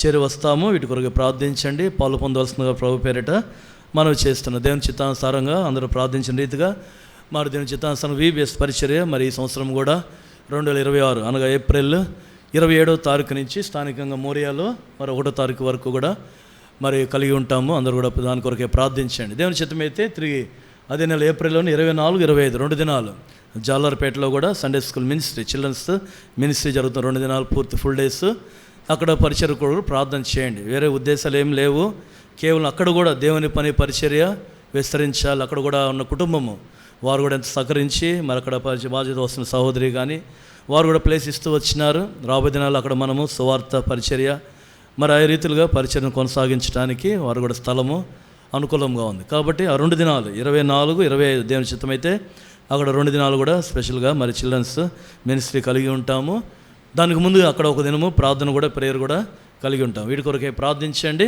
చేరి వస్తాము. వీటి కొరకై ప్రార్థించండి. పాలు పొందవలసిందిగా ప్రభు పేరిట మనం చేస్తున్నాం. దేవుని చిత్తానుసారంగా అందరూ ప్రార్థించిన రీతిగా మరి దేవుని చిత్తానుసారం VBS పరిచర్య మరి ఈ సంవత్సరం కూడా 2026 అనగా ఏప్రిల్ 27వ తారీఖు నుంచి స్థానికంగా మోరియాలో మరి 1వ తారీఖు వరకు కూడా మరి కలిగి ఉంటాము. అందరూ కూడా దాని కొరకే ప్రార్థించండి. దేవుని చిత్తమైతే తిరిగి అదే నెల ఏప్రిల్లోని 24, 25 2 దినాలు జాలర్పేటలో కూడా Sunday school ministry, children's ministry జరుగుతుంది. 2 దినాలు పూర్తి ఫుల్ డేస్ అక్కడ పరిచర్య కూడా ప్రార్థన చేయండి. వేరే ఉద్దేశాలు ఏం లేవు. కేవలం అక్కడ కూడా దేవుని పని పరిచర్య విస్తరించాలి. అక్కడ కూడా ఉన్న కుటుంబము వారు కూడా ఎంత సహకరించి మరి అక్కడ బాధ్యత వస్తున్న సహోదరి కానీ వారు కూడా ప్లేస్ ఇస్తూ వచ్చినారు. రాబోయే దినాలు అక్కడ మనము సువార్త పరిచర్య మరి ఆ రీతిలుగా పరిచర్యను కొనసాగించడానికి వారు కూడా స్థలము అనుకూలంగా ఉంది. కాబట్టి ఆ 2 దినాలు 24, 25 దేవుని చిత్తమైతే అక్కడ 2 దినాలు కూడా స్పెషల్గా మరి చిల్డ్రన్స్ మినిస్ట్రీ కలిగి ఉంటాము. దానికి ముందు అక్కడ ఒక దినము ప్రార్థన కూడా ప్రేయర్ కూడా కలిగి ఉంటాం. వీటి కొరకే ప్రార్థించండి.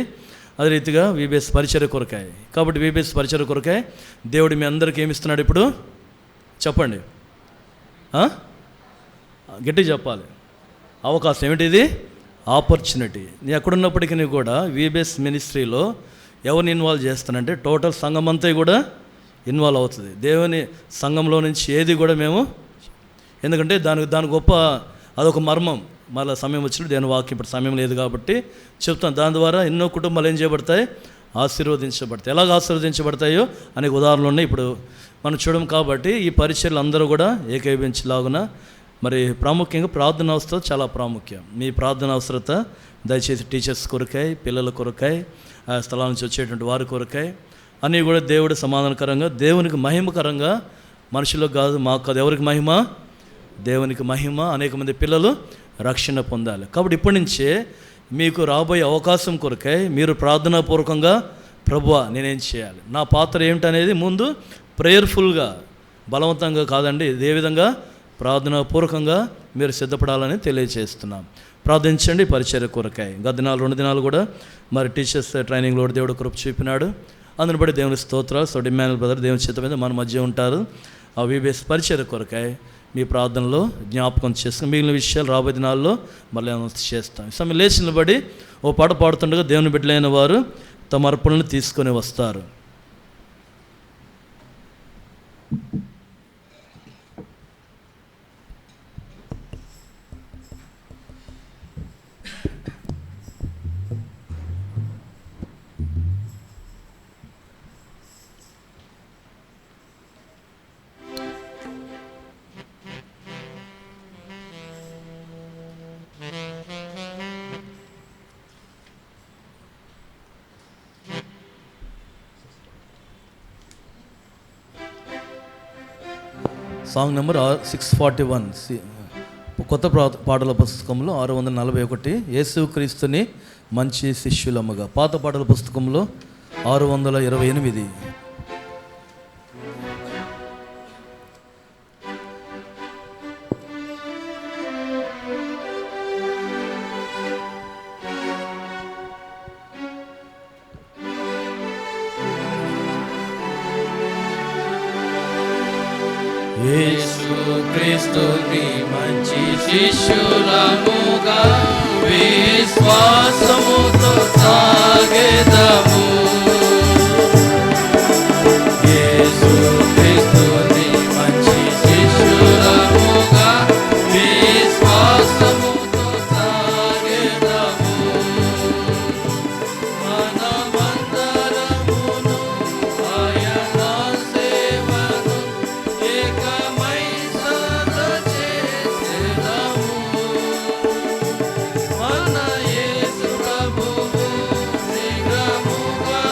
అదే రీతిగా వీబీఎస్ పరిచర్య కొరకాయ. కాబట్టి వీబీఎస్ పరిచర్య కొరకాయ దేవుడు మీ అందరికీ ఏమి ఇస్తున్నాడు ఇప్పుడు చెప్పండి, గట్టి చెప్పాలి. అవకాశం ఏమిటిది? ఆపర్చునిటీ. నీ ఎక్కడున్నప్పటికీ కూడా వీబీఎస్ మినిస్ట్రీలో ఎవరిని ఇన్వాల్వ్ చేస్తానంటే టోటల్ సంఘం అంతా కూడా ఇన్వాల్వ్ అవుతుంది. దేవుని సంఘంలో నుంచి ఏది కూడా మేము, ఎందుకంటే దాని గొప్ప అదొక మర్మం. మళ్ళీ సమయం వచ్చినప్పుడు దేవుని వాక్యం ఇప్పుడు సమయం లేదు కాబట్టి చెప్తాను. దాని ద్వారా ఎన్నో కుటుంబాలు ఏం చేయబడతాయి? ఆశీర్వదించబడతాయి. ఎలాగ ఆశీర్వదించబడతాయో అనేక ఉదాహరణలు ఉన్నాయి, ఇప్పుడు మనం చూడడం. కాబట్టి ఈ పరిచర్యలు అందరూ కూడా ఏకీభవించేలాగున మరి ప్రాముఖ్యంగా ప్రార్థన అవసరం చాలా ప్రాముఖ్యం. మీ ప్రార్థన అవసరత దయచేసి టీచర్స్ కొరకాయ, పిల్లల కొరకాయ, ఆ స్థలాల నుంచి వచ్చేటువంటి వారి కొరకాయ అన్నీ కూడా దేవుడు సమాధానకరంగా, దేవునికి మహిమకరంగా, మనుషులకు కాదు మాకు కాదు, ఎవరికి మహిమ? దేవునికి మహిమ. అనేక మంది పిల్లలు రక్షణ పొందాలి. కాబట్టి ఇప్పటి నుంచే మీకు రాబోయే అవకాశం కొరకై మీరు ప్రార్థనాపూర్వకంగా ప్రభువా నేనేం చేయాలి, నా పాత్ర ఏమిటనేది ముందు ప్రేయర్ఫుల్గా, బలవంతంగా కాదండి, ఇదే విధంగా ప్రార్థనాపూర్వకంగా మీరు సిద్ధపడాలని తెలియజేస్తున్నాం. ప్రార్థించండి పరిచర్య కొరకాయ. గత దినాలు 2 దినాలు కూడా మరి టీచర్స్ ట్రైనింగ్లో దేవుడు కృప చూపినాడు. అందుని బట్టి దేవుని స్తోత్రాలు. సో డిమాన్యుల్ బ్రదర్ దేవుని చేత మీద మన మధ్య ఉంటారు. ఆ వీబీఎస్ పరిచర్య కొరకాయ మీ ప్రార్థనలో జ్ఞాపకం చేసుకుని మిగిలిన విషయాలు రాబోయే దినాల్లో మళ్ళీ అనౌన్స్ చేస్తాం. సమయం లేచిన బడి ఓ పాట పాడుతుండగా దేవుని బిడ్డలైన వారు తమ అర్పణలను తీసుకొని వస్తారు. సాంగ్ నెంబర్ 641 కొత్త పాటల పుస్తకంలో 641 యేసుక్రీస్తుని మంచి శిష్యులమ్మగా. పాత పాటల పుస్తకంలో 628. యేసుక్రీస్తుని మంచి శిష్యులముగా విశ్వాసముతో సాగెదము. యేసుక్రీస్తుని మంచి శిష్యులముగా విశ్వాసముతో సాగెదము. మనమందరమును ఆయన సేవను ఏకమై సద చేసెదము. మన యేసు ప్రభువు శీఘ్రముగా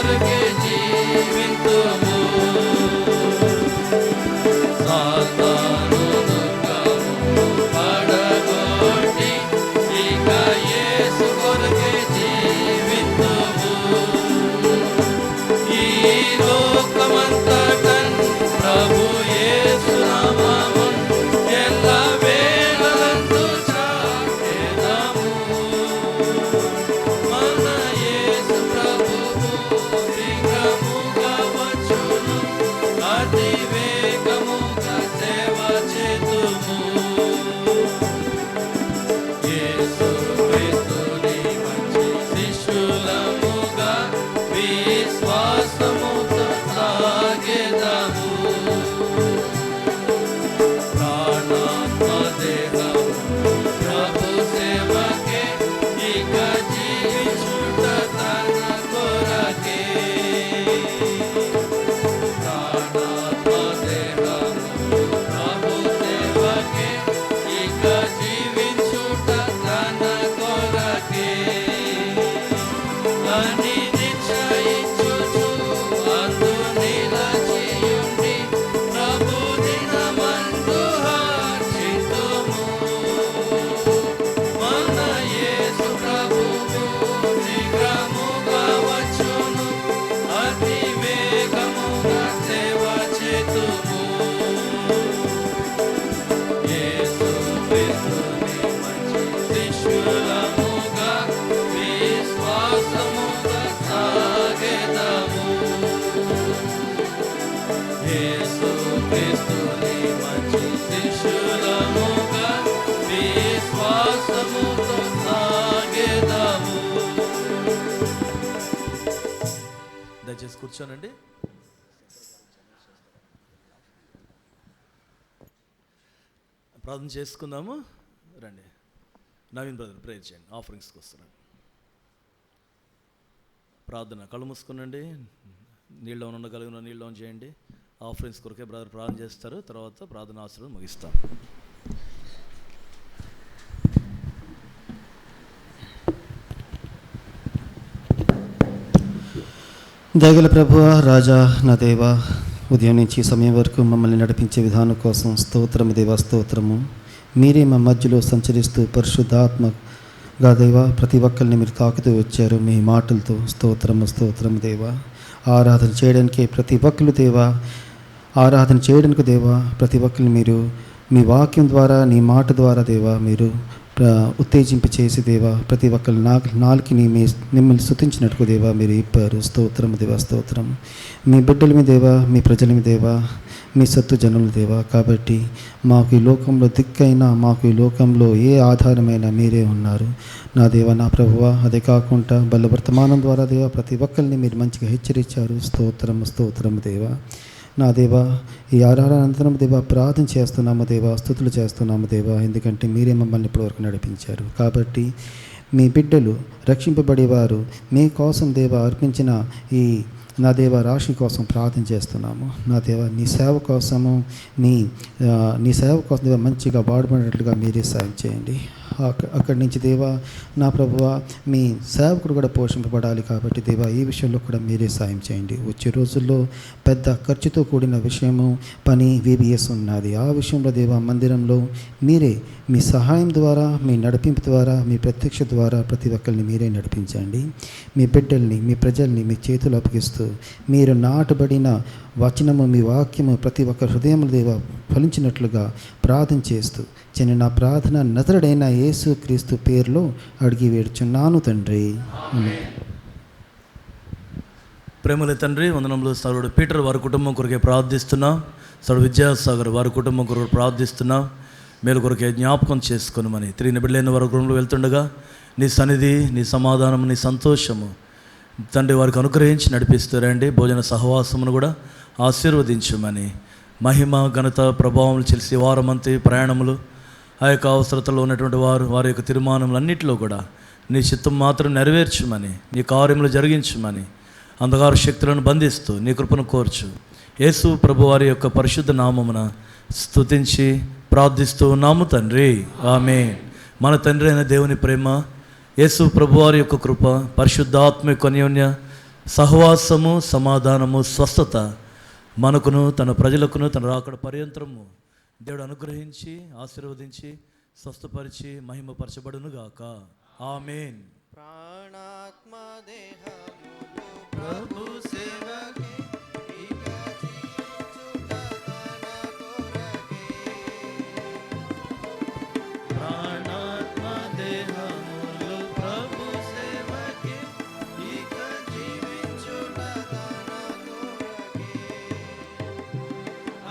కొరకే జీవింతుము. సాతాను దుర్గము పడగొట్టి ఇక యేసు కొరకే జీవింతుము. ఈ లోకమంతటన్ ప్రభు యేసు నామమున్ ఎల్ల వేళలందు చాటెదము. మన యేసు ప్రభువు శీఘ్రముగా వచ్చును, అతి వేగముగా సేవ చేతుము. యేసు క్రీస్తుని మంచి శిష్యులముగా విశ్వాసముతో సాగెదము. ప్రాణాత్మ దేహము ప్రభు సేవకే ఇక జీవించుట తన కొరకే. ప్రాణాత్మ దేహము ప్రభు సేవకే ఇక జీవించుట తన కొరకే. అని నిశ్చయించుచు అందు నిలచియుండి ప్రభు దినమందు హర్షితుము. మన యేసు ప్రభువు శీఘ్రముగా వచ్చును, అతి వేగముగా సేవ చేతుము. యేసు క్రీస్తుని మంచి శిష్యులముగా విశ్వాసముతో సాగెదము. యేసు క్రీస్తుని మంచి శిష్యులముగా విశ్వాసముతో సాగెదము. దయచేసి కూర్చోనండి. ప్రార్థన చేసుకుందాము. రండి, నవీన్ బ్రదర్ ప్రేయర్ చేయండి. ఆఫరింగ్స్కి వస్తున్నాను. ప్రార్థన కళ్ళు మూసుకునండి. నీళ్ళు ఉండగలిగిన నీళ్ళు చేయండి. ఆఫరింగ్స్ కొరకే బ్రదర్ ప్రార్థన చేస్తారు. తర్వాత ప్రార్థన ఆశీర్వాదం ముగిస్తాం. దయగల ప్రభువా, రాజా, నా దేవా, ఉదయం నుంచి సమయం వరకు మమ్మల్ని నడిపించే విధానం కోసం స్తోత్రము దేవా, స్తోత్రము. మీరే మా మధ్యలో సంచరిస్తూ పరిశుద్ధాత్మగా దేవా ప్రతి ఒక్కరిని మీరు తాకుతూ వచ్చారు మీ మాటలతో. స్తోత్రము, స్తోత్రము దేవా. ఆరాధన చేయడానికి ప్రతి ఒక్కరు దేవా, ఆరాధన చేయడానికి దేవా ప్రతి ఒక్కరిని మీరు మీ వాక్యం ద్వారా నీ మాట ద్వారా దేవా మీరు ఉత్తేజింప చేసి దేవా ప్రతి ఒక్కరి నాలుకని మిమ్మల్ని స్తుతించినట్టుగా దేవా మీరు ఇప్పారు. స్తోత్రము దేవా, స్తోత్రం. మీ బిడ్డల మీ దేవా, మీ ప్రజల మీ దేవా, మీ సత్తు జనుల దేవా. కాబట్టి మాకు ఈ లోకంలో దిక్కైనా, మాకు ఈ లోకంలో ఏ ఆధారమైనా మీరే ఉన్నారు నా దేవా, నా ప్రభువా. అదే కాకుండా బలవర్తమానం ద్వారా దేవా ప్రతి ఒక్కరిని మీరు మంచిగా హెచ్చరించారు. స్తోత్రము, స్తోత్రము దేవా. నా దేవా, ఈ ఆరాధనానంతరం దేవా ప్రార్థన చేస్తున్నాము దేవా, స్తుతులు చేస్తున్నాము దేవా. ఎందుకంటే మీరే మమ్మల్ని ఇప్పటివరకు నడిపించారు. కాబట్టి మీ బిడ్డలు రక్షింపబడేవారు మీ కోసం దేవా అర్పించిన ఈ నా దేవ రాశి కోసం ప్రార్థన చేస్తున్నాము. నా దేవ నీ సేవ కోసము నీ సేవ కోసం దేవ మంచిగా వాడబడినట్లుగా మీరే సాయం చేయండి. అక్కడి నుంచి దేవా నా ప్రభువ మీ సేవకుడు కూడా పోషింపబడాలి. కాబట్టి దేవా ఈ విషయంలో కూడా మీరే సాయం చేయండి. వచ్చే రోజుల్లో పెద్ద ఖర్చుతో కూడిన విషయము పని VBS ఉన్నది. ఆ విషయంలో దేవా మందిరంలో మీరే మీ సహాయం ద్వారా, మీ నడిపింపు ద్వారా, మీ ప్రత్యక్ష ద్వారా ప్రతి ఒక్కరిని మీరే నడిపించండి. మీ బిడ్డల్ని, మీ ప్రజల్ని మీ చేతులు అప్పగిస్తూ మీరు నాటబడిన వచనము, మీ వాక్యము ప్రతి ఒక్క హృదయముల దేవ ఫలించినట్లుగా ప్రార్థన చేస్తూ చిన్న నా ప్రార్థన నజరుడైన యేసు క్రీస్తు పేరులో అడిగి వేడుచున్నాను తండ్రి. ప్రేమల తండ్రి, వందనములు. సరుడు పీటర్ వారి కుటుంబం కొరకే ప్రార్థిస్తున్నాం. సరుడు విద్యాసాగర్ వారి కుటుంబం కొరకు ప్రార్థిస్తున్నాం. మేలు కొరకే జ్ఞాపకం చేసుకుని తిరిగిన బిడ్డలైన వారి కుటుంబంలో వెళ్తుండగా నీ సన్నిధి, నీ సమాధానము, నీ సంతోషము తండ్రి వారికి అనుగ్రహించి నడిపిస్తారండి. భోజన సహవాసమును కూడా ఆశీర్వదించమని మహిమ, ఘనత, ప్రభావం తెలిసి వారమంతి ప్రయాణములు, ఆ యొక్క అవసరతలో ఉన్నటువంటి వారి యొక్క తీర్మానములన్నింటిలో కూడా నీ చిత్తం మాత్రం నెరవేర్చమని, నీ కార్యములు జరిగించమని అంధకార శక్తులను బంధిస్తూ నీ కృపను కోర్చు. యేసు ప్రభు వారి యొక్క పరిశుద్ధ నామమున స్తుతించి ప్రార్థిస్తూ ఉన్నాము తండ్రి, ఆమేన్. మన తండ్రి అయిన దేవుని ప్రేమ, యేసు ప్రభు వారి యొక్క కృప, పరిశుద్ధాత్మ యొక్క అన్యోన్య సహవాసము, సమాధానము, స్వస్థత మనకును తన ప్రజలకును తన రాకడ పర్యంతరము దేవుడు అనుగ్రహించి ఆశీర్వదించి స్వస్థపరిచి మహిమపరచబడును గాక. ఆమేన్. ప్రాణాత్మ దేహములు ప్రభు సేవకి ఇక జీవించుట తన కొరకే. ప్రాణాత్మ దేహములు ప్రభు సేవకి ఇక జీవించుట తన కొరకే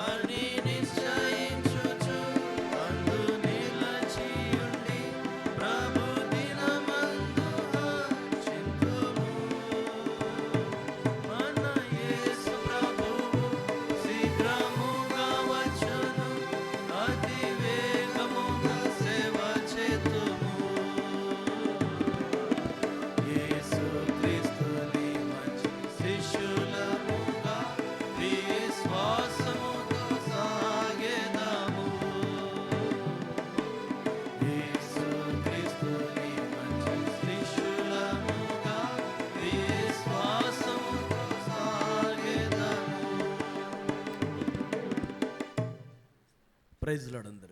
అని నిశ్చయించుచు అందు నిలచియుండి ప్రభు దినమందు హర్షింతుము. మన యేసు ప్రభువు శీఘ్రముగా వచ్చును, అతి వేగముగా సేవ చేతుము. యేసు క్రీస్తుని మంచి శిష్యులముగా విశ్వాసముతో సాగెదము. యేసు క్రీస్తుని మంచి శిష్యులముగా విశ్వాసముతో సాగెదము. ప్రైజ్ లార్డ్ అందరికీ.